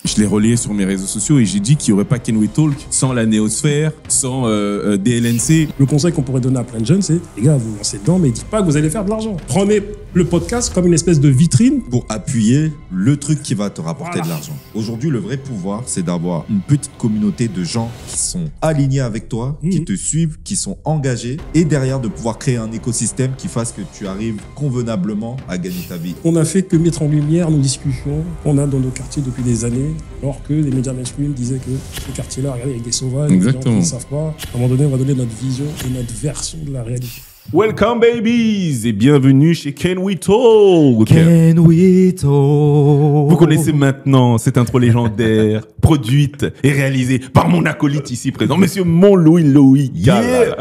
je l'ai relayé sur mes réseaux sociaux et j'ai dit qu'il n'y aurait pas Can We Talk sans la Néosphère, sans DLNC. Le conseil qu'on pourrait donner à plein de jeunes, c'est les gars, vous lancez dedans, mais dites pas que vous allez faire de l'argent. Prenez le podcast comme une espèce de vitrine pour appuyer le truc qui va te rapporter de l'argent. Aujourd'hui, le vrai pouvoir, c'est d'avoir une petite communauté de gens qui sont alignés avec toi, qui te suivent, qui sont engagés et derrière de pouvoir créer un écosystème qui fasse que tu arrives convenablement à gagner ta vie. On n'a fait que mettre en lumière nos discussions qu'on a dans nos quartiers depuis des années, alors que les médias mainstream disaient que ce quartier-là, regardez, avec des sauvages, des gens qui ne savent pas. À un moment donné, on va donner notre vision et notre version de la réalité. Welcome babies et bienvenue chez Can We Talk. Can We Talk. Vous connaissez maintenant cette intro légendaire, produite et réalisée par mon acolyte ici présent, monsieur Mon-Louis Loïc. Yeah.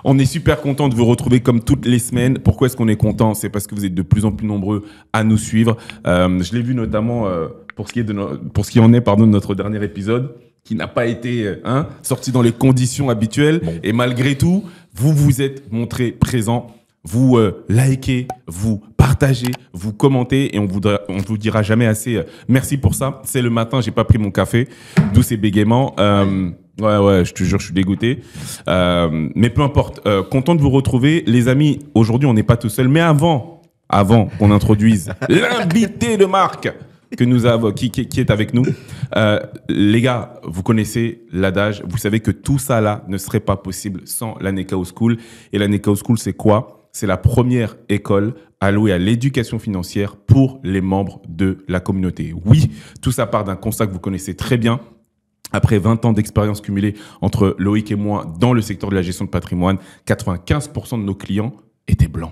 On est super content de vous retrouver comme toutes les semaines. Pourquoi est-ce qu'on est content? C'est parce que vous êtes de plus en plus nombreux à nous suivre. Je l'ai vu notamment pour ce qui en est de notre dernier épisode, qui n'a pas été sorti dans les conditions habituelles. Bon. Et malgré tout, vous vous êtes montré présent. Vous likez, vous partagez, vous commentez et on vous dira jamais assez merci pour ça. C'est le matin, j'ai pas pris mon café, d'où ces bégaiements. Ouais, je te jure, je suis dégoûté. Mais peu importe. Content de vous retrouver, les amis. Aujourd'hui, on n'est pas tout seul, mais avant qu'on introduise l'invité de marque que nous avons, qui est avec nous. Les gars, vous connaissez l'adage. Vous savez que tout ça là ne serait pas possible sans la Nekao School. Et la Nekao School, c'est quoi? C'est la première école allouée à l'éducation financière pour les membres de la communauté. Oui, tout ça part d'un constat que vous connaissez très bien. Après 20 ans d'expérience cumulée entre Loïc et moi dans le secteur de la gestion de patrimoine, 95% de nos clients étaient blancs.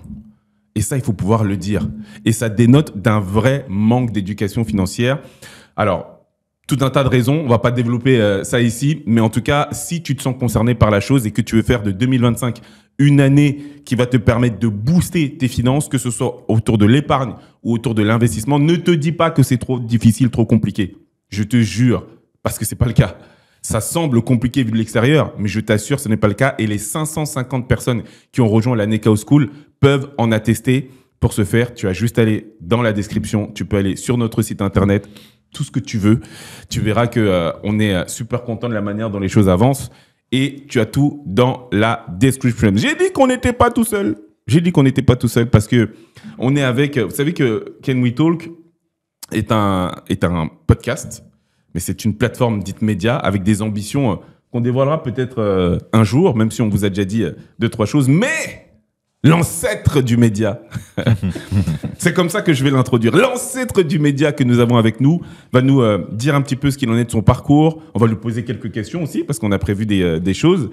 Et ça, il faut pouvoir le dire. Et ça dénote d'un vrai manque d'éducation financière. Alors, tout un tas de raisons. On va pas développer ça ici. Mais en tout cas, si tu te sens concerné par la chose et que tu veux faire de 2025 une année qui va te permettre de booster tes finances, que ce soit autour de l'épargne ou autour de l'investissement, ne te dis pas que c'est trop difficile, trop compliqué. Je te jure, parce que c'est pas le cas. Ça semble compliqué vu de l'extérieur, mais je t'assure, ce n'est pas le cas. Et les 550 personnes qui ont rejoint la Nekao School peuvent en attester. Pour ce faire, tu as juste à aller dans la description. Tu peux aller sur notre site internet, tout ce que tu veux. Tu verras que on est super content de la manière dont les choses avancent. Et tu as tout dans la description. J'ai dit qu'on n'était pas tout seul. Parce que on est avec... Vous savez que Can We Talk est un podcast. Mais c'est une plateforme dite média avec des ambitions qu'on dévoilera peut-être un jour, même si on vous a déjà dit 2-3 choses. Mais l'ancêtre du média, c'est comme ça que je vais l'introduire. L'ancêtre du média que nous avons avec nous va nous dire un petit peu ce qu'il en est de son parcours. On va lui poser quelques questions aussi parce qu'on a prévu des choses.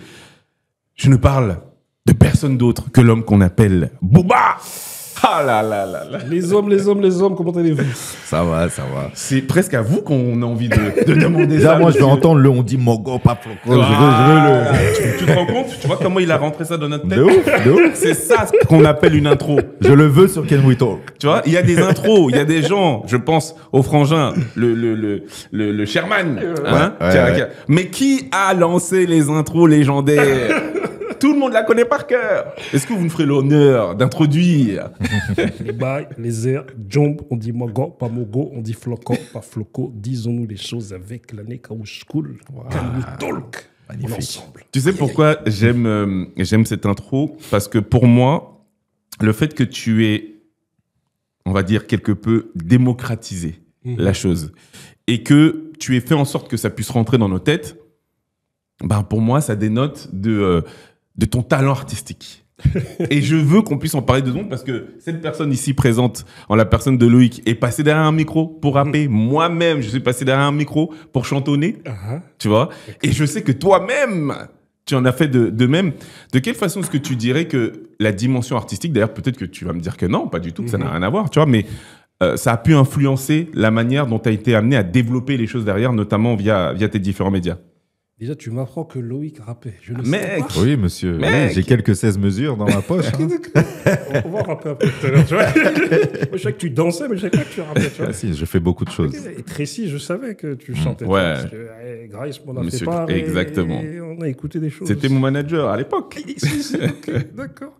Je ne parle de personne d'autre que l'homme qu'on appelle Booba. Ah là là là là. Les hommes, comment allez-vous? Ça va. C'est presque à vous qu'on a envie de demander ça. Moi, je vais entendre le on dit Mogo, pas Floco. Tu te rends compte? Tu vois comment il a rentré ça dans notre tête? De ouf. C'est ça qu'on appelle une intro. Je le veux sur Can We Talk. Tu vois, il y a des intros, il y a des gens, je pense au frangin, le Sherman. Ouais. Mais qui a lancé les intros légendaires? Tout le monde la connaît par cœur. Est-ce que vous me ferez l'honneur d'introduire les bails, les airs, jomb, on dit mogo, pas mogo, on dit floco, pas floco. Disons-nous les choses avec la Nekao School. Can We Talk. Ensemble. Tu sais pourquoi j'aime cette intro? Parce que pour moi, le fait que tu aies, on va dire, quelque peu démocratisé la chose et que tu aies fait en sorte que ça puisse rentrer dans nos têtes, ben pour moi, ça dénote de ton talent artistique. Et je veux qu'on puisse en parler dedans parce que cette personne ici présente, en la personne de Loïc, est passée derrière un micro pour rapper. Moi-même, je suis passé derrière un micro pour chantonner. Tu vois? Et je sais que toi-même, tu en as fait de même. De quelle façon est-ce que tu dirais que la dimension artistique, d'ailleurs, peut-être que tu vas me dire que non, pas du tout, que ça n'a rien à voir, tu vois, mais ça a pu influencer la manière dont tu as été amené à développer les choses derrière, notamment via tes différents médias? Déjà, tu m'apprends que Loïc rappait. Je ne Mec. sais pas. Oui, monsieur. Mec. J'ai quelques 16 mesures dans ma poche. On va rapper un peu tout à l'heure, tu vois. Moi, je savais que tu dansais, mais je savais pas que tu rappais, tu vois. Ah, si, je fais beaucoup de choses. Et Tracy, je savais que tu chantais. Ouais. Parce que Grace m'en a Monsieur, fait part. exactement. Et on a écouté des choses. C'était mon manager à l'époque. Si, ok, d'accord.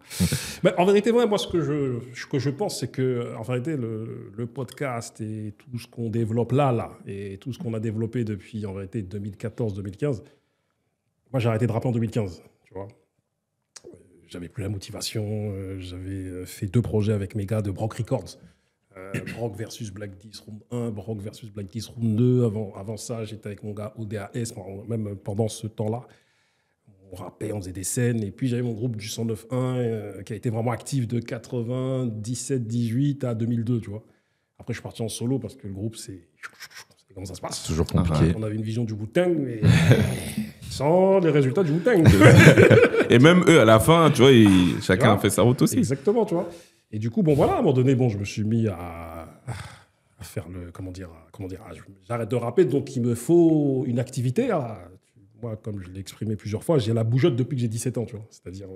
Mais en vérité, moi, ce que je pense, c'est que, en vérité, le podcast et tout ce qu'on développe là, et tout ce qu'on a développé depuis, en vérité, 2014-2015, moi, j'ai arrêté de rapper en 2015, tu vois. J'avais plus la motivation. J'avais fait 2 projets avec mes gars de Brock Records. Brock versus Black 10 Room 1, Brock versus Black 10 Room 2. Avant ça, j'étais avec mon gars ODAS, même pendant ce temps-là. On rappait, on faisait des scènes. Et puis, j'avais mon groupe du 109.1 qui a été vraiment actif de 97-18 à 2002, tu vois. Après, je suis parti en solo parce que le groupe, c'est comment ça se passe. C'est toujours compliqué. On avait une vision du Wu-Tang, mais sans les résultats du Wu-Tang. Et même eux, à la fin, tu vois, chacun a fait sa route aussi. Exactement, tu vois. Et du coup, bon, voilà, à un moment donné, je me suis mis à faire le... Comment dire, j'arrête de rapper, donc il me faut une activité. Moi, comme je l'ai exprimé plusieurs fois, j'ai la bougeotte depuis que j'ai 17 ans, tu vois. C'est-à-dire,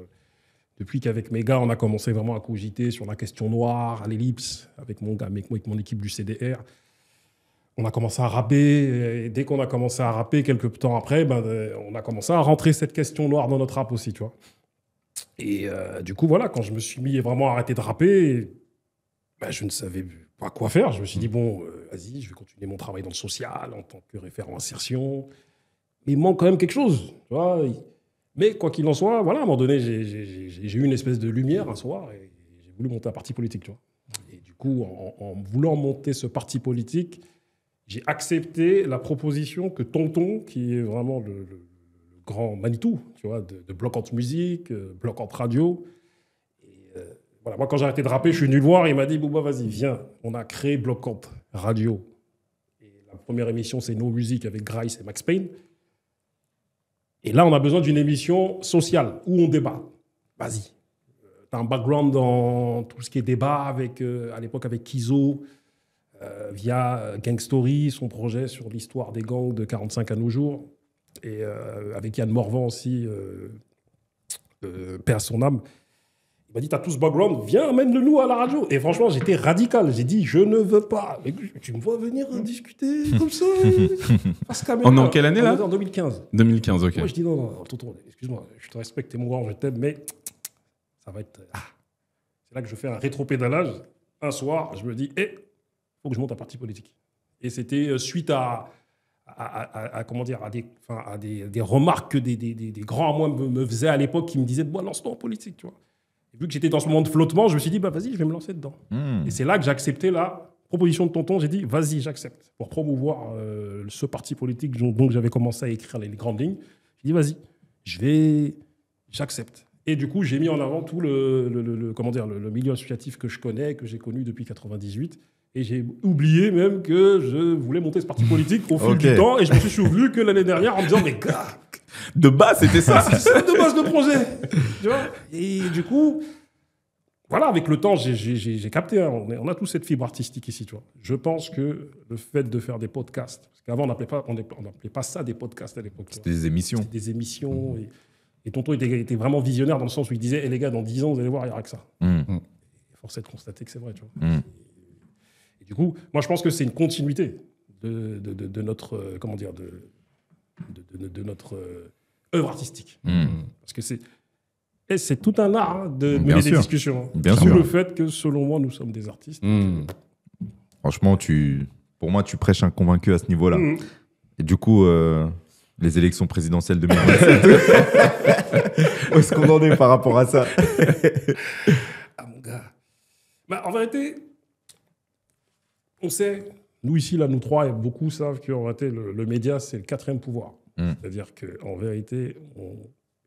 depuis qu'avec mes gars, on a commencé vraiment à cogiter sur la question noire, à l'ellipse, avec mon équipe du CDR. On a commencé à rapper, et dès qu'on a commencé à rapper, quelques temps après, on a commencé à rentrer cette question noire dans notre rap aussi, tu vois. Et du coup, voilà, quand je me suis mis vraiment à arrêter de rapper, je ne savais pas quoi faire. Je me suis dit, bon, vas-y, je vais continuer mon travail dans le social, en tant que référent insertion. Mais il manque quand même quelque chose, tu vois. Mais quoi qu'il en soit, voilà, à un moment donné, j'ai eu une espèce de lumière un soir, et j'ai voulu monter un parti politique, tu vois. Et du coup, en voulant monter ce parti politique, j'ai accepté la proposition que Tonton, qui est vraiment le grand Manitou, tu vois, de Bloc Entre Musique, Bloc Entre Radio. Et voilà, moi, quand j'ai arrêté de rapper, je suis venu le voir, il m'a dit, Bouba, vas-y, viens. On a créé Bloc Entre Radio. Et la première émission, c'est No Music avec Grace et Max Payne. Et là, on a besoin d'une émission sociale où on débat. Vas-y. Tu as un background dans tout ce qui est débat, à l'époque avec Kizo, via Gang Story, son projet sur l'histoire des gangs de 45 à nos jours, et avec Yann Morvan aussi, paix à son âme. Il m'a dit, t'as tout ce background, viens, amène-le-nous à la radio. Et franchement, j'étais radical. J'ai dit, je ne veux pas. Mais tu me vois venir discuter comme ça face caméra. On est en quelle année, là? En 2015. 2015, ok. Moi, je dis, non, tonton, excuse-moi, je te respecte, t'es mon grand, je t'aime, mais ça va être... C'est là que je fais un rétropédalage. Un soir, je me dis, faut que je monte un parti politique. Et c'était suite à des remarques que des grands à moi me faisaient à l'époque, qui me disaient, bon, lance-toi en politique, tu vois. Et vu que j'étais dans ce moment de flottement, je me suis dit, vas-y, je vais me lancer dedans. Et c'est là que j'ai accepté la proposition de Tonton. J'ai dit, vas-y, j'accepte. Pour promouvoir ce parti politique dont j'avais commencé à écrire les grandes lignes, j'ai dit, vas-y, j'accepte. Et du coup, j'ai mis en avant tout le milieu associatif que je connais, que j'ai connu depuis 98. Et j'ai oublié même que je voulais monter ce parti politique au fil du temps. Et je me suis souvenu que l'année dernière, en me disant, mais gars, de base, c'était ça. C'est ça de base le projet. Tu vois. Et du coup, voilà, avec le temps, j'ai capté. Hein, on a tous cette fibre artistique ici, tu vois. Je pense que le fait de faire des podcasts, parce qu'avant, on n'appelait pas ça des podcasts à l'époque. C'était des émissions. C'était des émissions. Et Tonton était vraiment visionnaire dans le sens où il disait, les gars, dans 10 ans, vous allez voir, il n'y aura que ça. Force est de constater que c'est vrai, tu vois. Et du coup, moi, je pense que c'est une continuité de notre, de notre œuvre artistique. Parce que c'est tout un art de mener des discussions. Bien sûr. sûr. Le fait que, selon moi, nous sommes des artistes. Franchement, pour moi, tu prêches un convaincu à ce niveau-là. Et du coup, les élections présidentielles 2027, où est-ce qu'on en est par rapport à ça? Ah, mon gars. En vérité, on sait, nous ici, là, nous trois, et beaucoup savent qu'en vérité, le média, c'est le 4e pouvoir. C'est-à-dire qu'en vérité,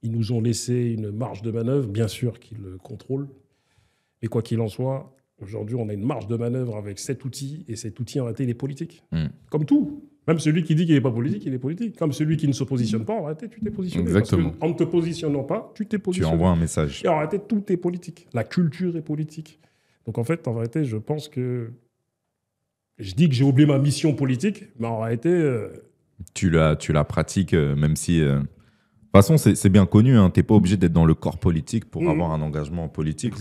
ils nous ont laissé une marge de manœuvre, bien sûr qu'ils le contrôlent, mais quoi qu'il en soit, aujourd'hui, on a une marge de manœuvre avec cet outil, et cet outil, en réalité, il est politique. Comme tout. Même celui qui dit qu'il n'est pas politique, il est politique. Comme celui qui ne se positionne pas, en réalité, tu t'es positionné. Exactement. Parce qu'en ne te positionnant pas, tu t'es positionné. Tu envoies un message. Et en réalité, tout est politique. La culture est politique. Donc, en fait, en vérité, je pense que... Je dis que j'ai oublié ma mission politique, mais en réalité, Tu la pratiques, même si... De toute façon, c'est bien connu, hein, tu n'es pas obligé d'être dans le corps politique pour avoir un engagement politique.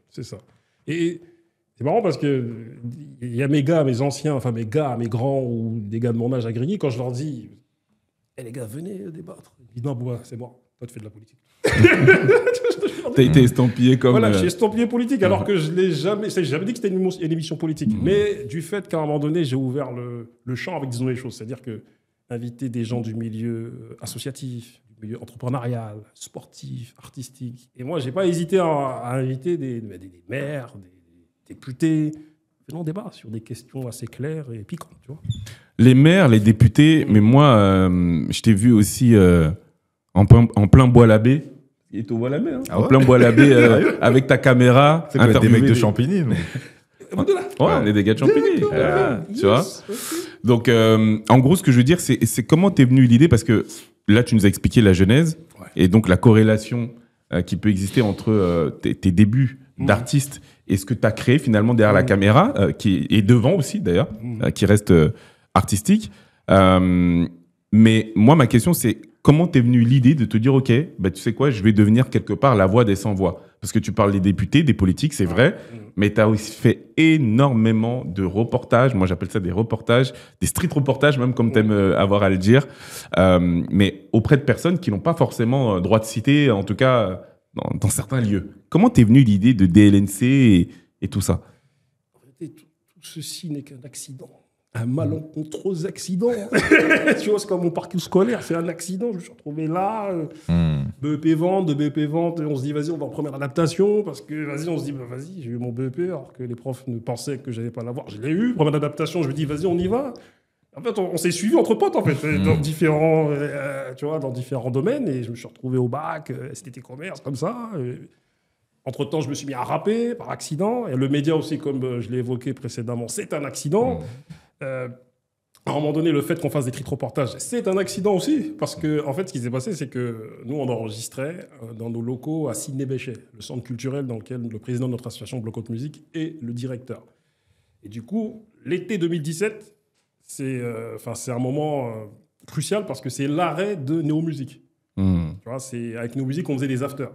C'est ça. Et c'est marrant parce que il y a mes gars, mes anciens, enfin mes grands ou des gars de mon âge à Grigny, quand je leur dis « les gars, venez débattre », ils disent « non, bon, c'est bon, toi tu fais de la politique ». T'as été estampillé comme... Voilà, j'ai estampillé politique alors que je n'ai jamais dit que c'était une émission politique. Mais du fait qu'à un moment donné, j'ai ouvert le champ avec, disons les choses. C'est-à-dire que inviter des gens du milieu associatif, du milieu entrepreneurial, sportif, artistique. Et moi, je n'ai pas hésité à inviter des maires, des députés. Faisons débat sur des questions assez claires et piquantes, tu vois. Les maires, les députés, mais moi, je t'ai vu aussi en plein Bois-l'Abbé. Il est au Bois-l'Abbé, hein. En plein Bois-l'Abbé, avec ta caméra. C'est quoi, des mecs de Champigny, non? Ouais, on est des gars de Champigny. Tu vois. Donc, en gros, ce que je veux dire, c'est comment t'es venu l'idée, parce que là, tu nous as expliqué la genèse et donc la corrélation qui peut exister entre tes débuts d'artiste et ce que tu as créé finalement derrière la caméra, qui est devant aussi d'ailleurs, qui reste artistique. Mais moi, ma question, c'est comment t'es venu l'idée de te dire, OK, bah, tu sais quoi, je vais devenir quelque part la voix des sans-voix. Parce que tu parles des députés, des politiques, c'est vrai, mais tu as aussi fait énormément de reportages. Moi, j'appelle ça des reportages, des street reportages, même comme tu aimes avoir à le dire, mais auprès de personnes qui n'ont pas forcément droit de citer, en tout cas dans certains lieux. Comment t'es venu l'idée de DLNC et tout ça? En réalité, tout ceci n'est qu'un accident. Un malencontreux accident. Tu vois, c'est comme mon parcours scolaire, c'est un accident. Je me suis retrouvé là, BEP vente, on se dit, vas-y, on va en première adaptation, parce que, vas-y, on se dit, bah, vas-y, j'ai eu mon BEP, alors que les profs ne pensaient que je n'allais pas l'avoir. Je l'ai eu, première adaptation, je me dis, vas-y, on y va. En fait, on s'est suivis entre potes, en fait, dans différents domaines, et je me suis retrouvé au bac, STT commerce, comme ça. Entre-temps, je me suis mis à rapper par accident. Et le média aussi, comme je l'ai évoqué précédemment, c'est un accident. À un moment donné, le fait qu'on fasse des street reportages, c'est un accident aussi. Parce que, en fait, ce qui s'est passé, c'est que nous, on enregistrait dans nos locaux à Sydney-Bechet, le centre culturel dans lequel le président de notre association Bloc Haute Musique est le directeur. Et du coup, l'été 2017, c'est un moment crucial parce que c'est l'arrêt de Néo Musique. Tu vois, avec Néo Musique, on faisait des afters.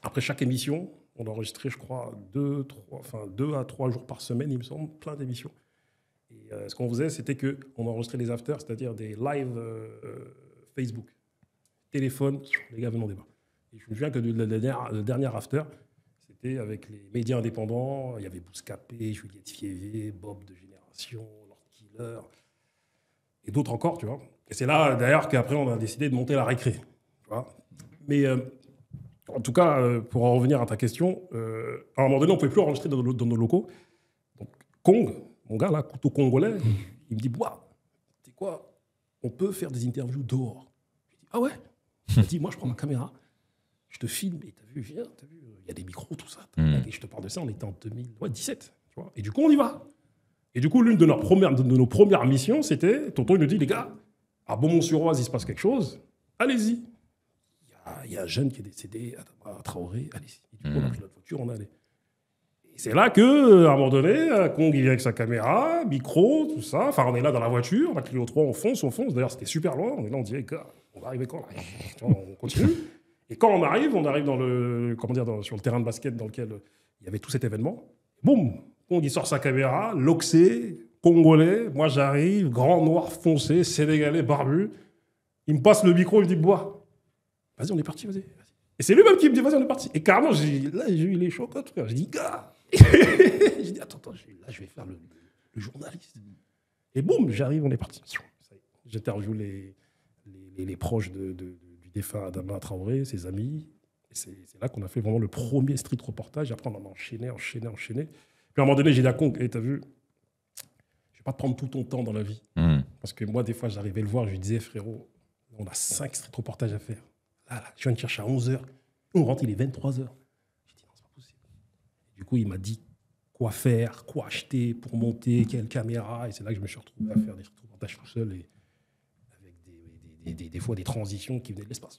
Après chaque émission, on enregistrait, je crois, 2 à 3 jours par semaine, il me semble, plein d'émissions. Et ce qu'on faisait, c'était qu'on enregistrait les afters, c'est-à-dire des lives Facebook, téléphone, les gars venaient en débat. Et je me souviens que le dernier after, c'était avec les médias indépendants. Il y avait Bouscapé, Juliette Fievé, Bob de Génération, Lord Killer, et d'autres encore, tu vois. Et c'est là, d'ailleurs, qu'après, on a décidé de monter la récré. Tu vois. Mais... en tout cas, pour en revenir à ta question, à un moment donné, on ne pouvait plus enregistrer dans nos locaux. Donc, Kong, mon gars là, couteau congolais, il me dit, bois, tu sais quoi, on peut faire des interviews dehors. Je dis, ah ouais? Il m'a dit, moi, je prends ma caméra, je te filme, et t'as vu, viens, il y a des micros, tout ça. Et je te parle de ça, on était en 2017. Tu vois, et du coup, on y va. Et du coup, l'une de nos premières missions, c'était, tonton, il nous dit, les gars, à Beaumont-sur-Oise, il se passe quelque chose, allez-y. Il y a un jeune qui est décédé à Traoré, allez-y. Du coup, on a pris notre voiture, on est allé. Et c'est là qu'à un moment donné, Kong, il vient avec sa caméra, micro, tout ça. Enfin, on est là dans la voiture, on a Clio 3, on fonce. D'ailleurs, c'était super loin. On est là, on dit, hey, gars, on va arriver quand là? On continue. Et quand on arrive sur le terrain de basket dans lequel il y avait tout cet événement. Boum, Kong, il sort sa caméra, loxé, congolais. Moi, j'arrive, grand, noir, foncé, sénégalais, barbu. Il me passe le micro, il me dit, bois. Vas-y, on est parti, vas-y. Et c'est lui-même qui me dit, vas-y, on est parti. Et carrément, j'ai eu les chocs, frère. J'ai dit, gars. J'ai dit, attends, là, je vais faire le journaliste. Et boum, j'arrive, on est parti. J'interviewe les proches du défunt Adama Traoré, ses amis. Et c'est là qu'on a fait vraiment le premier street reportage. Après, on en a enchaîné. Puis à un moment donné, j'ai dit à Kong, t'as vu, je vais pas te prendre tout ton temps dans la vie. Parce que moi, des fois, j'arrivais le voir, je lui disais, frérot, on a 5 street reportages à faire. Là, je viens de chercher à 11h. On rentre, il est 23h. J'ai dit, non, c'est pas possible. Du coup, il m'a dit quoi faire, quoi acheter pour monter, quelle caméra. Et c'est là que je me suis retrouvé à faire des reportages tout seul et avec des fois des transitions qui venaient de l'espace.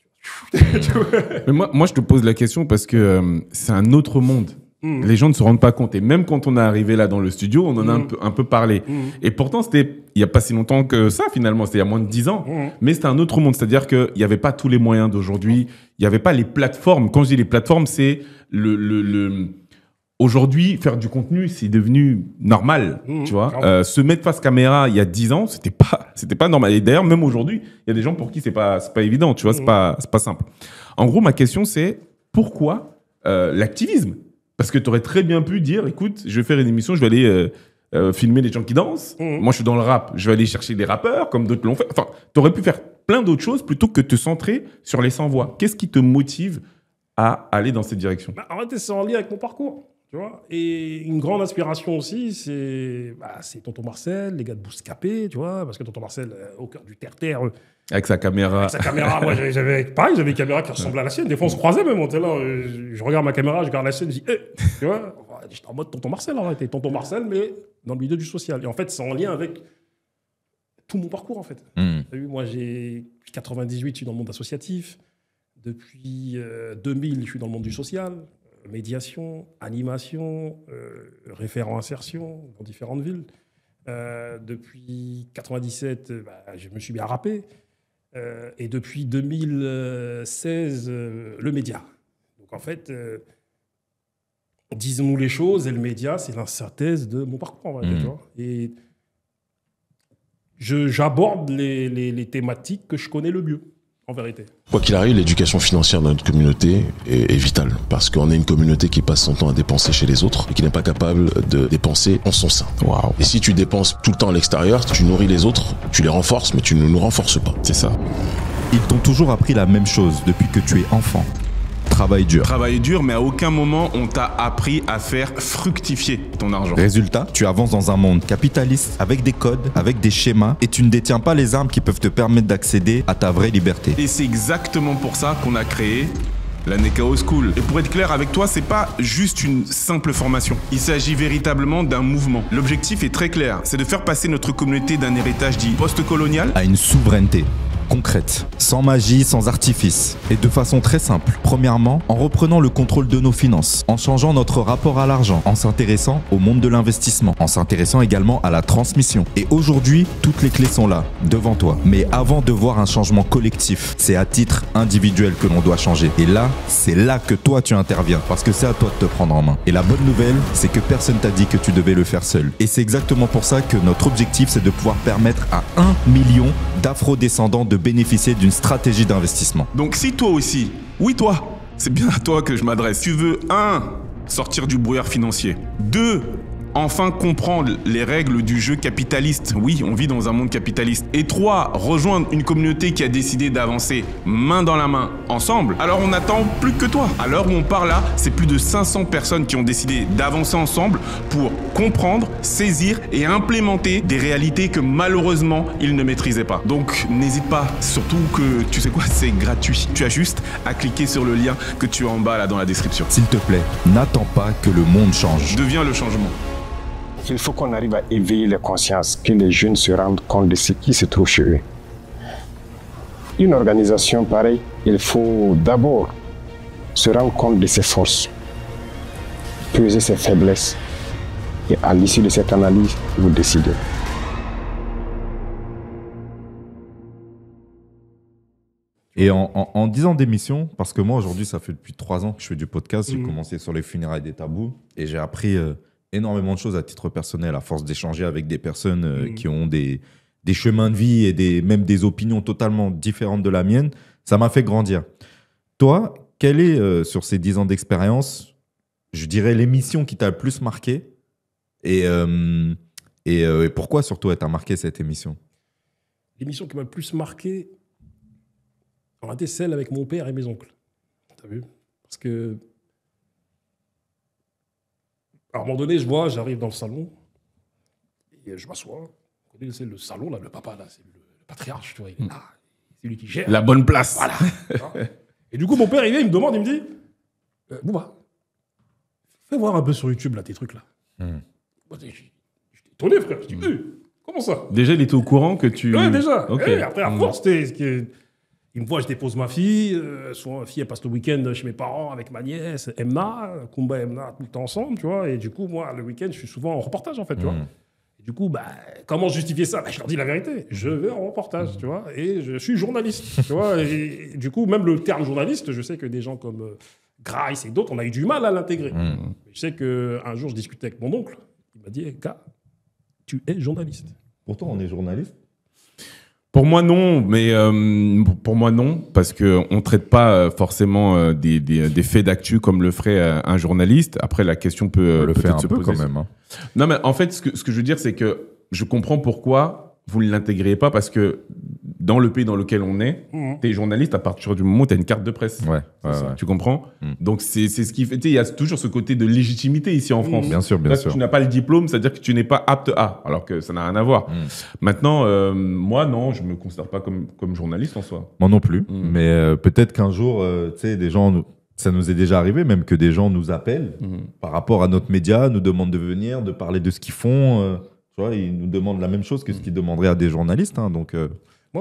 Mais moi, je te pose la question parce que c'est un autre monde. Les gens ne se rendent pas compte. Et même quand on est arrivé là dans le studio, on en a un peu parlé. Et pourtant, c'était il n'y a pas si longtemps que ça, finalement. C'était il y a moins de 10 ans. Mais c'était un autre monde. C'est-à-dire qu'il n'y avait pas tous les moyens d'aujourd'hui. Il n'y avait pas les plateformes. Quand je dis les plateformes, c'est Aujourd'hui, faire du contenu, c'est devenu normal, tu vois. Se mettre face caméra il y a 10 ans, c'était pas normal. Et d'ailleurs, même aujourd'hui, il y a des gens pour qui c'est pas évident, tu vois, c'est pas simple. En gros, ma question, c'est pourquoi l'activisme? Parce que tu aurais très bien pu dire, écoute, je vais faire une émission, je vais aller filmer des gens qui dansent. Moi, je suis dans le rap, je vais aller chercher des rappeurs, comme d'autres l'ont fait. Enfin, tu aurais pu faire plein d'autres choses plutôt que de te centrer sur les sans-voix. Qu'est-ce qui te motive à aller dans cette direction? En fait, c'est en lien avec mon parcours. Tu vois, et une grande inspiration aussi, c'est Tonton Marcel, les gars de Bouscapé, tu vois, parce que Tonton Marcel, au cœur du terre-terre. Avec sa caméra. Moi, j'avais une caméra qui ressemblait à la sienne. Des fois, on se croisait même, on était là, je regarde ma caméra, je regarde la sienne, je dis, tu vois, j'étais en mode Tonton Marcel, en fait. Tonton Marcel, mais dans le milieu du social. Et en fait, c'est en lien avec tout mon parcours, en fait. T'as vu, moi, depuis 98, je suis dans le monde associatif. Depuis 2000, je suis dans le monde du social. Médiation, animation, référent insertion dans différentes villes. Depuis 97, je me suis mis à rapper. Et depuis 2016, le média. Donc en fait, disons-nous les choses, et le média, c'est la synthèse de mon parcours. Tu vois, et j'aborde les thématiques que je connais le mieux. En vérité. Quoi qu'il arrive, l'éducation financière dans notre communauté est vitale. Parce qu'on est une communauté qui passe son temps à dépenser chez les autres et qui n'est pas capable de dépenser en son sein. Wow. Et si tu dépenses tout le temps à l'extérieur, tu nourris les autres, tu les renforces, mais tu ne nous renforces pas. C'est ça. Ils t'ont toujours appris la même chose depuis que tu es enfant. Travail dur. Travail dur, mais à aucun moment on t'a appris à faire fructifier ton argent. Résultat, tu avances dans un monde capitaliste avec des codes, avec des schémas, et tu ne détiens pas les armes qui peuvent te permettre d'accéder à ta vraie liberté. Et c'est exactement pour ça qu'on a créé la Nekao School. Et pour être clair avec toi, c'est pas juste une simple formation. Il s'agit véritablement d'un mouvement. L'objectif est très clair, c'est de faire passer notre communauté d'un héritage dit post-colonial à une souveraineté concrète, sans magie, sans artifice, et de façon très simple. Premièrement, en reprenant le contrôle de nos finances, en changeant notre rapport à l'argent, en s'intéressant au monde de l'investissement, en s'intéressant également à la transmission. Et aujourd'hui, toutes les clés sont là, devant toi. Mais avant de voir un changement collectif, c'est à titre individuel que l'on doit changer. Et là, c'est là que toi tu interviens, parce que c'est à toi de te prendre en main. Et la bonne nouvelle, c'est que personne t'a dit que tu devais le faire seul. Et c'est exactement pour ça que notre objectif, c'est de pouvoir permettre à 1 million d'afro-descendants de bénéficier d'une stratégie d'investissement. Donc si toi aussi, oui toi, c'est bien à toi que je m'adresse. Tu veux 1. Sortir du brouillard financier. 2. Enfin comprendre les règles du jeu capitaliste. Oui, on vit dans un monde capitaliste. Et 3. Rejoindre une communauté qui a décidé d'avancer main dans la main, ensemble. Alors on n'attend plus que toi. À l'heure où on parle là, c'est plus de 500 personnes qui ont décidé d'avancer ensemble pour comprendre, saisir et implémenter des réalités que malheureusement ils ne maîtrisaient pas. Donc n'hésite pas, surtout que tu sais quoi, c'est gratuit. Tu as juste à cliquer sur le lien que tu as en bas là dans la description. S'il te plaît, n'attends pas que le monde change. Deviens le changement. Il faut qu'on arrive à éveiller les consciences, que les jeunes se rendent compte de ce qui se trouve chez eux. Une organisation pareille, il faut d'abord se rendre compte de ses forces, peser ses faiblesses, et à l'issue de cette analyse, vous décidez. Et en 10 ans d'émission, parce que moi aujourd'hui, ça fait depuis 3 ans que je fais du podcast, j'ai commencé sur les funérailles des tabous et j'ai appris énormément de choses à titre personnel à force d'échanger avec des personnes qui ont des chemins de vie et même des opinions totalement différentes de la mienne. Ça m'a fait grandir. Toi, quelle est, sur ces 10 ans d'expérience, je dirais l'émission qui t'a le plus marqué et pourquoi surtout elle t'a marqué cette émission? L'émission qui m'a le plus marqué, en réalité, celle avec mon père et mes oncles. T'as vu? Parce que à un moment donné, j'arrive dans le salon et je m'assois. C'est le salon, là, le papa, là, c'est le patriarche, tu vois, il est là, c'est lui qui gère. La bonne place. Voilà. Et du coup, mon père, il vient, il me demande, il me dit, Bouba, fais voir un peu sur YouTube, là, tes trucs, là. Moi, j'étais étonné, frère. Je dis, comment ça? Déjà, il était au courant que tu... Ouais, déjà. Okay. Et après, à force, Il me voit, je dépose ma fille. Souvent, ma fille, elle passe le week-end chez mes parents avec ma nièce, Emna, Kumba et Emna, tout le temps ensemble, tu vois. Et du coup, moi, le week-end, je suis souvent en reportage, en fait, tu vois. Et du coup, comment justifier ça? Je leur dis la vérité. Je vais en reportage, tu vois. Et je suis journaliste, tu vois. Et du coup, même le terme journaliste, je sais que des gens comme Grice et d'autres, on a eu du mal à l'intégrer. Je sais qu'un jour, je discutais avec mon oncle. Il m'a dit, gars, tu es journaliste. Pourtant, on est journaliste. Pour moi, non, mais pour moi, non, parce qu'on ne traite pas forcément des faits d'actu comme le ferait un journaliste. Après, la question peut le faire un se peu poser. quand même. Hein. Non, mais en fait, ce que je veux dire, c'est que je comprends pourquoi vous ne l'intégrez pas, parce que dans le pays dans lequel on est, tu es journaliste à partir du moment où tu as une carte de presse. Ouais. Tu comprends? Donc, c'est ce qui fait. Il y a toujours ce côté de légitimité ici en France. Bien sûr, bien Là, sûr. tu n'as pas le diplôme, c'est-à-dire que tu n'es pas apte à, alors que ça n'a rien à voir. Maintenant, moi, non, je ne me considère pas comme journaliste en soi. Moi non plus. Mais peut-être qu'un jour, tu sais, des gens, ça nous est déjà arrivé, même que des gens nous appellent par rapport à notre média, nous demandent de venir, de parler de ce qu'ils font. Tu vois, ils nous demandent la même chose que ce qu'ils demanderaient à des journalistes. Hein, donc,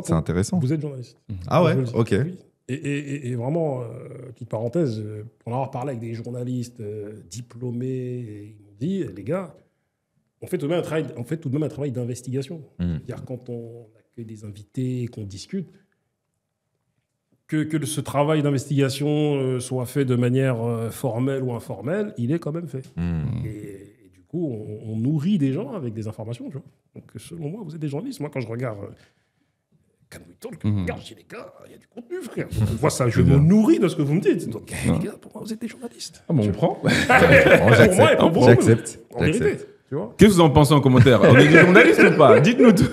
c'est intéressant. Vous êtes journaliste. Ah ouais, ok. Oui. Et vraiment, petite parenthèse, pour en avoir parlé avec des journalistes diplômés, ils m'ont dit, les gars, on fait tout de même un travail d'investigation. C'est-à-dire quand on accueille des invités, qu'on discute, que ce travail d'investigation soit fait de manière formelle ou informelle, il est quand même fait. Et du coup, on nourrit des gens avec des informations. Tu vois. Donc, selon moi, vous êtes des journalistes. Moi, quand je regarde Can We Talk, regarde, je dis, les gars, il y a du contenu, frère. Donc, je vois ça, je me nourris de ce que vous me dites. Donc, les gars, pour moi, vous êtes des journalistes. Ah bon, on prend. J'accepte. En vérité. Tu vois. Qu'est-ce que vous en pensez en commentaire? On est des journalistes ou pas? Dites-nous tout.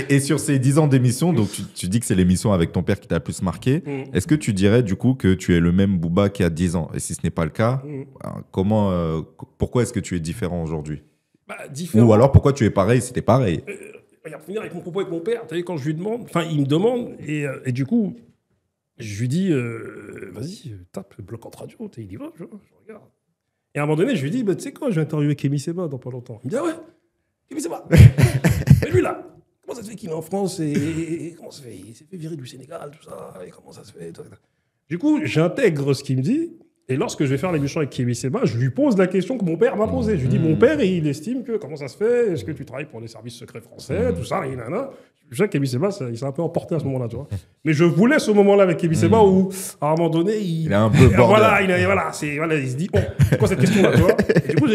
Et sur ces 10 ans d'émission, donc tu dis que c'est l'émission avec ton père qui t'a le plus marqué. Est-ce que tu dirais du coup que tu es le même Booba qu'il y a 10 ans? Et si ce n'est pas le cas, pourquoi est-ce que tu es différent aujourd'hui? Différent. Ou alors pourquoi tu es pareil si t'es pareil? Regarde, finir avec mon propos avec mon père, tu sais, quand je lui demande, enfin, il me demande, et du coup, je lui dis, vas-y, tape le bloc entre radio, il y va, je regarde. Et à un moment donné, je lui dis, tu sais quoi, je vais interviewer Kémy Séba dans pas longtemps. Il me dit, ah ouais, Kémy Séba. Et lui, là, comment ça se fait qu'il est en France et comment ça se fait? Il s'est fait virer du Sénégal, tout ça, et comment ça se fait? Du coup, j'intègre ce qu'il me dit. Et lorsque je vais faire l'émission avec Kémy Séba, je lui pose la question que mon père m'a posée. Je lui dis, mon père, il estime que, comment ça se fait? Est-ce que tu travailles pour les services secrets français? Tout ça, et nana. Je sais que Kémy Séba, il s'est un peu emporté à ce moment-là, tu vois. Mais je voulais ce moment-là avec Kémy Séba où, à un moment donné, il est un peu bordel. Voilà, il se dit, oh, c'est quoi cette question-là, tu vois? Et du coup,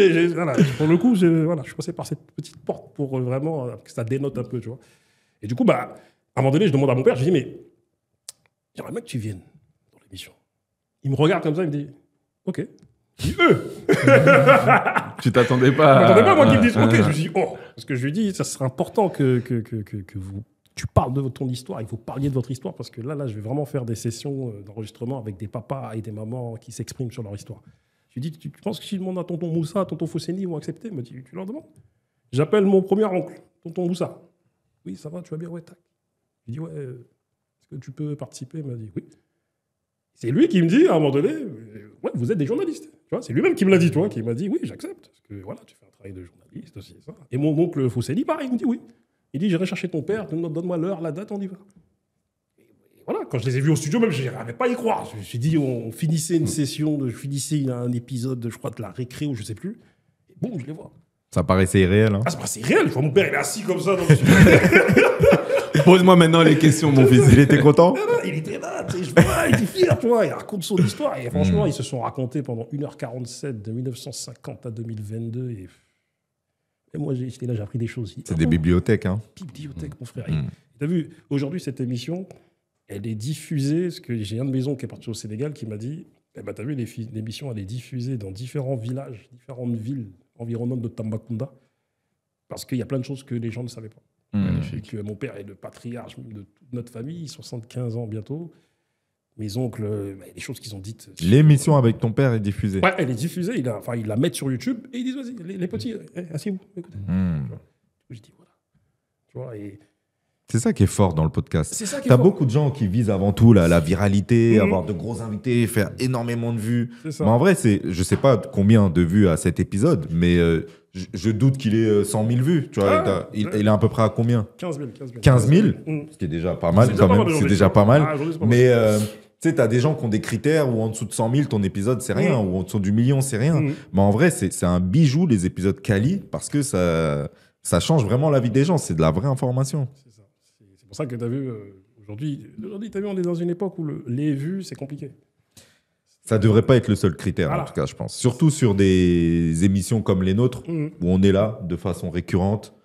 pour le coup, je suis passé par cette petite porte pour vraiment que ça dénote un peu, tu vois. Et du coup, à un moment donné, je demande à mon père, je lui dis, mais j'aimerais bien que tu viennes dans l'émission. Il me regarde comme ça, il me dit, ok. Je dis, Tu t'attendais pas. Je m'attendais pas, moi, qu'il me dise, ok. Je me suis dit, oh. Parce que je lui dis, ça serait important que tu parles de ton histoire, il faut parler de votre histoire, parce que là, je vais vraiment faire des sessions d'enregistrement avec des papas et des mamans qui s'expriment sur leur histoire. Je lui dis, tu penses que si je demande à tonton Moussa, tonton Fousseni, ils vont accepter? Il me dit, tu leur demandes? J'appelle mon premier oncle, tonton Moussa. Oui, ça va, tu vas bien? Ouais, tac. Je lui dis, ouais, est-ce que tu peux participer? Il m'a dit, oui. C'est lui qui me dit, à un moment donné, ouais, vous êtes des journalistes. Tu vois, c'est lui-même qui me l'a dit, tu vois, qui m'a dit, oui, j'accepte. Parce que voilà, tu fais un travail de journaliste aussi. Ça. Et mon oncle Fousseni, pareil, il me dit, oui. Il dit, j'irai chercher ton père, donne-moi l'heure, la date, on y va. Et voilà, quand je les ai vus au studio, même, je n'arrivais pas à y croire. Je me suis dit, on finissait une session, je finissais un épisode, je crois, de la récré, ou je sais plus. Et boum, je les vois. Ça paraissait irréel. Hein. Ah, ça paraissait irréel. Je vois mon père, il est assis comme ça dans le studio. Pose-moi maintenant les questions, mon fils. Il était content? Il était là, tu sais, je vois, il était fier, tu vois, il raconte son histoire. Et franchement, ils se sont racontés pendant 1h47 de 1950 à 2022. Et moi, j'étais là, j'ai appris des choses. C'est des bibliothèques, hein. Bibliothèque, mon frère. T'as vu, aujourd'hui, cette émission, elle est diffusée, parce que j'ai un de mes oncles qui est parti au Sénégal qui m'a dit, t'as vu, l'émission, elle est diffusée dans différents villages, différentes villes environnantes de Tambacounda, parce qu'il y a plein de choses que les gens ne savaient pas. Que mon père est le patriarche de toute notre famille, 75 ans bientôt. Mes oncles, des choses qu'ils ont dites. L'émission avec ton père est diffusée? Ouais, elle est diffusée. Ils la mettent sur YouTube et ils disent, vas-y, les petits, asseyez-vous, écoutez. Je dis, voilà. Tu vois, C'est ça qui est fort dans le podcast. C'est ça qui est T'as fort. beaucoup de gens qui visent avant tout la viralité, avoir de gros invités, faire énormément de vues. C'est ça. Mais en vrai, je sais pas combien de vues à cet épisode, mais je doute qu'il ait 100 000 vues. Tu vois, il est à peu près à combien? 15 000. 15 000 Ce qui est déjà pas mal quand même. C'est déjà pas mal. Mais tu sais, t'as des gens qui ont des critères où en dessous de 100 000, ton épisode, c'est rien. Ou en dessous du million, c'est rien. Mais en vrai, c'est un bijou, les épisodes quali, parce que ça change vraiment la vie des gens. C'est de la vraie information. C'est ça. C'est pour ça que tu as vu, aujourd'hui, tu as vu, on est dans une époque où les vues, c'est compliqué. Ça devrait pas être le seul critère, Voilà. en tout cas, je pense. Surtout sur des émissions comme les nôtres, où on est là de façon récurrente.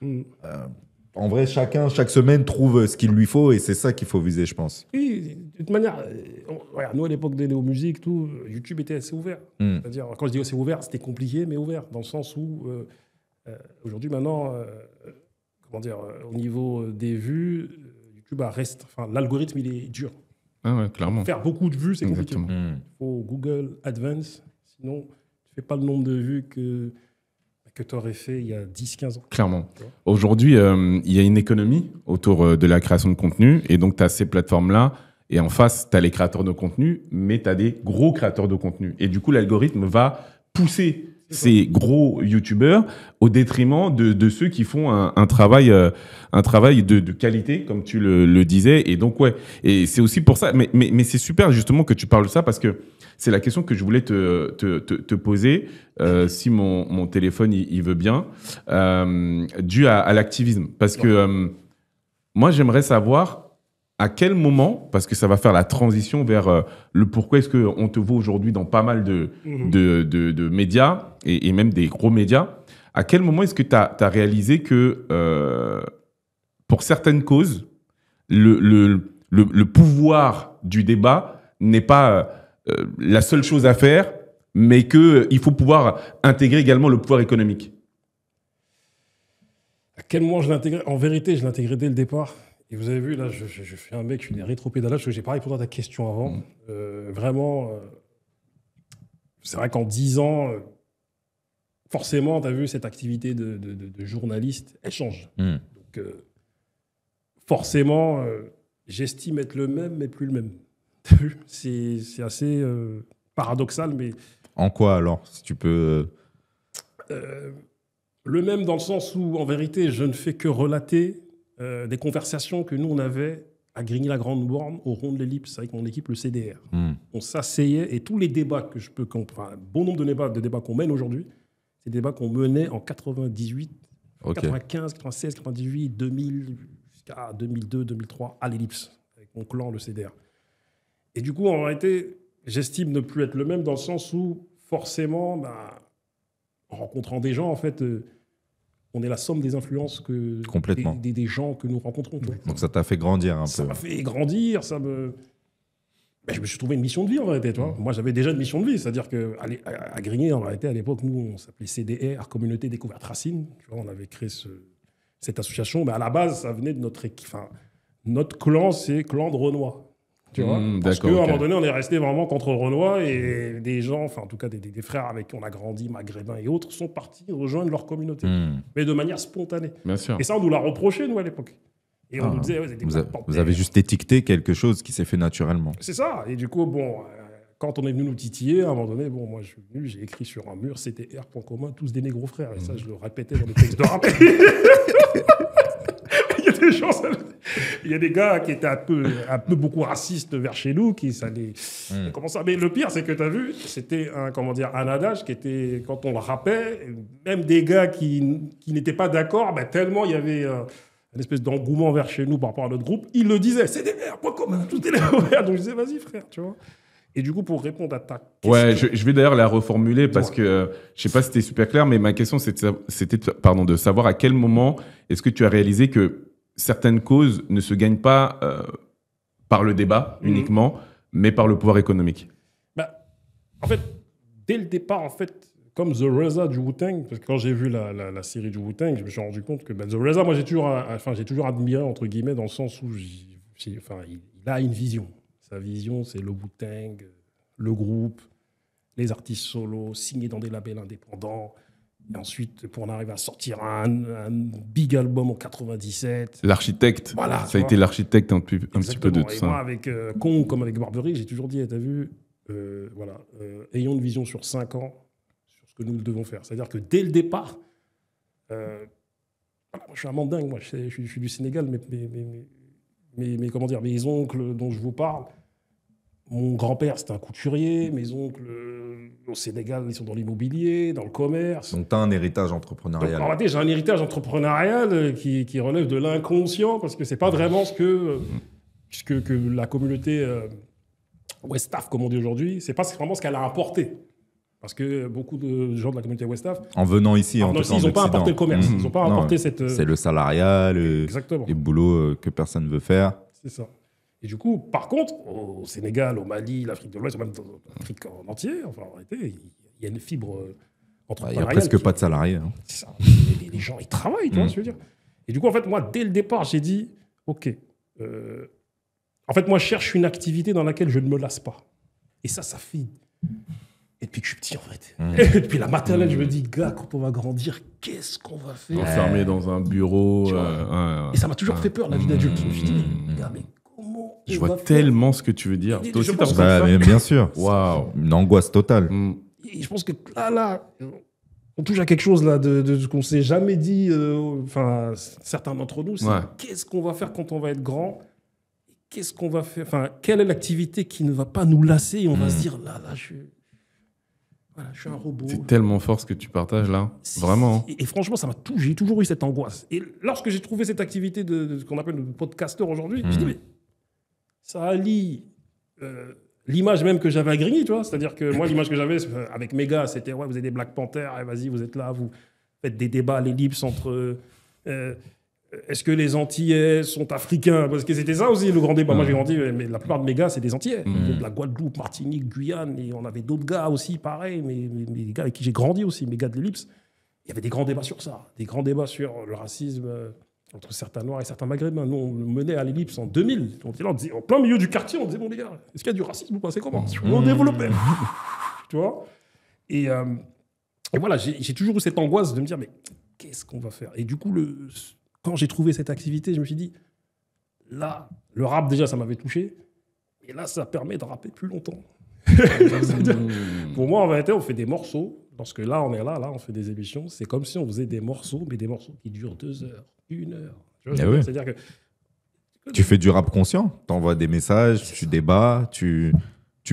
En vrai, chaque semaine trouve ce qu'il lui faut, et c'est ça qu'il faut viser, je pense. Oui, de toute manière, regarde, nous, à l'époque des néo-musiques, tout, YouTube était assez ouvert. C'est-à-dire, quand je dis assez ouvert, c'était compliqué, mais ouvert, dans le sens où, aujourd'hui, maintenant, comment dire, au niveau des vues, YouTube reste... Enfin, l'algorithme, il est dur. Ah ouais, clairement. Faire beaucoup de vues, c'est compliqué. Exactement. Il faut Google Advance, sinon, tu ne fais pas le nombre de vues que tu aurais fait il y a 10-15 ans. Clairement. Aujourd'hui, il y a une économie autour de la création de contenu. Et donc, tu as ces plateformes-là. Et en face, tu as les créateurs de contenu, mais tu as des gros créateurs de contenu. Et du coup, l'algorithme va pousser ces gros youtubeurs au détriment de ceux qui font un travail de qualité, comme tu le disais. Et donc, ouais, et c'est aussi pour ça. Mais c'est super, justement, que tu parles de ça, parce que c'est la question que je voulais te poser, si mon téléphone il veut bien, dû à l'activisme. Parce que moi, j'aimerais savoir à quel moment, parce que ça va faire la transition vers le pourquoi est-ce qu'on te voit aujourd'hui dans pas mal de médias, et même des gros médias, à quel moment est-ce que tu as réalisé que pour certaines causes, le pouvoir du débat n'est pas la seule chose à faire, mais qu'il faut pouvoir intégrer également le pouvoir économique? À quel moment je l'intégrais? En vérité, je l'intégrais dès le départ. Et vous avez vu, là, je fais un mec, je suis des rétropédalages, parce que j'ai pas répondu à ta question avant. Vraiment, c'est vrai qu'en 10 ans, forcément, tu as vu, cette activité de journaliste, elle change. Donc, forcément, j'estime être le même, mais plus le même. Tu as vu? C'est assez paradoxal, mais... En quoi, alors, si tu peux... Le même dans le sens où, en vérité, je ne fais que relater des conversations que nous, on avait à Grigny-la-Grande-Borne, au rond de l'ellipse, avec mon équipe, le CDR. On s'asseyait, et tous les débats que je peux... Enfin, un bon nombre de débats qu'on mène aujourd'hui, c'est des débats qu'on menait en 98, 95, 96, 98, 2000, jusqu'à 2002, 2003, à l'ellipse, avec mon clan, le CDR. Et du coup, en réalité, j'estime ne plus être le même dans le sens où, forcément, en rencontrant des gens, en fait... on est la somme des influences des gens que nous rencontrons. Donc ça t'a fait grandir un peu. Ça m'a fait grandir, je me suis trouvé une mission de vie, en réalité. Moi, j'avais déjà une mission de vie, c'est-à-dire qu'à Grigny, en réalité, à l'époque, nous, on s'appelait CDR, Communauté Découverte Racine. Tu vois, on avait créé cette association. Mais à la base, ça venait de notre clan, c'est clan de Renoir. Tu vois, parce qu'à un moment donné, on est resté vraiment contre Renoir, et des gens, enfin en tout cas des frères avec qui on a grandi, maghrébins et autres, sont partis rejoindre leur communauté, mais de manière spontanée. Bien sûr. Et ça, on nous l'a reproché, nous, à l'époque. Et on nous disait, vous avez juste étiqueté quelque chose qui s'est fait naturellement. C'est ça. Et du coup, quand on est venu nous titiller, à un moment donné, moi, je suis venu, j'ai écrit sur un mur, c'était R. commun, tous des négros frères. Et ça, je le répétais dans les textes de rap. Il y a des gars qui étaient un peu beaucoup racistes vers chez nous, comment ça? Mais le pire, c'est que tu as vu, c'était un adage qui était, quand on le rappait, même des gars qui n'étaient pas d'accord, tellement il y avait une espèce d'engouement vers chez nous par rapport à notre groupe, ils le disaient, c'est des verts, point commun, tous des verts. Donc je disais, vas-y frère, tu vois. Et du coup, pour répondre à ta question... Ouais, je vais d'ailleurs la reformuler parce que je sais pas si c'était super clair, mais ma question c'était de savoir à quel moment est-ce que tu as réalisé que certaines causes ne se gagnent pas par le débat uniquement, mais par le pouvoir économique. En fait, dès le départ, comme The RZA du Wu-Tang, parce que quand j'ai vu la série du Wu-Tang, je me suis rendu compte que The RZA, moi, j'ai toujours admiré, entre guillemets, dans le sens où il a une vision. Sa vision, c'est le Wu-Tang, le groupe, les artistes solos, signés dans des labels indépendants, Et ensuite, pour en arriver à sortir un big album en 97. L'architecte. Voilà, ça a été l'architecte un petit peu de tout ça. Et moi, avec Kong, comme avec Barbery, j'ai toujours dit, t'as vu, ayons une vision sur 5 ans sur ce que nous devons faire. C'est-à-dire que dès le départ, moi, je suis un mandingue, moi, je suis du Sénégal, mais comment dire, mes oncles dont je vous parle, mon grand-père, c'était un couturier, mes oncles au Sénégal, ils sont dans l'immobilier, dans le commerce. Donc, tu as un héritage entrepreneurial. Donc, en réalité, j'ai un héritage entrepreneurial qui relève de l'inconscient, parce que c'est pas vraiment ce que la communauté Westaf, comme on dit aujourd'hui, c'est pas vraiment ce qu'elle a apporté. Parce que beaucoup de gens de la communauté Westaf, en venant ici, ils n'ont pas apporté le commerce, ils n'ont pas apporté cette... C'est le salariat, les boulots que personne ne veut faire. C'est ça. Et du coup, par contre, au Sénégal, au Mali, l'Afrique de l'Ouest, même dans l'Afrique en entier, enfin, en réalité, il y a une fibre entrepreneuriale. Il n'y a presque pas de salariés. Hein. C'est ça. Les gens, ils travaillent, tu vois ce que je veux dire. Et du coup, en fait, moi, dès le départ, j'ai dit, OK, en fait, moi, je cherche une activité dans laquelle je ne me lasse pas. Et ça fait... Et depuis que je suis petit, en fait. Et depuis la maternelle, je me dis, gars, quand on va grandir, qu'est-ce qu'on va faire? Enfermé dans un bureau. Et ça m'a toujours fait peur, la vie d'adulte. Je me suis dit, gars, mais comment je vois tellement ce que tu veux dire. Toi aussi, t'as ça bien sûr. Waouh. Une angoisse totale. Et je pense que là, on touche à quelque chose là de ce qu'on ne s'est jamais dit, enfin, certains d'entre nous, c'est qu'est-ce qu'on va faire quand on va être grand? Qu'est-ce qu'on va faire? Enfin, quelle est l'activité qui ne va pas nous lasser? Et on va se dire, là, je suis un robot. C'est tellement fort ce que tu partages là. Vraiment. Et franchement, ça m'a j'ai toujours eu cette angoisse. Et lorsque j'ai trouvé cette activité de ce qu'on appelle le podcasteur aujourd'hui, je me dis, mais ça allie l'image même que j'avais à Grigny, tu vois. C'est-à-dire que moi, l'image que j'avais avec Méga, c'était, vous avez des Black Panthers, vas-y, vous êtes là, vous faites des débats à l'ellipse entre... est-ce que les Antillais sont africains? Parce que c'était ça aussi le grand débat. Moi, j'ai grandi, mais la plupart de mes gars, c'est des Antillais. De la Guadeloupe, Martinique, Guyane, et on avait d'autres gars aussi, pareil, mais les gars avec qui j'ai grandi aussi, mes gars de l'ellipse. Il y avait des grands débats sur ça, des grands débats sur le racisme entre certains Noirs et certains Maghrébins. Nous, on menait à l'ellipse en 2000. On était là, en plein milieu du quartier, on disait, bon, les gars, est-ce qu'il y a du racisme ou pas? C'est comment? On développait. Tu vois? Et voilà, j'ai toujours eu cette angoisse de me dire, mais qu'est-ce qu'on va faire? Et du coup, quand j'ai trouvé cette activité, je me suis dit, là, le rap, déjà, ça m'avait touché. Et là, ça permet de rapper plus longtemps. Pour moi, en vérité, on fait des morceaux. Parce que là, on est là, on fait des émissions. C'est comme si on faisait des morceaux, mais des morceaux qui durent 2 heures, 1 heure. Tu vois, c'est-à-dire que... Tu fais du rap conscient. Tu envoies des messages, tu débats, tu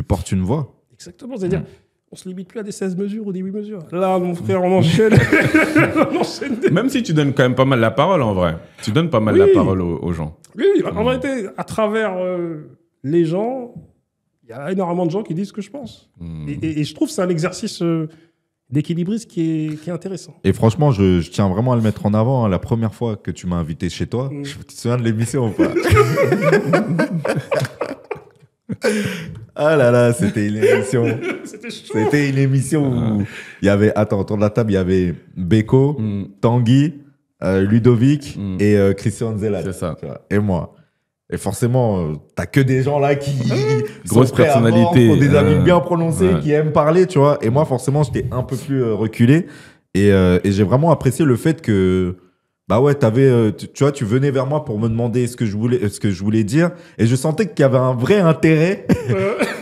portes une voix. Exactement. C'est-à-dire... On ne se limite plus à des 16 mesures ou des 8 mesures. Là, mon frère, on enchaîne. Même si tu donnes quand même pas mal la parole, en vrai. Tu donnes pas mal la parole aux gens. Oui, en vérité, à travers les gens, il y a énormément de gens qui disent ce que je pense. Et je trouve que c'est un exercice d'équilibrisme qui est intéressant. Et franchement, je tiens vraiment à le mettre en avant. Hein. La première fois que tu m'as invité chez toi, tu te souviens de l'émission ou pas? Ah là là, c'était une émission. C'était une émission où il y avait, autour de la table, il y avait Beko, Tanguy, Ludovic et Christian Zelal. C'est ça. Et moi. Et forcément, t'as que des gens là qui grosse sont prêts personnalité, à vendre, des amis bien prononcés, qui aiment parler, tu vois. Et moi, forcément, j'étais un peu plus reculé. Et j'ai vraiment apprécié le fait que, bah ouais, tu vois, tu venais vers moi pour me demander ce que je voulais dire. Et je sentais qu'il y avait un vrai intérêt.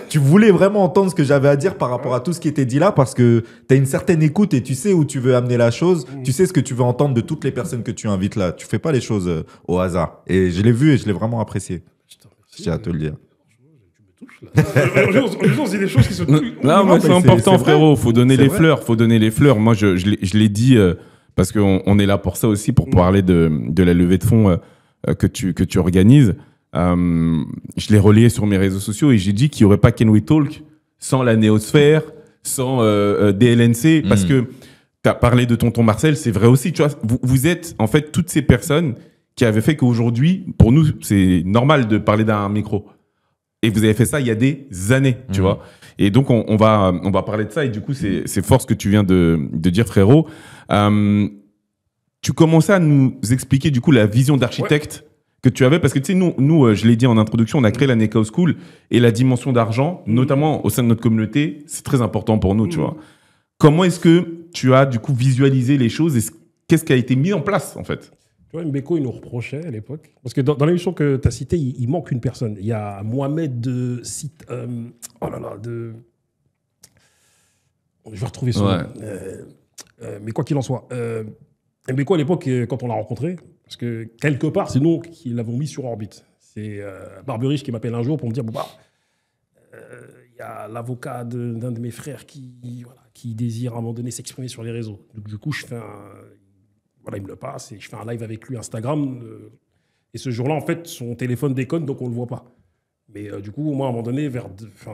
Tu voulais vraiment entendre ce que j'avais à dire par rapport à tout ce qui était dit là, parce que tu as une certaine écoute et tu sais où tu veux amener la chose. Tu sais ce que tu veux entendre de toutes les personnes que tu invites là. Tu fais pas les choses au hasard. Et je l'ai vu et je l'ai vraiment apprécié. Je tiens à te le dire. Tu me touches là. On dit des choses qui sont... Non, mais c'est important, frérot. Faut donner les fleurs. Faut donner les fleurs. Moi, je l'ai dit parce qu'on est là pour ça aussi, pour parler de la levée de fonds que tu organises. Je l'ai relayé sur mes réseaux sociaux et j'ai dit qu'il n'y aurait pas Can We Talk sans la Néosphère, sans DLNC, parce que tu as parlé de Tonton Marcel, c'est vrai aussi. Tu vois, vous êtes en fait toutes ces personnes qui avaient fait qu'aujourd'hui, pour nous, c'est normal de parler d'un micro. Et vous avez fait ça il y a des années, tu vois. Et donc, on va parler de ça. Et du coup, c'est fort ce que tu viens de dire, frérot. Tu commençais à nous expliquer, du coup, la vision d'architecte que tu avais. Parce que, tu sais, nous je l'ai dit en introduction, on a créé la Nekao School. Et la dimension d'argent, notamment au sein de notre communauté, c'est très important pour nous, tu vois. Comment est-ce que tu as du coup visualisé les choses et qu'est-ce qui a été mis en place en fait? Tu vois, Mbeko, il nous reprochait à l'époque. Parce que dans l'émission que tu as citée, il manque une personne. Il y a Mohamed de site. Oh là là, de. Je vais retrouver son nom. Mais quoi qu'il en soit, Mbeko, à l'époque, quand on l'a rencontré, parce que quelque part, c'est nous qui l'avons mis sur orbite. C'est Barberich qui m'appelle un jour pour me dire bon, il y a l'avocat d'un de mes frères qui désire à un moment donné s'exprimer sur les réseaux. Donc, du coup, je fais voilà, il me le passe et je fais un live avec lui Instagram. Et ce jour-là, en fait, son téléphone déconne, donc on ne le voit pas. Mais du coup, moi, à un moment donné,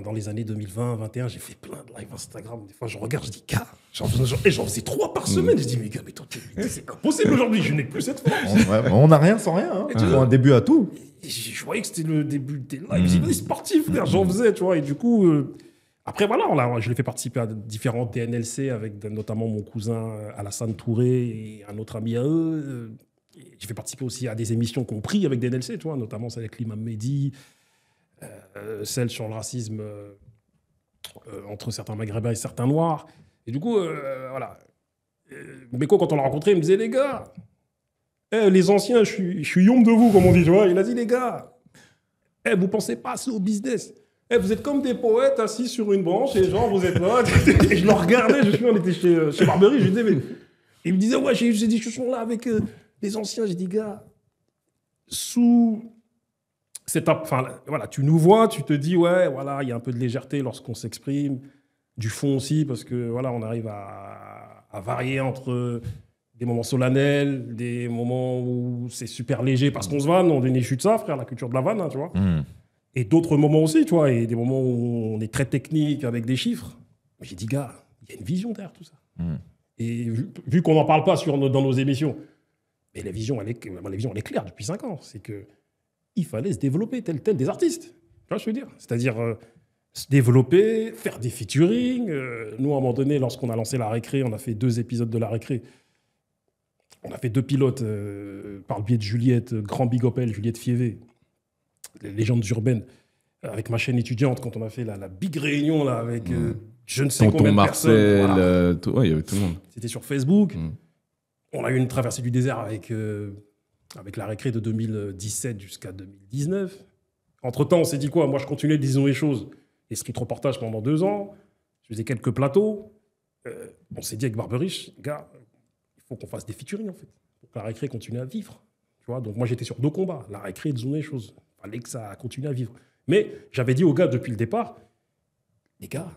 dans les années 2020-2021, j'ai fait plein de lives Instagram. Des fois, je regarde, je dis, gars, j'en faisais 3 par semaine. Je dis, mais gars, mais toi, c'est impossible aujourd'hui, je n'ai plus cette force. On n'a rien sans rien. Hein. Tu vois un début à tout. Je voyais que c'était le début des lives. Je dis, sportif, frère, j'en faisais, tu vois. Et du coup, après, voilà, je l'ai fait participer à différents DNLC avec notamment mon cousin Alassane Touré et un autre ami à eux. J'ai fait participer aussi à des émissions qu'on pris avec DNLC, tu vois, notamment celle avec l'imam Mehdi. Celle sur le racisme entre certains maghrébins et certains noirs. Et du coup, voilà. Mbeko, quand on l'a rencontré, il me disait, les gars, les anciens, je suis yombe de vous, comme on dit, tu vois. Il a dit, les gars, vous pensez pas assez au business. Vous êtes comme des poètes assis sur une branche et genre, vous êtes là. Et je le regardais, on était chez Barbery, je disais, mais... Il me disait, ouais, j'ai eu ces discussions-là avec les anciens. J'ai dit, gars, voilà, tu nous vois, tu te dis, ouais, voilà, il y a un peu de légèreté lorsqu'on s'exprime, du fond aussi, parce que voilà, on arrive à varier entre des moments solennels, des moments où c'est super léger parce qu'on se vanne, on est issu de ça, frère, la culture de la vanne, hein, tu vois. Et d'autres moments aussi, tu vois, et des moments où on est très technique avec des chiffres. Mais j'ai dit, gars, il y a une vision derrière tout ça. Et vu qu'on n'en parle pas dans nos émissions, mais la vision, elle est claire depuis 5 ans. C'est qu'il fallait se développer tel des artistes. Tu vois ce que je veux dire? C'est-à-dire se développer, faire des featuring. Nous, à un moment donné, lorsqu'on a lancé La Récré, on a fait 2 épisodes de La Récré. On a fait 2 pilotes par le biais de Juliette, grand big up elle, Juliette Fievé, les légendes urbaines, avec ma chaîne étudiante, quand on a fait la big réunion là, avec je ne sais combien de personnes. Marcel, voilà. Il y avait tout le monde. C'était sur Facebook. On a eu une traversée du désert avec La Récré de 2017 jusqu'à 2019. Entre-temps, on s'est dit quoi? Moi, je continuais, disons les choses. Les street reportages pendant 2 ans. Je faisais quelques plateaux. On s'est dit avec Barberich, gars, il faut qu'on fasse des featuring, en fait, pour que La Récré continue à vivre. Tu vois, donc moi, j'étais sur 2 combats. La Récré et disons les choses. Il fallait que ça continue à vivre. Mais j'avais dit aux gars depuis le départ, les gars,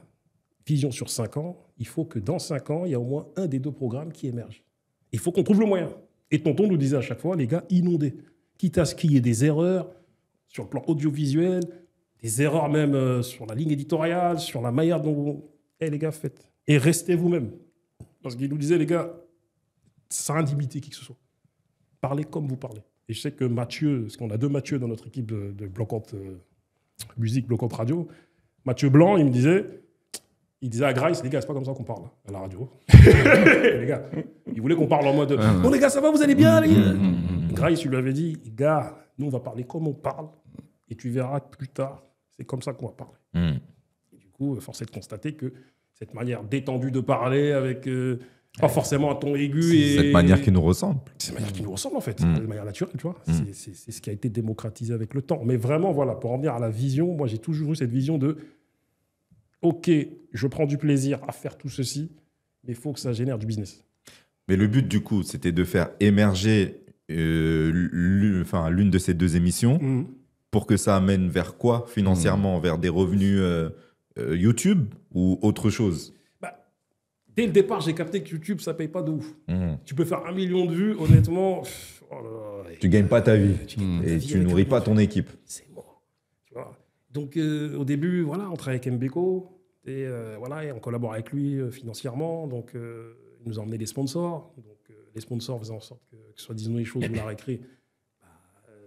vision sur 5 ans, il faut que dans 5 ans, il y a au moins un des 2 programmes qui émerge. Il faut qu'on trouve le moyen. Et Tonton nous disait à chaque fois, les gars, inondez. Quitte à ce qu'il y ait des erreurs sur le plan audiovisuel, des erreurs même sur la ligne éditoriale, sur la manière dont... les gars, faites. Et restez vous-même. Parce qu'il nous disait, les gars, ça sert à d'imiter qui que ce soit. Parlez comme vous parlez. Et je sais que Mathieu, parce qu'on a 2 Mathieu dans notre équipe de Bloquante musique, Bloquante radio, Mathieu Blanc, il disait à Grace, les gars, c'est pas comme ça qu'on parle à la radio. Les gars, il voulait qu'on parle en mode bon, les gars, ça va, vous allez bien, les gars. Grace, il lui avait dit, gars, nous, on va parler comme on parle, et tu verras plus tard, c'est comme ça qu'on va parler. Et du coup, force est de constater que cette manière détendue de parler, avec pas forcément un ton aigu. Cette manière qui nous ressemble. C'est cette manière qui nous ressemble, en fait, de manière naturelle, tu vois. C'est ce qui a été démocratisé avec le temps. Mais vraiment, voilà, pour en venir à la vision, moi, j'ai toujours eu cette vision de OK, je prends du plaisir à faire tout ceci, mais il faut que ça génère du business. Mais le but, du coup, c'était de faire émerger l'une de ces 2 émissions pour que ça amène vers quoi financièrement? Vers des revenus YouTube ou autre chose? Dès le départ, j'ai capté que YouTube, ça ne paye pas de ouf. Tu peux faire 1 million de vues, honnêtement. Tu ne gagnes pas ta vie. Et tu ne nourris pas ton équipe. C'est mort. Tu vois. Donc, au début, voilà, on travaille avec Mbeko. Et, voilà, et on collabore avec lui financièrement. Donc, il nous a emmené des sponsors. Donc, les sponsors faisaient en sorte que ce soit, disons les choses, ou La Récré.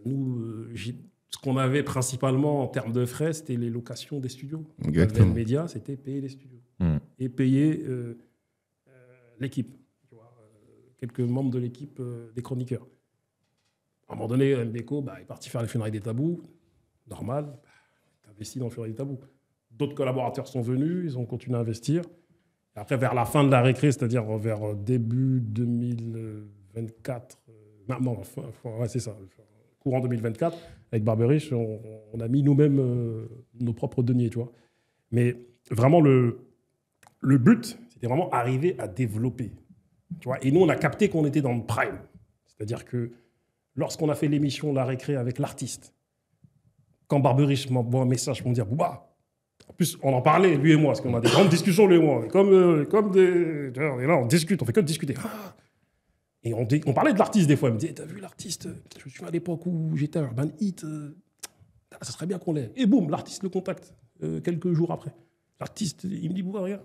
Nous, ce qu'on avait principalement en termes de frais, c'était les locations des studios. Exactement. Média, c'était payer les studios. Et payer l'équipe. Tu vois, quelques membres de l'équipe des chroniqueurs. À un moment donné, Mbeko est parti faire les funérailles des tabous. Normal. Investi dans le funérailles des tabous. D'autres collaborateurs sont venus, ils ont continué à investir. Après, vers la fin de la récré, c'est-à-dire vers début 2024, ouais, c'est ça, courant 2024, avec Barberich, on a mis nous-mêmes nos propres deniers, tu vois. Mais vraiment, le but, c'était vraiment arriver à développer. Tu vois. Et nous, on a capté qu'on était dans le prime. C'est-à-dire que lorsqu'on a fait l'émission La Récré avec l'artiste, quand Barberich m'envoie un message pour me dire « Bouba », en plus, on en parlait, lui et moi, parce qu'on a des grandes discussions, lui et moi. Comme des... On est là, on discute, on fait que de discuter. Et on parlait de l'artiste des fois. Il me dit, t'as vu l'artiste? Je suis à l'époque où j'étais à Urban Hit. Ça serait bien qu'on l'ait. Et boum, l'artiste le contacte quelques jours après. L'artiste, il me dit, regarde,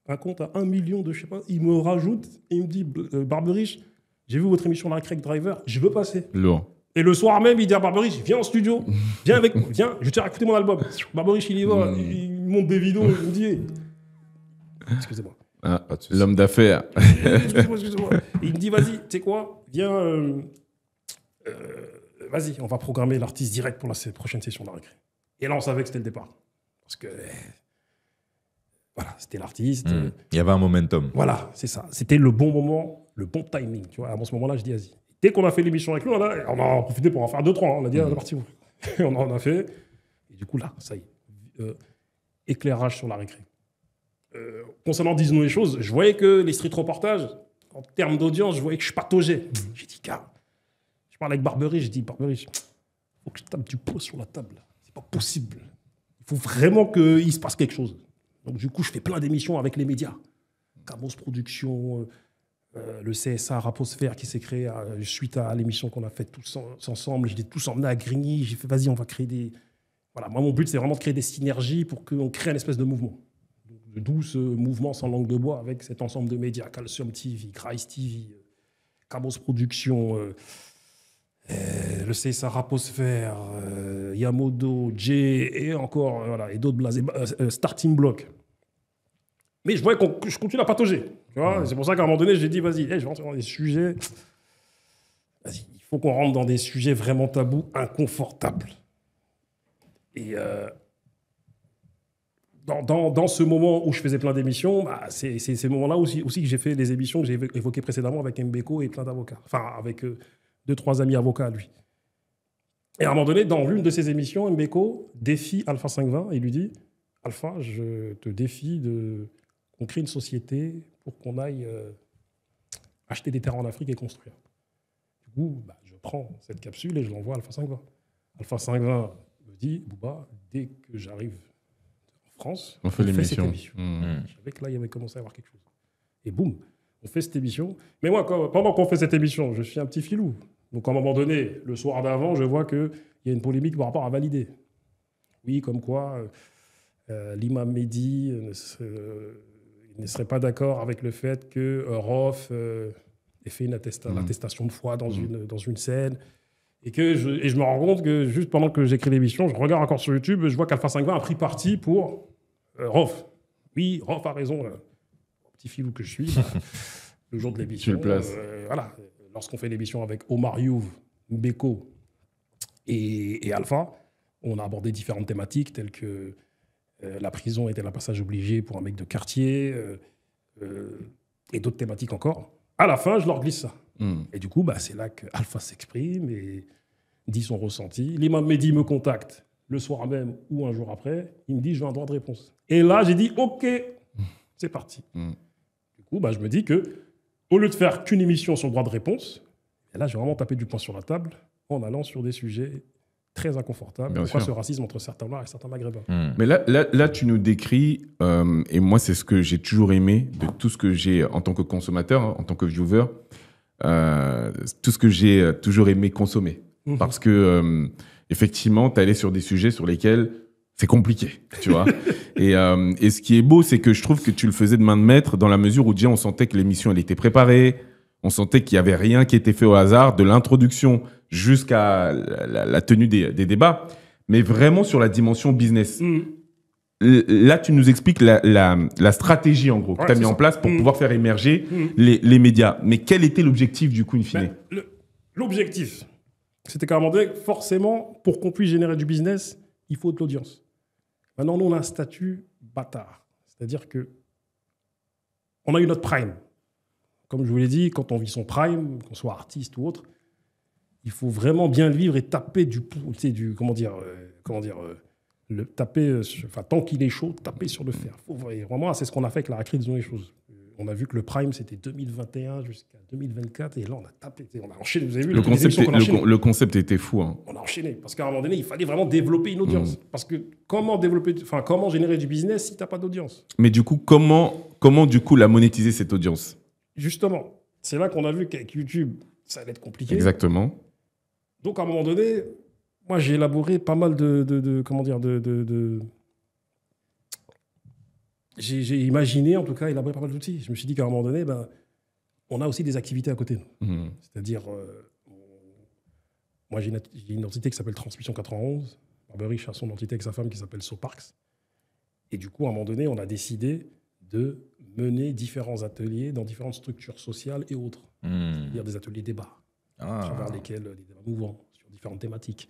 un compte à 1 million de je sais pas. Il me rajoute et il me dit, Barberich, j'ai vu votre émission La Récré avec Driver, je veux passer. Lourd. Et le soir même, il dit à Barberich, viens en studio, viens, je t'ai écouté mon album. Barberich, il y va, il monte des vidéos, il me dit, excusez-moi. Ah, l'homme d'affaires. Excusez-moi. Il me dit, vas-y, tu sais quoi, viens, vas-y, on va programmer l'artiste direct pour la prochaine session de La Récré. Et là, on savait que c'était le départ. Parce que, voilà, c'était l'artiste. Il y avait un momentum. Voilà, c'est ça. C'était le bon moment, le bon timing. Tu vois, à ce moment-là, je dis, vas-y. Dès qu'on a fait l'émission avec lui, on a profité pour en faire 2-3. On a dit, on est parti. On en a fait. Et du coup, là, ça y est. Éclairage sur La Récré. Concernant Disons les choses, je voyais que les street reportages, en termes d'audience, je voyais que je pataugeais. J'ai dit, gars, je parle avec Barberich, je dis, Barberich, il faut que je tape du poids sur la table. C'est pas possible. Il faut vraiment qu'il se passe quelque chose. Donc, du coup, je fais plein d'émissions avec les médias. Camos Productions, le CSA Raposphère qui s'est créé suite à l'émission qu'on a faite tous ensemble. Je les ai tous emmenés à Grigny. J'ai fait, vas-y, on va créer des... Voilà, moi, mon but, c'est vraiment de créer des synergies pour qu'on crée une espèce de mouvement. D'où ce mouvement sans langue de bois avec cet ensemble de médias, Calcium TV, Christ TV, Camos Productions, le CSA Raposphère, Yamodo, J et encore, voilà, et d'autres blasés, Starting Block. Mais je voyais que je continue à patauger. Tu vois, c'est pour ça qu'à un moment donné, j'ai dit, vas-y, je vais rentrer dans des sujets. Vas-y, il faut qu'on rentre dans des sujets vraiment tabous, inconfortables. Et dans ce moment où je faisais plein d'émissions, c'est ces moments-là aussi que j'ai fait les émissions que j'ai évoquées précédemment avec Mbeko et plein d'avocats. Enfin, avec 2-3 amis avocats à lui. Et à un moment donné, dans l'une de ces émissions, Mbeko défie Alpha 520 et lui dit, Alpha, je te défie qu'on crée une société pour qu'on aille acheter des terrains en Afrique et construire. Du coup, je prends cette capsule et je l'envoie à Alpha 520. Alpha 520 me dit, Bouba, dès que j'arrive en France, on fait cette émission. Je savais que là, il y avait commencé à y avoir quelque chose. Et boum, on fait cette émission. Mais moi, pendant qu'on fait cette émission, je suis un petit filou. Donc, à un moment donné, le soir d'avant, je vois qu'il y a une polémique par rapport à Valider. Oui, comme quoi l'imam Mehdi ne serait pas d'accord avec le fait que Rof ait fait l'attestation de foi dans une scène. Et je me rends compte que juste pendant que j'écris l'émission, je regarde encore sur YouTube, je vois qu'Alpha 520 a pris parti pour Rof. Oui, Rof a raison. Petit filou que je suis, le jour de l'émission. Tu le places. Voilà. Lorsqu'on fait l'émission avec Omar Youf, Mbeko et Alpha, on a abordé différentes thématiques telles que la prison était un passage obligé pour un mec de quartier et d'autres thématiques encore. À la fin, je leur glisse ça. Et du coup, c'est là que Alpha s'exprime et dit son ressenti. L'imam Mehdi me contacte le soir même ou un jour après. Il me dit, je veux un droit de réponse. Et là, j'ai dit, OK, c'est parti. Du coup, je me dis que au lieu de faire qu'une émission sur le droit de réponse, et là, j'ai vraiment tapé du poing sur la table en allant sur des sujets très inconfortables. Pourquoi ce racisme entre certains Noirs et certains Maghrébins. Mais là, tu nous décris, et moi, c'est ce que j'ai toujours aimé de tout ce que j'ai en tant que consommateur, en tant que viewer, tout ce que j'ai toujours aimé consommer. Parce que, effectivement, tu allais sur des sujets sur lesquels c'est compliqué, tu vois. Et ce qui est beau, c'est que je trouve que tu le faisais de main de maître dans la mesure où déjà on sentait que l'émission, elle était préparée, on sentait qu'il n'y avait rien qui était fait au hasard, de l'introduction jusqu'à la tenue des débats, mais vraiment sur la dimension business. Là, tu nous expliques la stratégie, en gros, que tu as mis en place pour pouvoir faire émerger les médias. Mais quel était l'objectif, du coup, in fine? L'objectif, c'était qu'à un moment donné, forcément, pour qu'on puisse générer du business, il faut de l'audience. Maintenant, nous, on a un statut bâtard. C'est-à-dire que on a eu notre prime. Comme je vous l'ai dit, quand on vit son prime, qu'on soit artiste ou autre, il faut vraiment bien le vivre et taper tant qu'il est chaud, taper sur le fer. Vraiment, c'est ce qu'on a fait avec la récré, disons les choses. On a vu que le prime, c'était 2021 jusqu'à 2024. Et là, on a tapé, on a enchaîné. Vous avez vu le concept était fou. Hein. On a enchaîné. Parce qu'à un moment donné, il fallait vraiment développer une audience. Parce que comment générer du business si tu n'as pas d'audience? Mais du coup, comment du coup, la monétiser, cette audience? Justement, c'est là qu'on a vu qu'avec YouTube, ça allait être compliqué. Exactement. Donc, à un moment donné, moi, j'ai élaboré pas mal J'ai imaginé, en tout cas, élaborer pas mal d'outils. Je me suis dit qu'à un moment donné, on a aussi des activités à côté. C'est-à-dire, moi, j'ai une entité qui s'appelle Transmission 91. Barberich a son entité avec sa femme qui s'appelle SoParks. Et du coup, à un moment donné, on a décidé de mener différents ateliers dans différentes structures sociales et autres. C'est-à-dire des ateliers débats, à travers lesquels des débats mouvants sur différentes thématiques.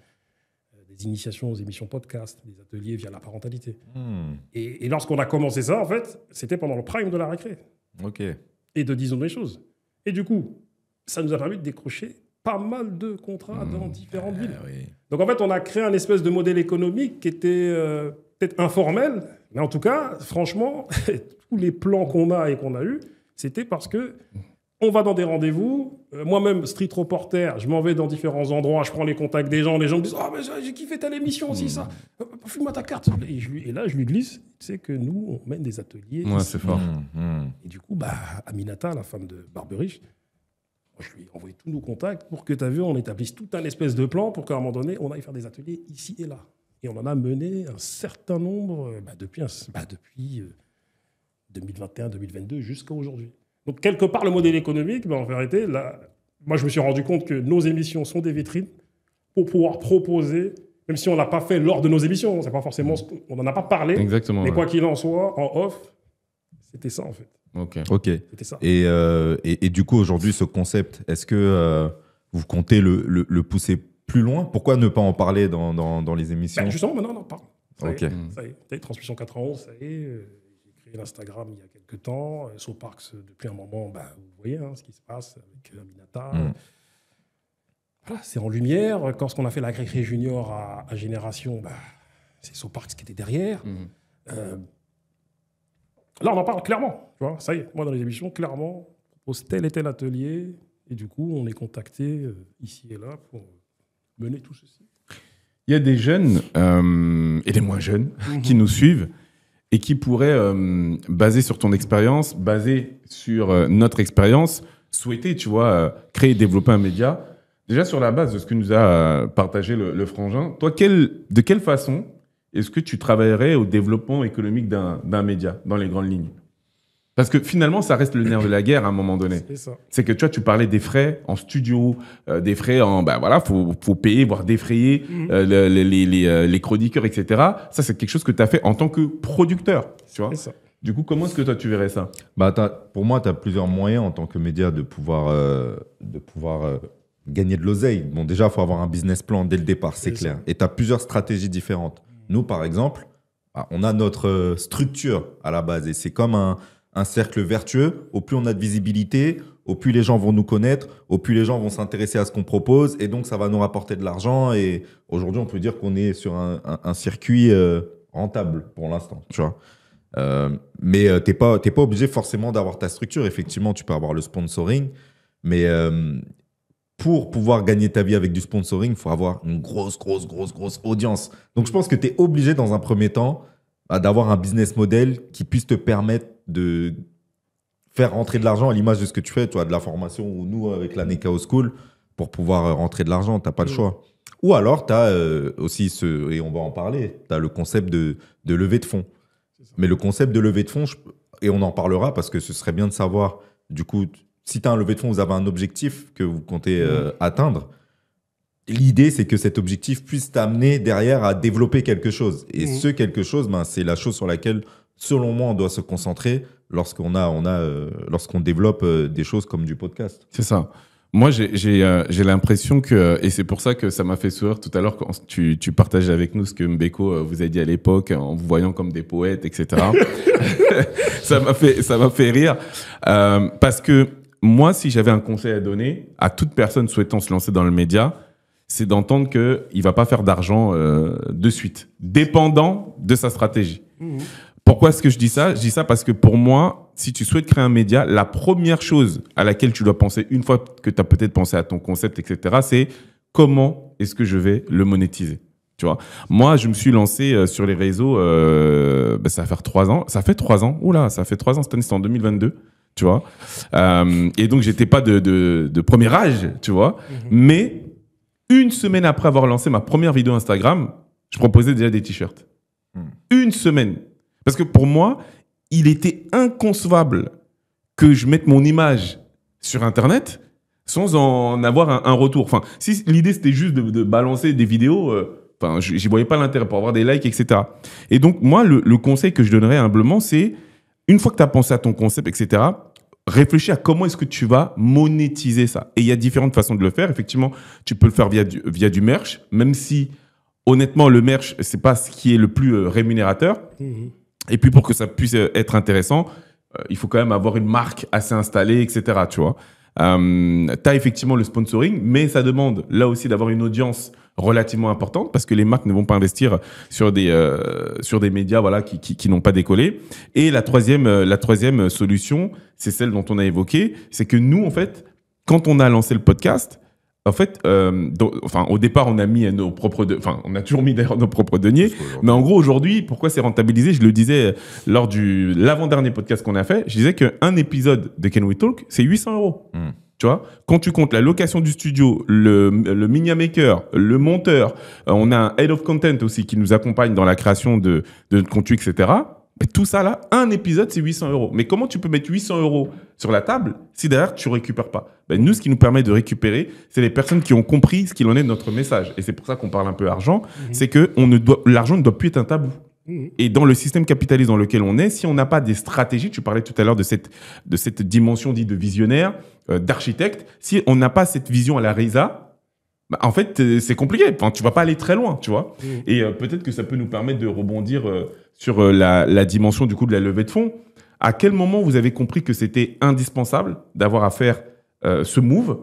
Des initiations aux émissions podcast, des ateliers via la parentalité. Et lorsqu'on a commencé ça, en fait, c'était pendant le prime de la récré. Et de disons les choses. Et du coup, ça nous a permis de décrocher pas mal de contrats dans différentes villes. Oui. Donc en fait, on a créé un espèce de modèle économique qui était peut-être informel, mais en tout cas, franchement, tous les plans qu'on a et qu'on a eus, c'était parce que on va dans des rendez-vous. Moi-même, street reporter, je m'en vais dans différents endroits, je prends les contacts des gens me disent « Ah, mais j'ai kiffé ta émission aussi, ça. Fume-moi ta carte. » Et là, je lui glisse, tu sais que nous, on mène des ateliers. Ouais, c'est fort. Et du coup, Aminata, la femme de Barberich, je lui ai envoyé tous nos contacts pour que, tu as vu, on établisse tout un espèce de plan pour qu'à un moment donné, on aille faire des ateliers ici et là. Et on en a mené un certain nombre depuis 2021-2022 jusqu'à aujourd'hui. Donc, quelque part, le modèle économique, en vérité, là, moi, je me suis rendu compte que nos émissions sont des vitrines pour pouvoir proposer, même si on ne l'a pas fait lors de nos émissions, c'est pas forcément, on n'en a pas parlé. Exactement. Mais quoi qu'il en soit, en off, c'était ça, en fait. Ok. C'était ça. Et du coup, aujourd'hui, ce concept, est-ce que vous comptez le pousser plus loin? Pourquoi ne pas en parler dans les émissions? Justement, maintenant, on en parle. Ça y est. Transmission 91, ça y est. L'Instagram il y a quelques temps, SoParks depuis un moment, vous voyez ce qui se passe avec Aminata. Voilà, c'est en lumière. Quand on a fait la récré junior à Génération, c'est SoParks qui était derrière. Là, on en parle clairement. Tu vois, ça y est, moi dans les émissions, clairement, on propose tel et tel atelier. Et du coup, on est contacté ici et là pour mener tout ceci. Il y a des jeunes et des moins jeunes qui nous suivent et qui pourraient, basé sur ton expérience, basé sur notre expérience, souhaiter, tu vois, créer et développer un média. Déjà, sur la base de ce que nous a partagé le frangin, toi, de quelle façon est-ce que tu travaillerais au développement économique d'un média, dans les grandes lignes? Parce que finalement, ça reste le nerf de la guerre à un moment donné. C'est ça. C'est que tu parlais des frais en studio, des frais en, faut payer, voire défrayer les chroniqueurs, etc. Ça, c'est quelque chose que tu as fait en tant que producteur, tu vois. C'est ça. Du coup, comment est-ce que toi, tu verrais ça? Pour moi, tu as plusieurs moyens en tant que média de pouvoir gagner de l'oseille. Bon, déjà, il faut avoir un business plan dès le départ, c'est clair. Ça. Et tu as plusieurs stratégies différentes. Nous, par exemple, on a notre structure à la base et c'est comme un cercle vertueux. Au plus on a de visibilité, au plus les gens vont nous connaître, au plus les gens vont s'intéresser à ce qu'on propose et donc ça va nous rapporter de l'argent. Et aujourd'hui, on peut dire qu'on est sur un circuit rentable pour l'instant, tu vois. Mais t'es pas obligé forcément d'avoir ta structure. Effectivement, tu peux avoir le sponsoring, mais pour pouvoir gagner ta vie avec du sponsoring, il faut avoir une grosse audience. Donc, je pense que tu es obligé dans un premier temps d'avoir un business model qui puisse te permettre de faire rentrer de l'argent à l'image de ce que tu fais, toi, de la formation ou nous avec la Nekao School, pour pouvoir rentrer de l'argent. Tu n'as pas le choix. Ou alors, tu as aussi, et on va en parler, tu as le concept de levée de fonds. Mais le concept de levée de fonds, et on en parlera parce que ce serait bien de savoir, du coup, si tu as un levée de fonds, vous avez un objectif que vous comptez atteindre. L'idée, c'est que cet objectif puisse t'amener derrière à développer quelque chose. Et ce quelque chose, c'est la chose sur laquelle, selon moi, on doit se concentrer lorsqu'on développe des choses comme du podcast. C'est ça. Moi, j'ai l'impression que, et c'est pour ça que ça m'a fait sourire tout à l'heure quand tu partageais avec nous ce que Mbeko vous a dit à l'époque en vous voyant comme des poètes, etc. Ça m'a fait rire parce que moi, si j'avais un conseil à donner à toute personne souhaitant se lancer dans le média, c'est d'entendre que il va pas faire d'argent de suite, dépendant de sa stratégie. Mmh. Pourquoi est-ce que je dis ça? Je dis ça parce que pour moi, si tu souhaites créer un média, la première chose à laquelle tu dois penser, une fois que tu as peut-être pensé à ton concept, etc., c'est comment est-ce que je vais le monétiser? Tu vois, moi, je me suis lancé sur les réseaux, ça va faire 3 ans. Ça fait 3 ans. Oula, ça fait 3 ans. Cette année, c'était en 2022. Tu vois. Et donc, j'étais pas de premier âge, tu vois. Mm-hmm. Mais une semaine après avoir lancé ma première vidéo Instagram, je proposais déjà des t-shirts. Une semaine. Parce que pour moi, il était inconcevable que je mette mon image sur Internet sans en avoir un retour. Enfin, si l'idée, c'était juste de balancer des vidéos, j'y voyais pas l'intérêt pour avoir des likes, etc. Et donc, moi, le conseil que je donnerais humblement, c'est, une fois que tu as pensé à ton concept, etc., réfléchis à comment est-ce que tu vas monétiser ça. Et il y a différentes façons de le faire. Effectivement, tu peux le faire via du merch, même si, honnêtement, le merch, c'est pas ce qui est le plus rémunérateur. Mmh. Et puis, pour que ça puisse être intéressant, il faut quand même avoir une marque assez installée, etc. Tu vois. T'as effectivement le sponsoring, mais ça demande là aussi d'avoir une audience relativement importante parce que les marques ne vont pas investir sur des médias voilà qui n'ont pas décollé. Et la troisième solution, c'est celle dont on a évoqué, c'est que nous en fait, quand on a lancé le podcast, en fait, au départ, on a mis on a toujours mis d'ailleurs nos propres deniers. Mais en gros, aujourd'hui, pourquoi c'est rentabilisé? Je le disais lors de l'avant-dernier podcast qu'on a fait. Je disais qu'un épisode de Can We Talk, c'est 800 €. Tu vois, quand tu comptes la location du studio, le media maker, le monteur, on a un head of content aussi qui nous accompagne dans la création de notre contenu, etc. Mais tout ça là, un épisode, c'est 800 €. Mais comment tu peux mettre 800 € sur la table si derrière tu récupères pas? Nous, ce qui nous permet de récupérer, c'est les personnes qui ont compris ce qu'il en est de notre message. Et c'est pour ça qu'on parle un peu argent. C'est que l'argent ne doit plus être un tabou. Et dans le système capitaliste dans lequel on est, si on n'a pas des stratégies, tu parlais tout à l'heure de cette dimension dite de visionnaire, d'architecte, si on n'a pas cette vision à la Risa, en fait, c'est compliqué. Enfin, tu vas pas aller très loin, tu vois. Et peut-être que ça peut nous permettre de rebondir sur la dimension du coup de la levée de fonds. À quel moment vous avez compris que c'était indispensable d'avoir à faire ce move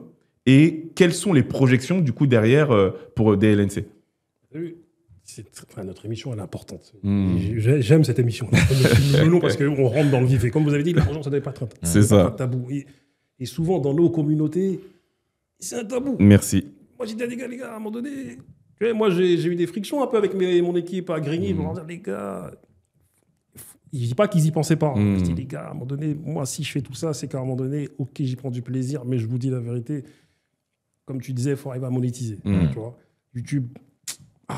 et quelles sont les projections du coup derrière pour DLNC? Notre émission, elle est importante. J'aime cette émission. Parce qu'on rentre dans le vif. Et comme vous avez dit, l'argent, ça ne doit pas être un tabou. Et souvent, dans nos communautés, c'est un tabou. Merci. Moi, j'ai dit à des gars, à un moment donné, moi, j'ai eu des frictions un peu avec mon équipe à Grigny. Pour leur dire, les gars, je ne dis pas qu'ils n'y pensaient pas. Je dis, les gars, à un moment donné, moi, si je fais tout ça, c'est qu'à un moment donné, OK, j'y prends du plaisir, mais je vous dis la vérité, comme tu disais, il faut arriver à monétiser. Tu vois, YouTube, il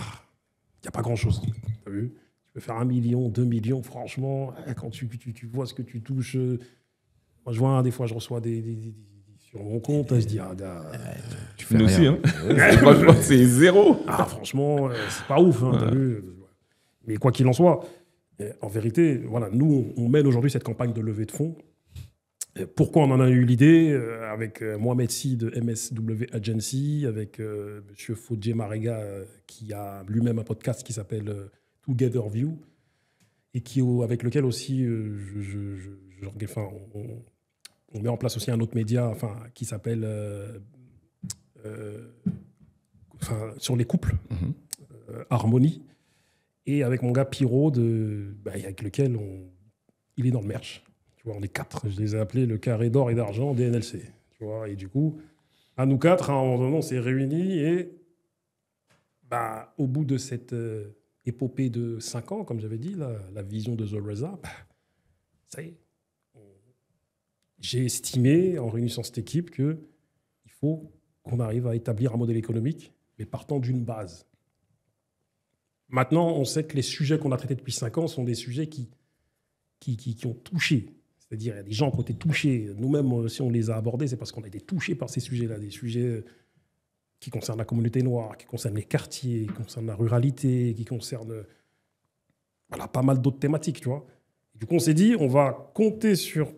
n'y a pas grand-chose. Tu as vu? Tu peux faire 1 million, 2 millions, franchement, quand tu vois ce que tu touches. Moi, je vois, des fois, je reçois des sur mon compte, je dis, gars, tu fais aussi, hein. Franchement, c'est zéro. Franchement, c'est pas ouf, hein, t'as vu? Mais quoi qu'il en soit, en vérité, voilà, nous, on mène aujourd'hui cette campagne de levée de fonds. Pourquoi on en a eu l'idée? Avec Mohamed Sy de MSW Agency, avec M. Fodje Marega, qui a lui-même un podcast qui s'appelle Together View, et avec lequel aussi on met en place aussi un autre média qui s'appelle sur les couples, Harmonie, et avec mon gars Pyro, avec lequel il est dans le merch. Tu vois, on est 4. Je les ai appelés le carré d'or et d'argent DNLC. Tu vois, et du coup, à nous 4, à un moment donné, on s'est réunis et au bout de cette épopée de 5 ans, comme j'avais dit, la vision de The Reza, ça y est. J'ai estimé, en réunissant cette équipe, qu'il faut qu'on arrive à établir un modèle économique, mais partant d'une base. Maintenant, on sait que les sujets qu'on a traités depuis 5 ans sont des sujets qui ont touché. C'est-à-dire, il y a des gens qui ont été touchés. Nous-mêmes, si on les a abordés, c'est parce qu'on a été touchés par ces sujets-là, des sujets qui concernent la communauté noire, qui concernent les quartiers, qui concernent la ruralité, qui concernent pas mal d'autres thématiques, tu vois. Et du coup, on s'est dit, on va compter sur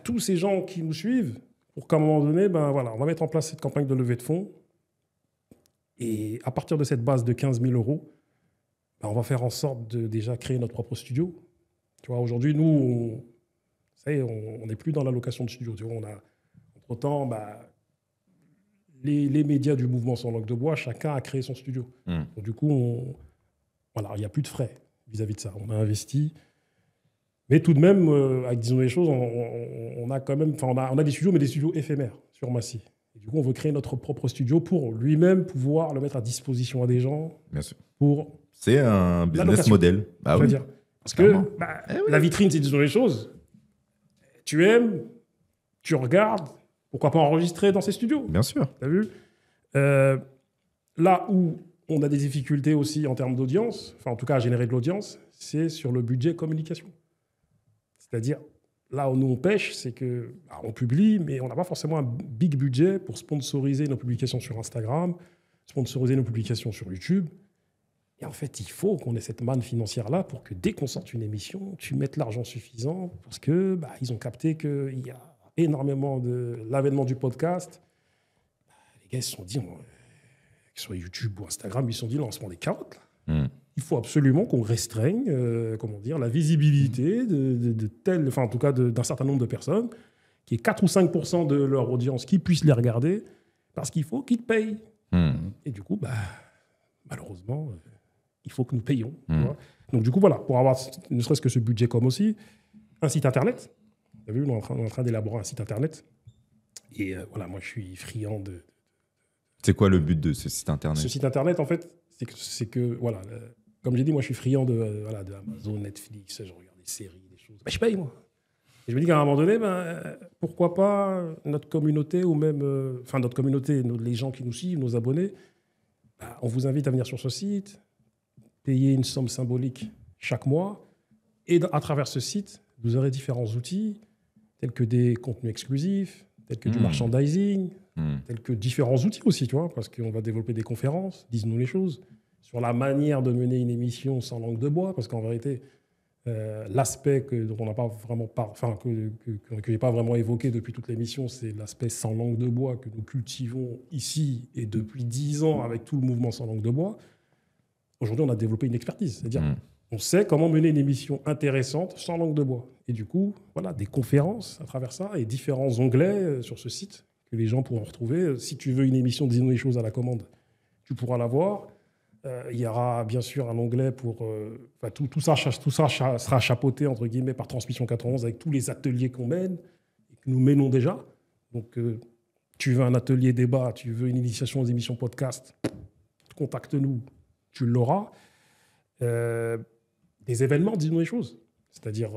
tous ces gens qui nous suivent pour qu'à un moment donné, ben voilà, on va mettre en place cette campagne de levée de fonds. Et à partir de cette base de 15 000 €, ben on va faire en sorte de déjà créer notre propre studio. Tu vois, aujourd'hui, nous, on n'est plus dans la location de studio. Tu vois, entre-temps, les médias du mouvement sans langue de bois, chacun a créé son studio. Donc, du coup, voilà, il n'y a plus de frais vis-à-vis de ça. On a investi. Mais tout de même, avec disons les choses, on a quand même, on a des studios, mais des studios éphémères sur Massy. Et du coup, on veut créer notre propre studio pour lui-même pouvoir le mettre à disposition à des gens. Bien sûr. C'est un business model. Je veux dire. Parce que la vitrine, c'est disons les choses. Tu aimes, tu regardes, pourquoi pas enregistrer dans ces studios? Bien sûr. T'as vu? Là où on a des difficultés aussi en termes d'audience, enfin en tout cas à générer de l'audience, c'est sur le budget communication. C'est-à-dire, là où nous on pêche, c'est qu'on publie, mais on n'a pas forcément un big budget pour sponsoriser nos publications sur Instagram, sponsoriser nos publications sur YouTube. Et en fait, il faut qu'on ait cette manne financière-là pour que dès qu'on sorte une émission, tu mettes l'argent suffisant parce que ils ont capté qu'il y a énormément de l'avènement du podcast. Les gars, ils se sont dit, que ce soit YouTube ou Instagram, ils se sont dit, lancement des carottes. Là. Il faut absolument qu'on restreigne la visibilité de telle, enfin en tout cas d'un certain nombre de personnes, qui est 4 ou 5% de leur audience qui puissent les regarder, parce qu'il faut qu'ils payent. Et du coup, malheureusement, il faut que nous payions. Tu vois. Donc du coup, voilà, pour avoir ne serait-ce que ce budget comme aussi, un site internet. Vous avez vu, on est en train d'élaborer un site internet. Et voilà, moi je suis friand de... C'est quoi le but de ce site internet? Ce site internet, en fait, c'est que voilà, comme j'ai dit, moi je suis friand de Amazon, Netflix, je regarde des séries, des choses. Je paye, moi. Et je me dis qu'à un moment donné, pourquoi pas notre communauté, ou même notre communauté, les gens qui nous suivent, nos abonnés, on vous invite à venir sur ce site, payer une somme symbolique chaque mois, et à travers ce site, vous aurez différents outils, tels que des contenus exclusifs, tels que du merchandising, tels que différents outils aussi, tu vois, parce qu'on va développer des conférences, disons-nous les choses, sur la manière de mener une émission sans langue de bois, parce qu'en vérité, l'aspect dont on n'a pas vraiment que j'ai pas vraiment évoqué depuis toute l'émission, c'est l'aspect sans langue de bois que nous cultivons ici et depuis 10 ans avec tout le mouvement sans langue de bois. Aujourd'hui, on a développé une expertise, c'est-à-dire on sait comment mener une émission intéressante sans langue de bois. Et du coup, voilà, des conférences à travers ça et différents onglets sur ce site que les gens pourront retrouver. Si tu veux une émission Disons les choses à la commande, tu pourras la voir. Il y aura bien sûr un onglet pour... tout ça sera chapeauté, entre guillemets, par Transmission 91 avec tous les ateliers qu'on mène et que nous menons déjà. Donc, tu veux un atelier débat, tu veux une initiation aux émissions podcast, contacte-nous, tu l'auras. Des événements, disons les choses. C'est-à-dire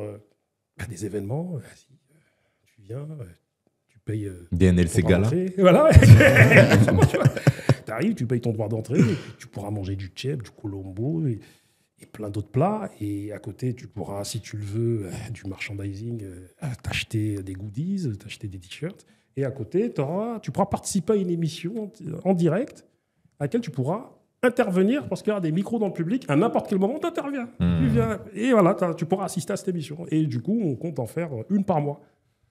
des événements, tu viens, tu payes... DNLC Gala. Voilà. Tu arrives, tu payes ton droit d'entrée, et puis tu pourras manger du tchèp, du colombo et plein d'autres plats. Et à côté, tu pourras, si tu le veux, du merchandising, t'acheter des goodies, t'acheter des t-shirts. Et à côté, tu pourras participer à une émission en direct à laquelle tu pourras intervenir parce qu'il y a des micros dans le public. À n'importe quel moment, tu interviens. Tu viens, et voilà, tu pourras assister à cette émission. Et du coup, on compte en faire une par mois.